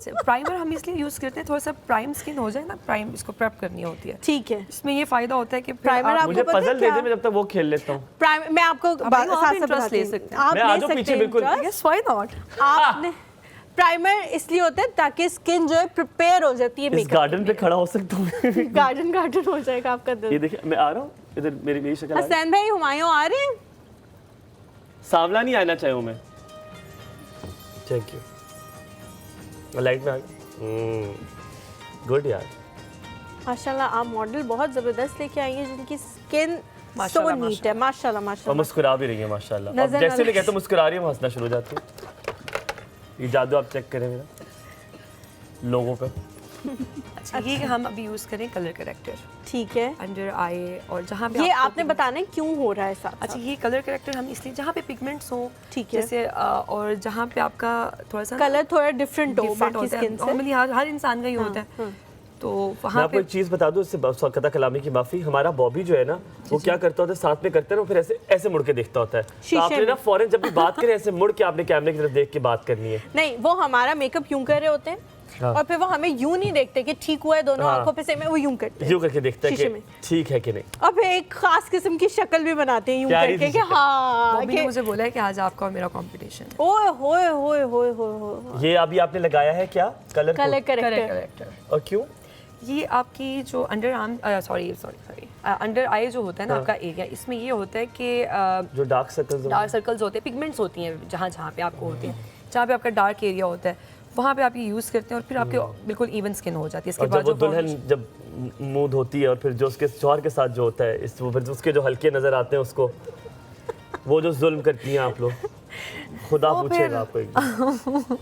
प्राइमर हम इसलिए यूज करते हैं थोड़ा सा प्राइम स्किन हो जाए ना, प्राइम इसको प्रेप करनी होती है। ठीक है, इसमें ये फायदा होता है कि फिर प्राइमर आप- आपको मुझे पता है पजल दे क्या? दे, मैं जब तक वो खेल लेता हूँ। प्राइमर मैं आपको आप वहाँ साथ पे साथ interest बताती ले हूँ। सकते हैं। आप मैं आ ले जाऊँ सकते पीछे, हैं बिल्कुल। interest। Yes, why not? आपने प्राइमर इसलिए होता है ताकि स्किन जो है प्रिपेयर हो जाती है इस मेकअप गार्डन पे खड़ा हो सकता हूँ। गार्डन गार्डन हो जाएगा आपका ये दिल। देखिए मैं आ रहा हूँ इधर, मेरी शक्ल आ रही है। हसन भाई हुमायूं आ रहे हैं? सांवला नहीं आना चाहिए मैं। Thank you. लाइट में आ गुड यार। माशाल्लाह आप मॉडल बहुत जबरदस्त लेके आई हैं जिनकी स्किन सो माशाल्लाह, नीट है। माशाल्लाह और माशाल्लाह। मुस्कुरा भी रही है माशाल्लाह। अब नजर जैसे ना मैं कहता हूँ मुस्कुरा रही है, मैं हंसना शुरू हो जाती हूँ। ये जादू आप चेक करें मेरा लोगों पे। अच्छा, ये हम अभी यूज करें कलर करेक्टर ठीक है, अंडर आई, और जहाँ पे ये आपको आपने बताना है क्यों हो रहा है साथ अच्छा, साथ। ये कलर करेक्टर हम इसलिए जहाँ पे पिगमेंट्स हो, ठीक है। जैसे और जहाँ पे आपका थोड़ा सा कलर थोड़ा डिफरेंट हो डिफरेंट बाकी होता है, स्किन से। नॉर्मली हर इंसान का ही होता है, तो मैं वहाँ आपको पे एक चीज़ बता दूं, इससे कथा कलामी की माफ़ी। हमारा बॉबी जो है ना वो क्या करता होता है, साथ में करते हैं ना, फिर ऐसे ऐसे मुड़ के देखता होता है। तो शीशे आपने ना में। फौरन जब भी बात करें ऐसे मुड़ के आपने कैमरे की तरफ देख के बात करनी है। नहीं, वो हमारा मेकअप यूं कर रहे होते हैं हाँ। और फिर वो हमें यूं नहीं देखते कि ठीक हुआ है दोनों हाँ। आंखों पे से, में वो यूं करते हैं यूँ करके देखता है शीशे कि में। ठीक है कि नहीं। और फिर एक खास किस्म की शक्ल भी बनाते हैं यूं प्यारी करके सी कि शक्ल। हाँ बॉबी ने कि मुझे बोला है कि आज आपका और मेरा कंपटीशन है। ओए होए होए होए होए ये अभी आपने लगाया है क्या कलर कलर करेक्टर। करेक्टर और क्यों? ये आपकी जो अंडर आर्म सॉरी अंडर आई जो होता है ना आपका एरिया, इसमें ये होता है कि जो डार्क सर्कल्स डार्क सर्कल्स होते हैं, पिगमेंट्स होती हैं जहाँ जहाँ पे आपको होते हैं, जहाँ पे आपका डार्क एरिया होता है वहाँ पे आप ये यूज़ करते हैं और फिर आपके बिल्कुल इवन स्किन हो जाती है। इसके और बाद जब वो जो दुल्हन जब मुंह धोती है और फिर जो उसके शौहर के साथ जो होता है, इस वो फिर उसके जो हल्के नजर आते हैं उसको, वो जो जुल्म करती हैं आप लोग, खुदा वो फिर- पूछेगा आपको एक दिन।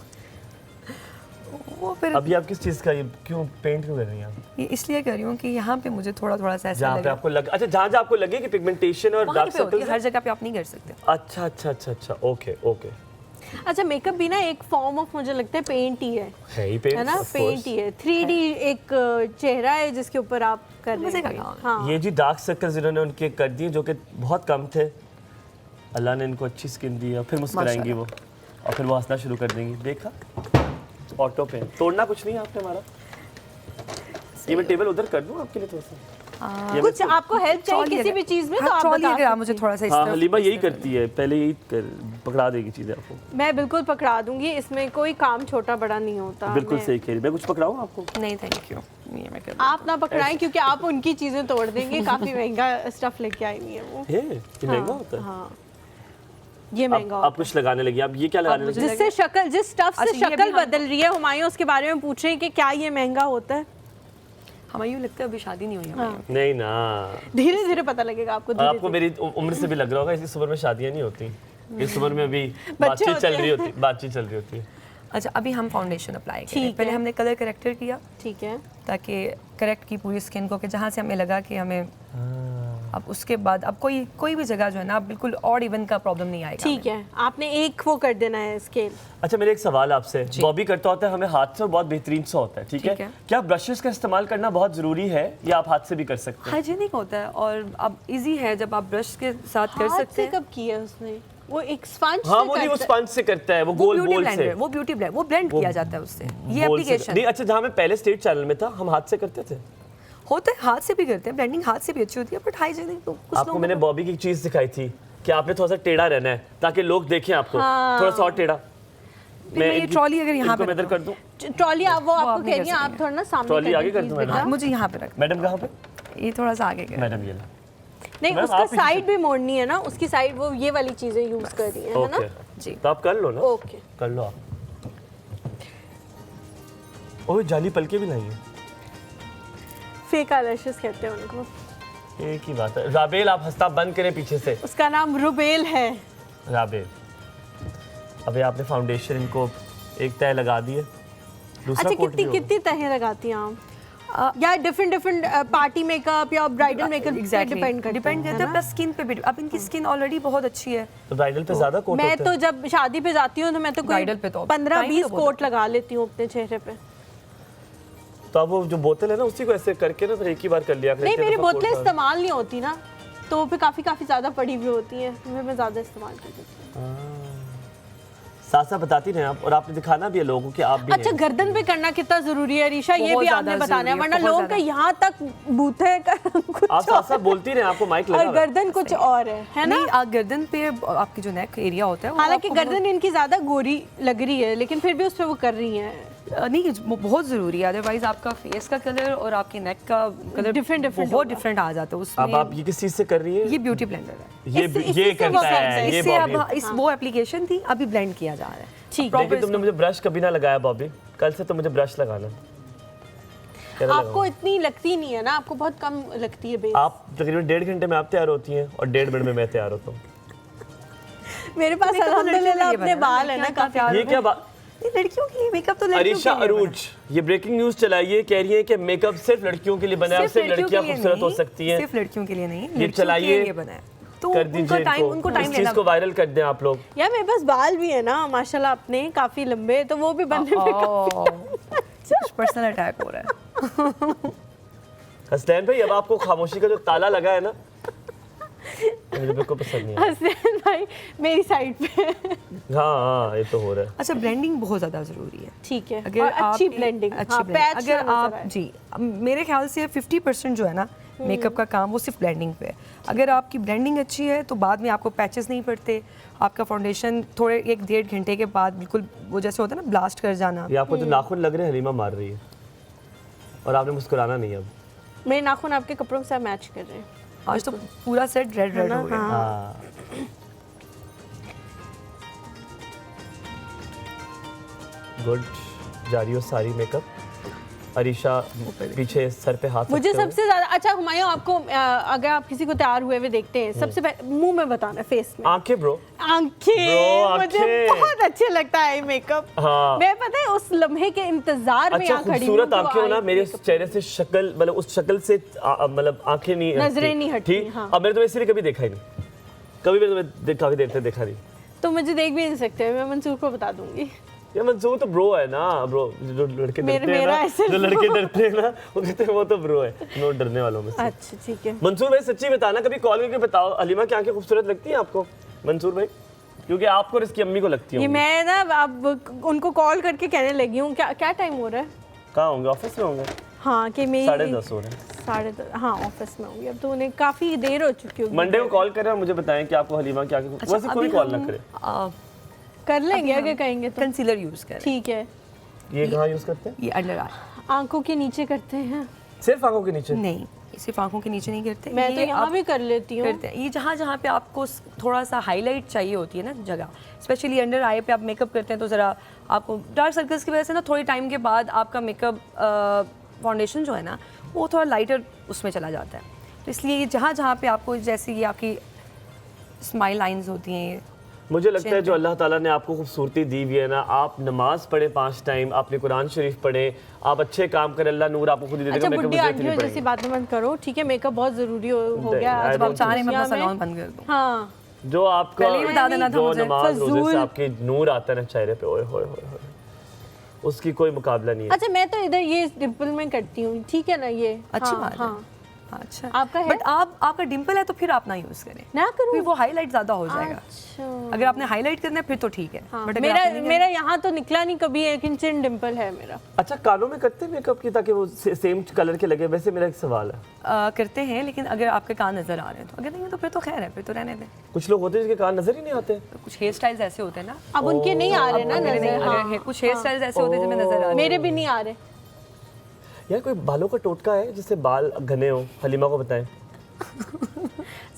वो फिर अभी आप किस चीज़ का ये क्यों पेंट क्यों कर रही हैं आप? ये इसलिए कर रही हूँ कि यहाँ पे मुझे थोड़ा थोड़ा सा ऐसा जहाँ पे लगे, आपको लगे, अच्छा जहाँ जहाँ आपको लगे कि पिगमेंटेशन और वहाँ डार्क पे होती है, सर्कल्स। हर जगह पे आप नहीं कर सकते। अच्छा अच्छा अच्छा अच्छा, ओके ओके। अच्छा, मेकअप भी ना एक फॉर्म ऑफ मुझे लगता है पेंट ही है ही पेंट है ना? पेंट ही है, 3D एक चेहरा है जिसके ऊपर आप कर रहे मजे का हैं। काम है। हाँ, ये जी डार्क सर्कल्स इन्होंने उनके कर दिए जो कि बहुत कम थे। अल्लाह ने इनको अच्छी स्किन दी है, और फिर मुस्कुराएंगी वो, और फिर वो हंसना शुरू कर देंगी। देखा, ऑटो पे तोड़ना कुछ नहीं है आपने हमारा। ये मैं टेबल उधर कर दूं आपके लिए थोड़ा सा? ये कुछ मैं- आपको हेल्प चाहिए ट्रॉली किसी अगर- भी चीज में तो हाँ, आप ट्रॉली बता अगर आप सकते मुझे हैं। थोड़ा सा इस हाँ, तरफ- हलीमा इस यही तरफ- करती है, पहले यही पकड़ा देगी चीज़ें आपको। मैं बिल्कुल पकड़ा दूंगी, इसमें कोई काम छोटा बड़ा नहीं होता। बिल्कुल मैं- सही कह रही। मैं कुछ पकड़ाऊँ आपको? नहीं थैंक यू, ये मैं कर आप ना पकड़ाएं क्योंकि आप उनकी चीजें तोड़ देंगे। काफी महंगा स्टफ लेके आई हुई है वो। ये महंगा होता है। हाँ, ये महंगा आप होता कुछ लगाने लगी, आप ये क्या लगाने मुझे लगी? है। जिससे शक्ल, जिस स्टफ से अच्छा, ये शक्ल भी हम- बदल रही है, हुमायूं उसके बारे में पूछ रहे हैं कि क्या ये महंगा होता है। हमें यूँ लगता है अभी शादी नहीं हुई हमारी। नहीं ना, धीरे धीरे पता लगेगा आपको। धीरे आपको मेरी उम्र से भी लग रहा होगा, इस उम्र में शादियां नहीं होती। इस उम्र में अभी बच्चे बातचीत चल होते रही होती, बातचीत चल रही होती है। अच्छा, अभी हम फाउंडेशन अप्लाई ठीक करें। पहले है। हमने कलर करेक्टर किया ठीक है। ताकि करेक्ट की पूरी स्किन को, कि जहाँ से हमें लगा कि हमें अब उसके बाद अब कोई भी जगह जो है ना, अब बिल्कुल ऑड इवन का प्रॉब्लम नहीं आएगा। ठीक है, आपने एक वो कर देना है स्केल। अच्छा, मेरे एक सवाल आपसे। बॉबी करता होता है हमें हाथ से, और बहुत बेहतरीन सा होता है, ठीक ठीक है? है। क्या ब्रशेस का इस्तेमाल करना बहुत जरूरी है, या आप हाथ से भी कर सकते हैं? हाइजीनिक होता है और अब इजी है जब आप ब्रश के साथ कर हाथ सकते से हैं। कब किया उसने? वो एक स्पंज हाँ, से वो नहीं, वो करता है। स्पंज से करता है, वो वो गोल ब्यूटी बोल से। ब्लेंडर, वो ब्यूटी ब्लेंड, वो ब्लेंड किया जाता है उससे। ये बोल से- एप्लीकेशन नहीं, अच्छा, जहाँ मैं पहले स्टेट चैनल में था, हम हाथ से करते थे। होता है, हाथ से भी करते हैं, ब्लेंडिंग हाथ से भी अच्छी होती है, बट हाइजीनिक तो कुछ आपको लोग मैंने बॉबी की चीज सिखाई थी कि आपने थोड़ा सा टेढ़ा रहना है ताकि लोग देखें आपको। थोड़ा सा और टेढ़ा। मैं ये ट्रॉली अगर यहाँ इनको पे मैं इधर कर दूं? ट्रॉली आप वो आपको आप नहीं कह रही हैं, कर आप थोड़ा ना सामने ट्रॉली कर आगे कर दीजिए, दूं मैडम? बेटा। मुझे यहाँ पे रख, मैडम कहाँ पे? ये थोड़ा सा आगे कर। मैडम ये ला। नहीं, मैम, उसका आप पीछे साइड भी मोड़नी है ना, उसकी साइड वो ये वाली चीजें यूज कर रही है ना? ओके जी। तो आप कर लो ना। ओके। कर लो आप। ओए, जाली पलके भी नहीं है। फेक आईलैशेस कहते हैं उनको। एक ही बात है। राबेल, आप हंसना बंद करें पीछे से। उसका नाम रुबेल है। राबे, अभी आपने फाउंडेशन इनको एक तय लगा दी है, दूसरा अच्छा कोट भी कितनी होगा। कितनी तहें लगाती हैं आप? या डिफरेंट पार्टी मेकअप या ब्राइडल मेकअप डिपेंड करता डिपेंड करता है, प्लस स्किन पे भी। अब इनकी स्किन ऑलरेडी बहुत अच्छी है। तो ब्राइडल पे ज्यादा कोट मैं होते तो हैं? जब शादी पे जाती हूँ तो मैं तो कोई Bridal पे तो 15-20 time तो कोट लगा लेती हूँ अपने चेहरे पे। तो अब वो जो बोतल है ना उसी को ऐसे करके ना फिर एक ही बार कर लिया करें, नहीं इतने मेरी दफा बोतलें कोट डाल- इस्तेमाल नहीं होती ना, तो वो फिर काफ़ी ज़्यादा पड़ी हुई होती हैं, फिर मैं ज़्यादा इस्तेमाल कर देती हूँ। साथ साथ बताती रहे आप, और आपने दिखाना भी है लोगों को कि आप भी अच्छा हैं। गर्दन पे करना कितना जरूरी है रीशा, ये बहुत भी आपने ज़्यादा बताना है, ज़रूरी है, वरना बहुत लोग का ज़्यादा। यहाँ तक बूथे का कुछ आप साथ साथ बोलती रहे, आपको माइक लगा और हुआ है। गर्दन कुछ और है ना। नहीं, गर्दन पे आपकी जो नेक एरिया होता है वो हालांकि आपको गर्दन इनकी ज्यादा गोरी लग रही है, लेकिन फिर भी उस पे वो कर रही हैं। नहीं, वो बहुत ज़रूरी है, अदरवाइज आपका फेस का कलर और आपकी नेक का कलर Different बहुत होगा। डिफरेंट आ जाता है अब उसमें। आप ये किस चीज से कर रही है? ये ब्यूटी ब्लेंडर है। ये इससे ये वो करता करता है, है, ये इससे बॉबी। अब इस वो एप्लीकेशन थी, अभी ब्लेंड किया जा रहा है। ठीक लेकिन तुमने मुझे ब्रश कभी ना लगाया बॉबी, कल से तो मुझे ब्रश लगाना। कैसा आपको लगाऊं? इतनी लगती नहीं है ना, आपको बहुत कम लगती है बेस। आप तकरीबन 1.5 घंटे में आप तैयार होती हैं और 1.5 मिनट में मैं तैयार होता हूँ। मेरे पास मेकअप तो लड़कियों अल्हम्दुलिल्लाह के लिए अपने बना बाल है ना लड़कियां काफी। का ये क्या बात? नहीं, लड़कियों के लिए मेकअप तो लड़कियों अरीशा के लिए बना है। अरूज ये ब्रेकिंग न्यूज चलाइए, कह रही है कि मेकअप सिर्फ लड़कियों के लिए बना है, सिर्फ लड़कियों लड़कियां के लिए खूबसूरत हो नहीं, सकती हैं। सिर्फ लड़कियों के लिए नहीं, ये लड़कियों चलाइए, के लिए बना है। तो कर उनको दीजिए टाइम उनको इस टाइम चीज लेना को वायरल कर दें आप लोग। यार मेरे पास बाल भी है ना माशाल्लाह अपने काफी लंबे, तो वो भी बनने में कुछ पर्सनल अटैक हो रहा है। हसनैन भाई अब आपको खामोशी का जो ताला लगा है ना, मुझे बिल्कुल पसंद नहीं है। हसनैन भाई मेरी साइड पे। हाँ ये तो हो रहा है। अच्छा, ब्लेंडिंग बहुत ज़्यादा ज़रूरी है। ठीक है, अगर और अच्छी आप ब्लेंडिंग, अच्छी हाँ, blending- पैच अगर ना आप नजर आए। जी, मेरे ख्याल से 50% जो है ना मेकअप का काम वो सिर्फ ब्लेंडिंग पे है। अगर आपकी ब्लेंडिंग अच्छी है तो बाद में आपको पैचेस नहीं पड़ते, आपका फाउंडेशन थोड़े 1-1.5 घंटे के बाद बिल्कुल वो जैसे होता है ना ब्लास्ट कर जाना। ये आपको जो नाखून लग रहे हैं हलीमा मार रही है, और आपने मुस्कुराना नहीं अब। मेरे नाखून आपके कपड़ों के साथ मैच कर रहे हैं। आज तो पूरा सेट रेड रेड हो गया। हाँ गुड, जारी हो सारी मेकअप। अरीशा पीछे सर पे हाथ मुझे रखते हुए। सबसे ज्यादा अच्छा हुमायूं, आपको अगर आप किसी को तैयार हुए हुए देखते हैं, सबसे पहले मुंह में बताना, फेस में। आंखें ब्रो, आंखें Bro, मुझे आंखें। बहुत अच्छे लगता है मेकअप। हाँ। मैं पता है उस लम्हे के इंतजार में अच्छा यहाँ खड़ी हूँ खूबसूरत तो आंखें हो ना, आई मेरे makeup। चेहरे से शक्ल मतलब उस शक्ल से मतलब आंखें नहीं नजरें नहीं हटती, ठीक? हाँ। अब मैंने तुम्हें इसलिए कभी देखा ही नहीं, कभी भी तुम्हें काफी देर तक देखा नहीं। तो मुझे देख भी नहीं सकते, मैं मंसूर को बता दूंगी। ये मंसूर तो ब्रो है ना, ब्रो जो लड़के मेरा- डरते हैं मेरा ना, ऐसे जो लड़के डरते हैं ना वो कहते हैं वो तो ब्रो है, नो डरने वालों में से। अच्छा ठीक है। मंसूर भाई सच्ची बताना, कभी कॉल करके बताओ हलीमा की आंखें खूबसूरत लगती हैं आपको? मंसूर भाई, क्योंकि आपको और इसकी अम्मी को लगती ये है। मैं ना अब उनको कॉल करके कहने लगी हूँ, क्या क्या टाइम हो रहा है? कहाँ होंगे? ऑफिस में होंगे? हाँ कि मेरी 10:30 हो रहे हैं। 10:30, हाँ ऑफिस में होंगी अब, तो उन्हें काफी देर हो चुकी होगी। मंडे को कॉल करें और मुझे बताएं कि आपको हलीमा की आंखें वैसे कोई कॉल ना करे। कर लेंगे अगर कहेंगे तो। कंसीलर यूज करें, ठीक है। ये कहाँ यूज करते हैं? ये अंडर आई। आंखों के नीचे करते हैं। सिर्फ आंखों के नीचे? नहीं, सिर्फ आंखों के नीचे नहीं करते, मैं तो ये यहाँ आप भी कर लेती हूँ। करते हैं। ये जहाँ जहाँ पे आपको थोड़ा सा हाईलाइट चाहिए होती है ना जगह, स्पेशली अंडर आई पे आप मेकअप करते हैं तो ज़रा आपको डार्क सर्कल्स की वजह से ना थोड़े टाइम के बाद आपका मेकअप फाउंडेशन जो है ना वो थोड़ा लाइटर उसमें चला जाता है। तो इसलिए जहाँ जहाँ पे आपको जैसे ये आपकी स्माइल लाइंस होती हैं, मुझे लगता है जो अल्लाह ताला ने आपको खूबसूरती दी हुई है ना, आप नमाज पढ़े 5 टाइम, आपने कुरान शरीफ पढ़े, आप अच्छे काम करें, अल्लाह नूर आपको खुद ही दे देगा। अच्छा मेकअप बुड्ढी की जरूरत ही आंटियों नहीं जैसी पड़ेगी। बातें मत करो, ठीक है? मेकअप बहुत जरूरी हो नहीं, गया I आज जब आप don't चाह रहे हैं मैं दुनिया अपना में। सैलून बंद कर दूँ। हाँ जो आपका पहले ही बता देना था जो मुझे। नमाज रोजे फजूल। से आपके नूर आता है ना चेहरे पे, ओए होए होए होए, उसकी कोई मुकाबला नहीं है। अच्छा मैं तो इधर ये डिम्पल में करती हूँ, ठीक है ना? ये अच्छी हाँ, बात है। हाँ अच्छा, आपका है? बट आपका डिंपल है तो फिर आप ना यूज करें, ना करूँ? फिर वो हाईलाइट ज्यादा हो जाएगा। अच्छा अगर आपने हाईलाइट करना है फिर तो ठीक है, हाँ, बट मेरा यहाँ तो निकला नहीं कभी, लेकिन चिन डिम्पल है मेरा। अच्छा कानों में करते हैं मेकअप की ताकि वो सेम कलर के लगे? वैसे मेरा एक सवाल है, करते हैं, लेकिन अगर आपके कान नजर आ रहे हैं तो, अगर नहीं है तो फिर तो खैर है, फिर तो रहने दें। कुछ लोग होते हैं जिनके कान नजर ही नहीं आते। तो कुछ हेयर स्टाइल्स ऐसे होते हैं ना, अब उनके नहीं आ रहे ना मेरे नहीं नजर। आ रहे हाँ, हैं, कुछ हेयर स्टाइल्स ऐसे होते हैं जिनमें नजर आ रहे हैं। मेरे भी नहीं आ रहे। यार कोई बालों का टोटका है जिससे बाल घने हो? हलीमा को बताएं।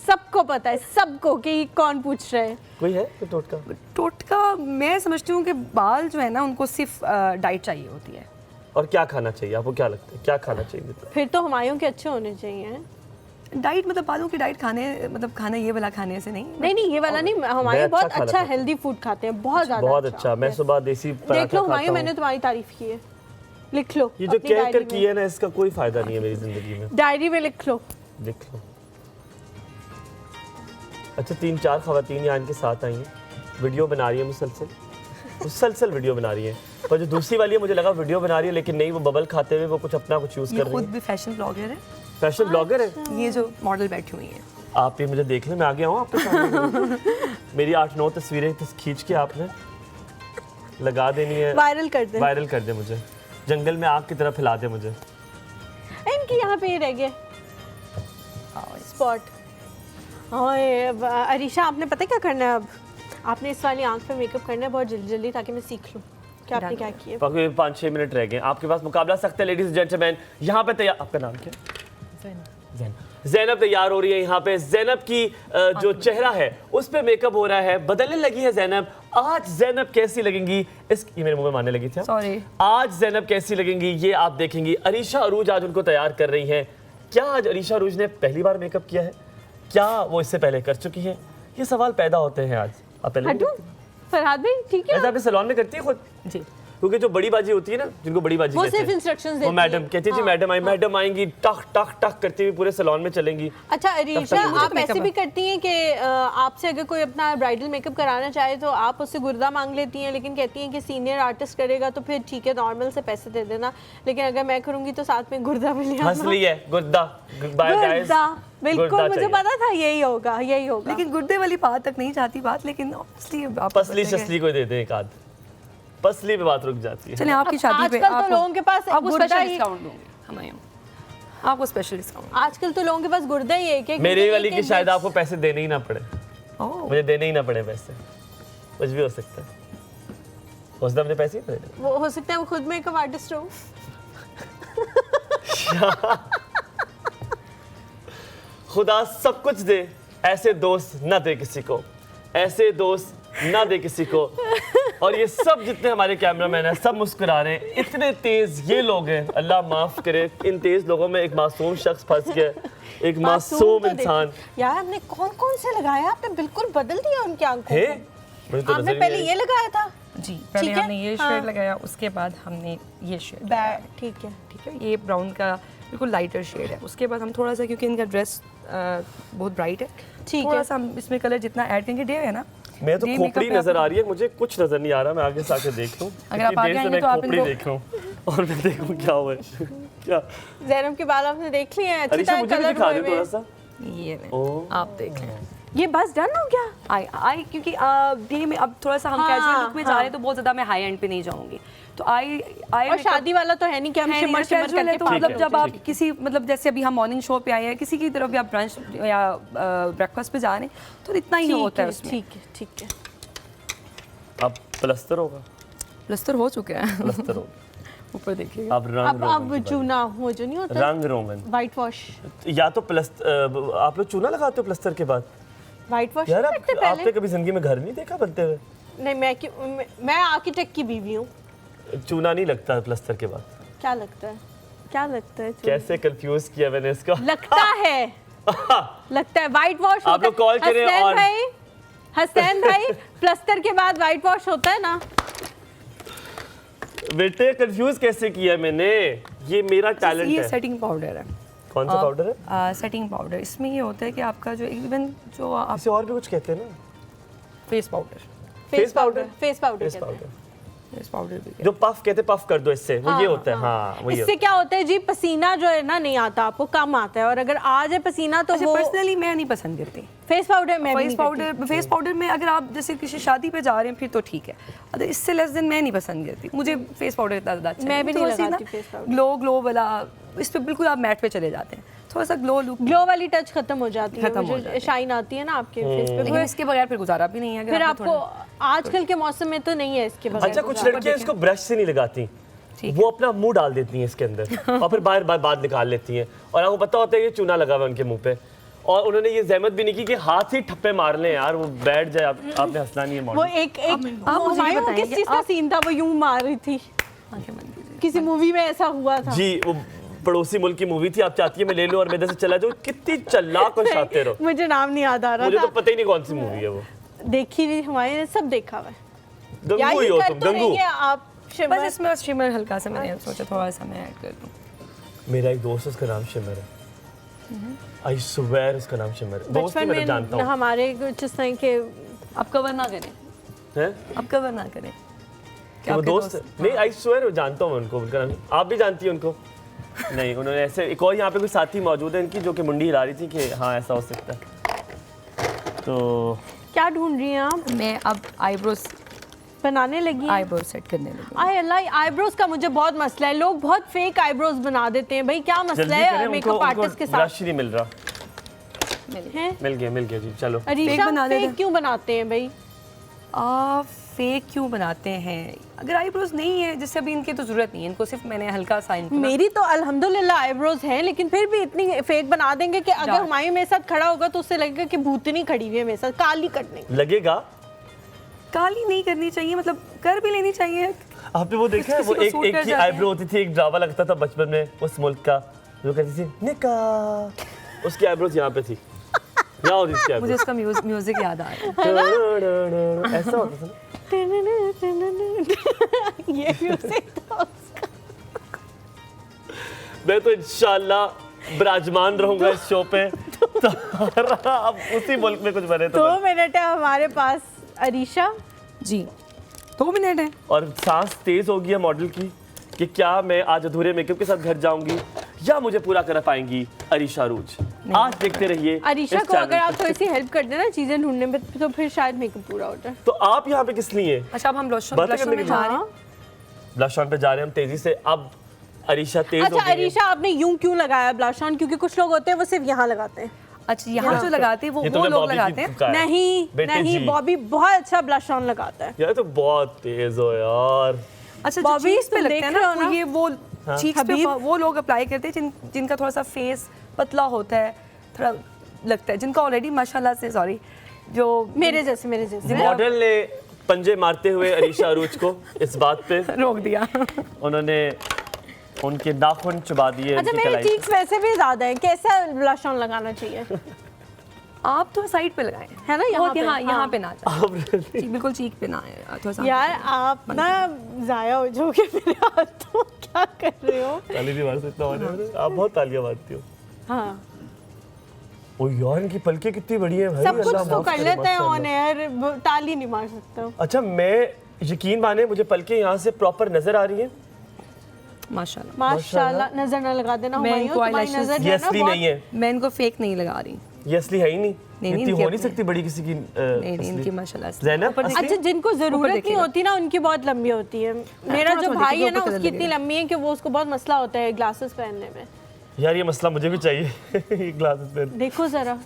सबको पता है, सबको, कि कौन पूछ रहा है। कोई है कोई टोटका? टोटका मैं समझती हूँ कि बाल जो है ना उनको सिर्फ डाइट चाहिए होती है। और क्या खाना चाहिए आपको? क्या लगता है क्या खाना चाहिए? फिर तो हुमायूं के अच्छे होने चाहिए। डाइट मतलब बालों की डाइट खाने मतलब खाना ये वाला खाने से नहीं। नहीं ये वाला नहीं, हमारे मैं बहुत अच्छा अच्छा खाना हेल्दी फूड खाते हैं, बहुत ज़्यादा बहुत अच्छा। मैं Yes. सुबह देसी देख पराठा लो खाता हुमायूं, मैंने हूँ। तुम्हारी तारीफ की है, लिख लो ये जो अपनी कह कर डायरी की है ना, इसका कोई फायदा नहीं है मेरी जिंदगी में। डायरी में लिख लो। लिख लो। अच्छा 3-4 खवातीन यहाँ इनके साथ आई हैं, वीडियो बना रही है मुसलसल वीडियो बना रही है। पर जो दूसरी वाली है मुझे लगा वीडियो बना रही है, लेकिन नहीं, वो बबल खाते हुए वो कुछ अपना कुछ यूज़ ये कर रही खुद है। भी फैशन ब्लॉगर है। फैशन ब्लॉगर है। ये जो मॉडल बैठी हुई है, आप ये मुझे देख लें, मैं आ गया हूँ आपके सामने। मेरी 8-9 तस्वीरें खींच के आपने लगा देनी है, वायरल कर दे। वायरल कर दे मुझे, जंगल में आग की तरह फैला दे मुझे। इनकी यहाँ पे ही रह गए स्पॉट। अरीशा, आपने पता है क्या करना है अब? आपने इस वाली आंख पे मेकअप करना है बहुत जल्दी जल्दी, ताकि मैं सीख लूँ कि आपने क्या किया। बाकी 5-6 मिनट रह गए आपके पास, मुकाबला सख्त है लेडीज जेंटलमैन। यहाँ पे तैयार, आपका नाम क्या? ज़ैनब तैयार हो रही है यहाँ पे। ज़ैनब की जो चेहरा है उस पे मेकअप हो रहा है, बदलने लगी है ज़ैनब। आज ज़ैनब कैसी लगेंगी, इस ये मेरे मुंह में मारने लगी थी। सॉरी। आज ज़ैनब कैसी लगेंगी ये आप देखेंगी। अरीशा अरूज आज उनको तैयार कर रही हैं। क्या आज अरीशा अरूज ने पहली बार मेकअप किया है, क्या वो इससे पहले कर चुकी हैं? ये सवाल पैदा होते हैं आज। आप पहले हटू फरहाद भाई, ठीक है ऐसा अपने सैलून में करती है खुद? जी। क्योंकि जो बड़ी बाजी होती है ना, जिनको बड़ी बाजी वो कहते सिर्फ हैं, इंस्ट्रक्शंस वो देती मैडम है। कहती है जी मैडम आएंगी, टक टक टक करती हुई पूरे सैलून में चलेंगी। अच्छा अरीशा, मुझे आप ऐसे भी करती हैं कि आपसे अगर कोई अपना ब्राइडल मेकअप कराना चाहे तो आप उससे गुर्दा मांग लेती हैं, लेकिन कहती हैं कि सीनियर आर्टिस्ट करेगा तो फिर ठीक है, नॉर्मल से पैसे दे देना, लेकिन अगर मैं करूंगी तो साथ में गुर्दा भी ले हंस आना। ली है गुर्दा, बाय गाइस। गुर्दा, बिल्कुल गुर्दा मुझे चाहिए। पता था यही होगा। लेकिन गुर्दे वाली बात तक नहीं जाती बात, लेकिन ऑब्वियसली आप पसली शसली को दे दे एक आध, पसली पे बात रुक जाती है। चलिए आपकी शादी पे आजकल तो लोगों के पास आपको गुर्दा स्पेशल ही- डिस्काउंट दूंगी हमारे आपको स्पेशल डिस्काउंट। आजकल तो लोगों के पास गुर्दा ही है कि मेरी वाली की शायद आपको पैसे देने ही ना पड़े, ओह मुझे देने ही ना पड़े पैसे, कुछ भी हो सकता है। हो सकता है मुझे पैसे ही दे दे। वो हो सकता है वो खुद मेकअप आर्टिस्ट हो। खुदा सब कुछ दे, ऐसे दोस्त ना दे किसी को, ऐसे दोस्त ना दे किसी को। और ये सब जितने हमारे कैमरामैन हैं सब मुस्कुरा रहे हैं, इतने तेज ये लोग हैं, अल्लाह माफ करे। इन तेज लोगों में एक मासूम शख्स फंस गया, एक मासूम तो इंसान देखो। यार आपने कौन कौन से लगाया, आपने बिल्कुल बदल दिया उनकी आंखों है। को। मुझे तो आपने नजर ही पहले नहीं ये लगाया था, जी, पहले ठीक है? हमने ये हाँ। शेड लगाया, उसके बाद हमने ये शेड, ठीक है। ठीक है, ये ब्राउन का बिल्कुल लाइटर शेड है। उसके बाद हम थोड़ा सा, क्योंकि इनका ड्रेस बहुत ब्राइट है, ठीक थोड़ा है। सा हम इसमें कलर जितना ऐड करेंगे, डे है ना, मैं तो डे खोपड़ी makeup नजर पे आ रही है, मुझे कुछ नजर नहीं आ रहा। मैं आगे से आके देख लूं, अगर आप इतनी आगे देर से आएंगे मैं तो आप खोपड़ी इनको- देख रहा हूं और मैं देखूं क्या हुआ है। क्या ज़ैनब के बाल आपने देख लिए हैं अच्छी अरीशा तरह मुझे भी कलर दिखा हुए दे थोड़ा सा। ये नहीं, ओह। आप देख लें। ये बस डन हो गया। आई क्योंकि डे में अब थोड़ा सा हम हाँ, कैजुअल लुक में जा हाँ। रहे हैं, तो बहुत ज़्यादा मैं हाई एंड पे नहीं जाऊंगी। तो आई और शादी वाला तो है नहीं कि हम शिमर शिमर कैजुअल है, करके तो ठीक मतलब है, जब आप ठीक है। किसी मतलब जैसे अभी हम मॉर्निंग शो पे आए हैं, किसी की तरफ या ब्रंच या ब्रेकफास्ट पे जा रहे हैं, तो इतना ही होता है उसमें। ठीक है। अब प्लस्तर होगा, प्लस्तर हो चुके हैं। प्लस्तर होगा। ऊपर देखिएगा। अब रंग अब रोगन की बारी। चूना वो जो नहीं होता रंग रोगन, वाइट वॉश। या तो प्लस्तर, आप लोग चूना लगाते हो प्लस्तर के बाद? वाइट वॉश यार करते आपने पहले। कभी जिंदगी में घर नहीं देखा बनते हुए? नहीं मैं आर्किटेक्ट की बीवी हूँ। चूना नहीं लगता प्लस्तर के बाद। क्या लगता है चूना? कैसे कंफ्यूज किया मैंने इसको। लगता है लगता है वाइट वॉश आप लोग कॉल करें और- हसनैन भाई प्लस्तर के बाद वाइट वॉश होता है ना। बेटे कंफ्यूज कैसे किया मैंने, ये मेरा टैलेंट ये है। सेटिंग पाउडर है। कौन सा पाउडर है? सेटिंग पाउडर, इसमें ये होता है कि आपका जो इवन जो आप इसे और भी कुछ कहते हैं ना, face powder face powder? Face powder face कहते हैं। पाउडर फेस पाउडर भी जो पफ कहते, पफ कर दो इससे, वो ये होता है। हाँ वही इससे क्या होता है जी, पसीना जो है ना नहीं आता आपको, कम आता है, और अगर आ जाए पसीना तो वो पर्सनली मैं नहीं पसंद करती फेस पाउडर में फेस पाउडर में। अगर आप जैसे किसी शादी पे जा रहे हैं फिर तो ठीक है, अगर इससे लेस देन मैं नहीं पसंद करती। मुझे फेस पाउडर इतना ज़्यादा अच्छा मैं भी नहीं थोड़ा सी लगाती ना face powder। ग्लो वाला, इस पे बिल्कुल आप मैट पे चले जाते हैं, थोड़ा सा ग्लो लुक। ग्लो वाली टच खत्म हो जाती है, खत्म हो वो जाती जो है। शाइन आती है ना आपके फेस पे, लेकिन इसके बगैर फिर गुजारा भी नहीं है। अगर फिर आपने आपको आजकल के मौसम में तो नहीं है इसके बगैर। अच्छा कुछ लड़कियां इसको ब्रश से नहीं लगाती, ठीक वो अपना मुंह डाल देती हैं इसके अंदर और फिर बाहर बाद निकाल लेती हैं, और आपको पता होता है ये चूना लगा हुआ है उनके मुंह पे, और उन्होंने ये जहमत भी नहीं की कि हाथ ही ठप्पे मार लें यार, वो बैठ जाए। आपने हंसना नहीं है वो मॉडल। एक आप मुझे हुमायूं बताएं किस कि चीज का सीन था, वो यूं मार रही थी, आंखें बंद कीजिए। किसी मूवी में ऐसा हुआ था। जी वो पड़ोसी मुल्क की मूवी थी, आप चाहती है मैं ले लूं और मैं इधर से चला जाऊं? कितनी चालाक और शातिर हो। मुझे नाम नहीं याद आ रहा मुझे था। तो पता ही नहीं कौन सी मूवी है वो। देखी नहीं, हमारे सब देखा हुआ है। यार गंगू ही ये हो कर तुम, तो गंगू। रही है आप बस शिमर। इसमें शिमर हल्का सा मैंने सोचा थोड़ा सा मैं ऐड कर दूं। मेरा एक दोस्त है, उसका नाम शिमर है। आई स्वेयर उसका नाम शिमर है। दोस्त बचपन ही मैं जानता में हूँ। हमारे कुछ इस तरह के आप कवर ना करें, हैं? आप कवर ना करें। क्या वो आपके दोस्त है? नहीं, आई स्वेयर जानता हूँ मैं उनको, उनका नाम। आप भी जानती हैं उनको? नहीं, उन्होंने ऐसे एक और यहाँ पे कोई साथी मौजूद है इनकी जो कि मुंडी हिला रही थी कि हाँ ऐसा हो सकता है। तो क्या ढूंढ रही हैं आप? मैं अब आईब्रोज बनाने लगी हैं? आईब्रोज सेट करने लगी। आय अल्लाह, आईब्रोज का मुझे बहुत मसला है। लोग बहुत फेक आईब्रोज बना देते हैं। भाई क्या मसला जल्दी है करें, मेकअप आर्टिस्ट के साथ? ब्रश नहीं मिल रहा। हैं? मिल गया जी, चलो। अरीशा बना देते फेक हैं। क्यों बनाते हैं भाई? फेक क्यों बनाते हैं? अगर आईब्रोज नहीं है, जैसे अभी इनकी तो जरूरत नहीं है, इनको सिर्फ मैंने हल्का सा इनको ना- मेरी तो अल्हम्दुलिल्लाह आईब्रोज हैं, लेकिन फिर भी इतनी फेक बना देंगे कि अगर डार्क। हुमायूं मेरे साथ खड़ा होगा तो उससे लगेगा कि भूतनी खड़ी हुई है मेरे साथ, काली करने। लगेगा। काली नहीं करनी चाहिए, मतलब कर भी लेनी चाहिए। आपने वो देखा है, किसी वो को एक सूट एक कर की जाते हैं। आईब्रो होती थी, एक ड्रामा लगता था बचपन में उस मुल्क का, जो कहती थी निका, उसकी आईब्रोज यहाँ पे थी, यहाँ होती थी मुझे eyebrows। उसका म्यूजिक याद आ रहा है। ऐसा होता था ना। ये म्यूजिक तो उसका। मैं तो इंशाल्लाह विराजमान रहूंगा इस शो पे। अब उसी मुल्क में कुछ बने तो 2 मिनट है हमारे पास अरीशा। जी 2 मिनट है। और सांस तेज हो गई है मॉडल की कि क्या मैं आज अधूरे मेकअप के साथ घर जाऊंगी या मुझे पूरा कर पाएंगी अरीशा अरूज। आज देखते रहिए अरीशा इस को चैनल अगर आप पे। थोड़ी सी हेल्प कर देना चीजें ढूंढने में तो फिर शायद मेकअप पूरा हो जाए। तो आप यहाँ पे किस लिए? अच्छा अब हम ब्लश बातें ब्लश करने में के जा लिए। रहे हैं। हाँ। ब्लश ऑन पे जा रहे हैं हम तेजी से। अब अरीशा तेज हो अच्छा गई है। अरीशा, आपने यूं क्यों लगाया ब्लश ऑन? क्योंकि कुछ लोग होते हैं वो सिर्फ यहाँ लगाते हैं। अच्छा यहाँ जो लगाते हैं ये वो तुमने लोग बॉबी की लगाते हैं। का है। नहीं बेटे नहीं, जी। बॉबी बहुत अच्छा ब्लश ऑन लगाता है। यार तो बहुत तेज हो यार। अच्छा जो बॉबी, चीक्स पे तुम लगते देख हैं रहे ना, हो वो ना? ये वो चीक्स पे हबीब। वो लोग अप्लाई करते हैं जिनका थोड़ा सा फेस पतला होता है, थोड़ा लगता है, जिनका ऑलरेडी माशाल्लाह से सॉरी जो मेरे जैसे मॉडल ने पंजे मारते हुए अरीशा अरूज को इस बात पे रोक दिया। उन्होंने उनके नाखून चबा दिए। अच्छा उनकी मेरे कलाई। चीक्स वैसे भी ज्यादा है, कैसा ब्लश ऑन लगाना चाहिए? आप तो साइड पे लगाएं, है ना, यहाँ पे? हाँ यहाँ हाँ। पे ना जाए, आप really? बिल्कुल चीक पे ना आए, थोड़ा सा यार आप ना जाया हो जाओगे मेरे हाथों। क्या कर रहे हो? ताली नहीं मार सकता हूँ। आप बहुत तालियां मारती हो। हाँ ओ यार इनकी पलकें कितनी बड़ी हैं भाई। सब कुछ अल्लाह तो माफ कर करे, लेते हैं माशाअल्लाह। ऑन एयर, ताली नहीं मार सकता। अच्छा मैं यकीन माने मुझे पलकें यहाँ से प्रॉपर नजर आ रही हैं। माशाल्लाह। माशाल्लाह, नजर ना लगा देना मैं हुमायूं, इनको तुम्हारी eyelashes- नजर जो ये है ना असली बहुत- नहीं है, मैं इनको फेक नहीं लगा रही, ये असली है ही नहीं। नहीं, इतनी इनकी हो नहीं अपनी- सकती बड़ी किसी की नहीं असली। इनकी माशाल्लाह से। ज़ैनब ऊपर असली? अच्छा जिनको जरूरत नहीं देखिएगा। होती ना उनकी बहुत लंबी होती है। मेरा थोड़ा जो थोड़ा भाई देखिए, है ना ऊपर उसकी कलर इतनी लंबी है कि वो उसको बहुत मसला होता है ग्लासेस पहनने में। यार ये मसला मुझे भी चाहिए। ग्लासेस पे। देखो जरा।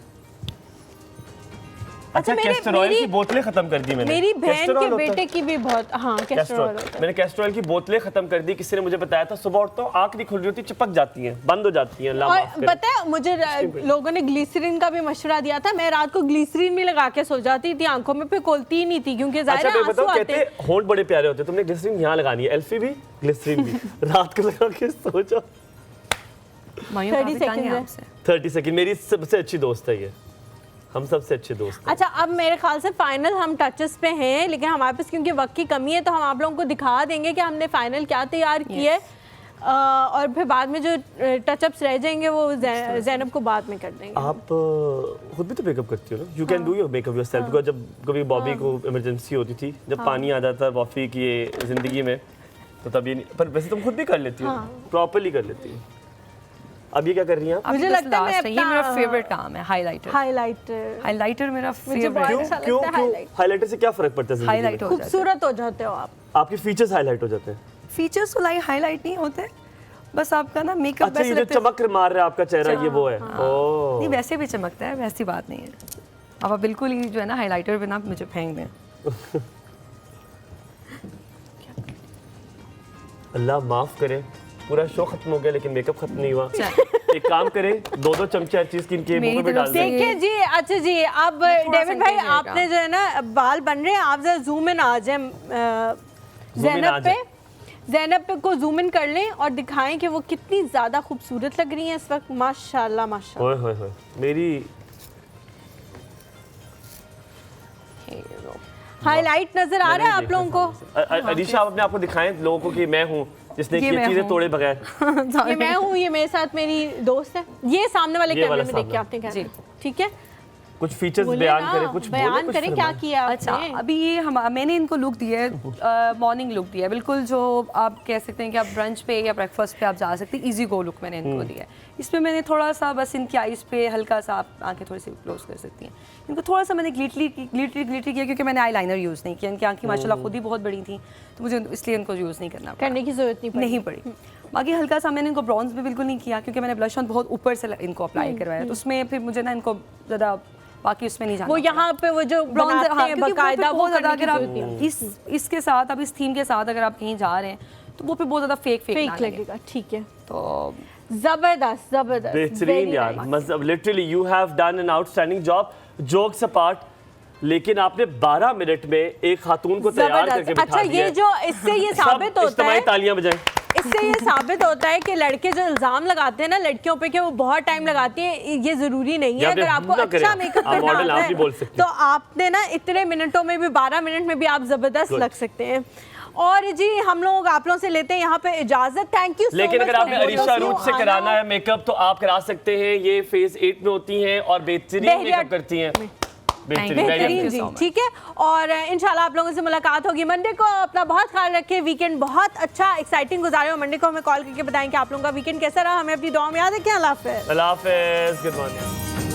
अच्छा मेरे- कैस्टर ऑयल की मेरी- बोतलें खत्म कर दी मैंने। मेरी बहन कैस्टर के ऑयल होता है? बेटे की भी बहुत, हाँ कैस्टर कैस्टर ऑयल ऑयल। होता है। मैंने कैस्टर ऑयल की बोतलें खत्म कर दी। किसी ने मुझे बताया था सुबह उठता हूँ आँख नहीं खुल रही होती, चिपक जाती हैं, बंद हो जाती हैं। अल्लाह माफ और करे। पता है मुझे लोगों ने ग्लिसरीन का भी मशवरा दिया था। मैं रात को ग्लिसरीन भी लगा के सो जाती थी, आंखों में फिर खोलती ही नहीं थी क्योंकि अच्छा जाहिर है मैं आंसू बताऊँ, आते कहते हैं। होंठ बड़े प्यारे होते हैं। तुमने ग्लिसरीन यहाँ लगानी है, एल्फी भी ग्लिसरीन भी। रात को लगा के सो जाओ। मायूं 30 काफी तंग seconds है है। आपसे। 30 सेकंड। मेरी सबसे अच्छी दोस्त है ये, हम सबसे अच्छे दोस्त हैं। अच्छा अब मेरे ख्याल से फाइनल हम टचेस पे हैं, लेकिन हमारे पास क्योंकि वक्त की कमी है तो हम आप लोगों को दिखा देंगे कि हमने फाइनल क्या तैयार किए। और फिर बाद में जो टचअप्स रह जाएंगे वो ज़ैनब को बाद में कर देंगे। आप खुद भी तो मेकअप करती हो ना? You can do your makeup yourself. Because जब कभी बॉबी को इमरजेंसी होती थी, जब पानी आ जाता बॉबी की ये जिंदगी में, तो तब ये नहीं। पर वैसे तुम खुद भी कर लेती हो, प्रॉपर्ली कर लेती हो। अब ये क्या कर रही हैं आप? मुझे अभी बस लगता है मैं last ये मेरा अपना- फेवरेट काम है, हाइलाइटर। हाईलाइटर हाइलाइटर मेरा मुझे बहुत फेवरेट अच्छा क्यों लगता है क्यों highlight। हाइलाइटर से क्या फर्क पड़ता है जिंदगी हाईलाइट में? हो जाता है। खूबसूरत हो जाते हो आप। आपके फीचर्स हाइलाइट हो जाते हैं। फीचर्स तो लाइक हाईलाइट नहीं होते, बस आपका ना मेकअप अच्छा ये जो चमक मार रहा है आपका चेहरा, ये वो है। ओह नहीं वैसे भी चमकता है, वैसी बात नहीं है। अब आप बिल्कुल ही जो है ना हाइलाइटर पे ना मुझे फेंक दें। अल्लाह माफ करे, पूरा शो खत्म हो गया लेकिन मेकअप खत्म नहीं हुआ। चल। एक काम करें, 2-2 चमचे हर चीज की इनके मेरी मुंह में तरफ डाल से दें। देखिए जी, अच्छा जी अब थोड़ा डेविड भाई सा आपने जो है ना बाल बन रहे हैं, आप जरा जूम इन आ जाए in आ ज़ैनब पे। ज़ैनब को जूम इन कर लें और दिखाएं कि वो कितनी ज़्यादा खूबसूरत लग रही हैं इस वक्त, माशाल्लाह माशाल्लाह। ओए मेरी हाईलाइट नजर आ रहा है आप लोगों को? अरीशा, आप अपने आप को दिखाएं लोगों को कि मैं हूँ जिसने ये ये मैं चीजें हूँ। तोड़े बगैर। ये मैं हूँ, ये मेरे साथ मेरी दोस्त है, ये सामने वाले ये कैमरे वाला में देख के सामने। आपने जी। कहा, ठीक है? कुछ फीचर्स बोले बयान ना, करें, कुछ बोले, बयान कुछ करें क्या फरमाएं। किया अच्छा, आपने? अभी ये मैंने इनको लुक दिया है, मॉर्निंग लुक दिया है, बिल्कुल जो आप कह सकते हैं कि आप ब्रंच पे या ब्रेकफास्ट पे आप जा सकते हैं, इजी गो लुक मैंने इनको दिया है। इसमें मैंने थोड़ा सा बस इनकी आइज पे हल्का सा, आप आंखें थोड़ी सी क्लोज कर सकती हैं, इनको थोड़ा सा मैंने ग्लिटरी किया क्योंकि मैंने आई लाइनर यूज़ नहीं किया, इनकी आंखें माशाल्लाह खुद ही बहुत बड़ी थी, तो मुझे इसलिए इनको यूज़ नहीं करना पड़ा। करने की जरूरत नहीं पड़ी। बाकी हल्का सा मैंने इनको ब्रॉन्ज भी बिल्कुल नहीं किया क्योंकि मैंने ब्लश ऑन बहुत ऊपर से इनको अप्लाई करवाया, तो उसमें फिर मुझे ना इनको ज़्यादा बाकी उसमें नहीं जाना वो पड़ा। यहाँ पे वो जो ब्रॉन्जर, बनाते हैं बकायदा, वो बहुत ज़्यादा करने की अगर जरूरत नहीं है। आप इसके साथ, अब इस थीम के साथ अगर आप कहीं जा रहे हैं तो वो फिर बहुत ज़्यादा फेक फेक लगेगा, ठीक है? तो जबरदस्त जबरदस्त, बेहतरीन very यार, nice। मतलब literally you have done an outstanding job. Jokes apart, लेकिन आपने 12 मिनट में एक खातून को तैयार जबरदस्त। करके बिठा अच्छा, दिया ये है। जो इससे ये साबित होता इज्तिमाई है, तालियां बजाएं। इससे ये साबित होता है कि लड़के जो इल्जाम लगाते हैं ना लड़कियों पे कि वो बहुत टाइम लगाती है, ये जरूरी नहीं है। या अगर फिर आपको ना करें, अच्छा मेकअप आप करना मॉडल आता आप भी बोल है सकते तो आपने ना इतने मिनटों में भी, 12 मिनट में भी आप जबरदस्त Good. लग सकते हैं। और जी हम लोग आप लोगों से लेते हैं यहाँ पे इजाजत। Thank you. लेकिन अगर आपने अरीशा रूट से कराना है मेकअप तो आप करा सकते हैं। ये फेज 8 में होती हैं और बेहतरीन मेकअप करती हैं। बेहतरीन जी, ठीक है। और इंशाल्लाह आप लोगों से मुलाकात होगी मंडे को। अपना बहुत ख्याल रखें, वीकेंड बहुत अच्छा एक्साइटिंग गुजारे हो। मंडे को हमें कॉल करके बताएं कि आप लोगों का वीकेंड कैसा रहा। हमें अपनी दुआ में याद रखें। अल्लाह हाफ़िज़। अल्लाह हाफ़िज़, गुड मॉर्निंग।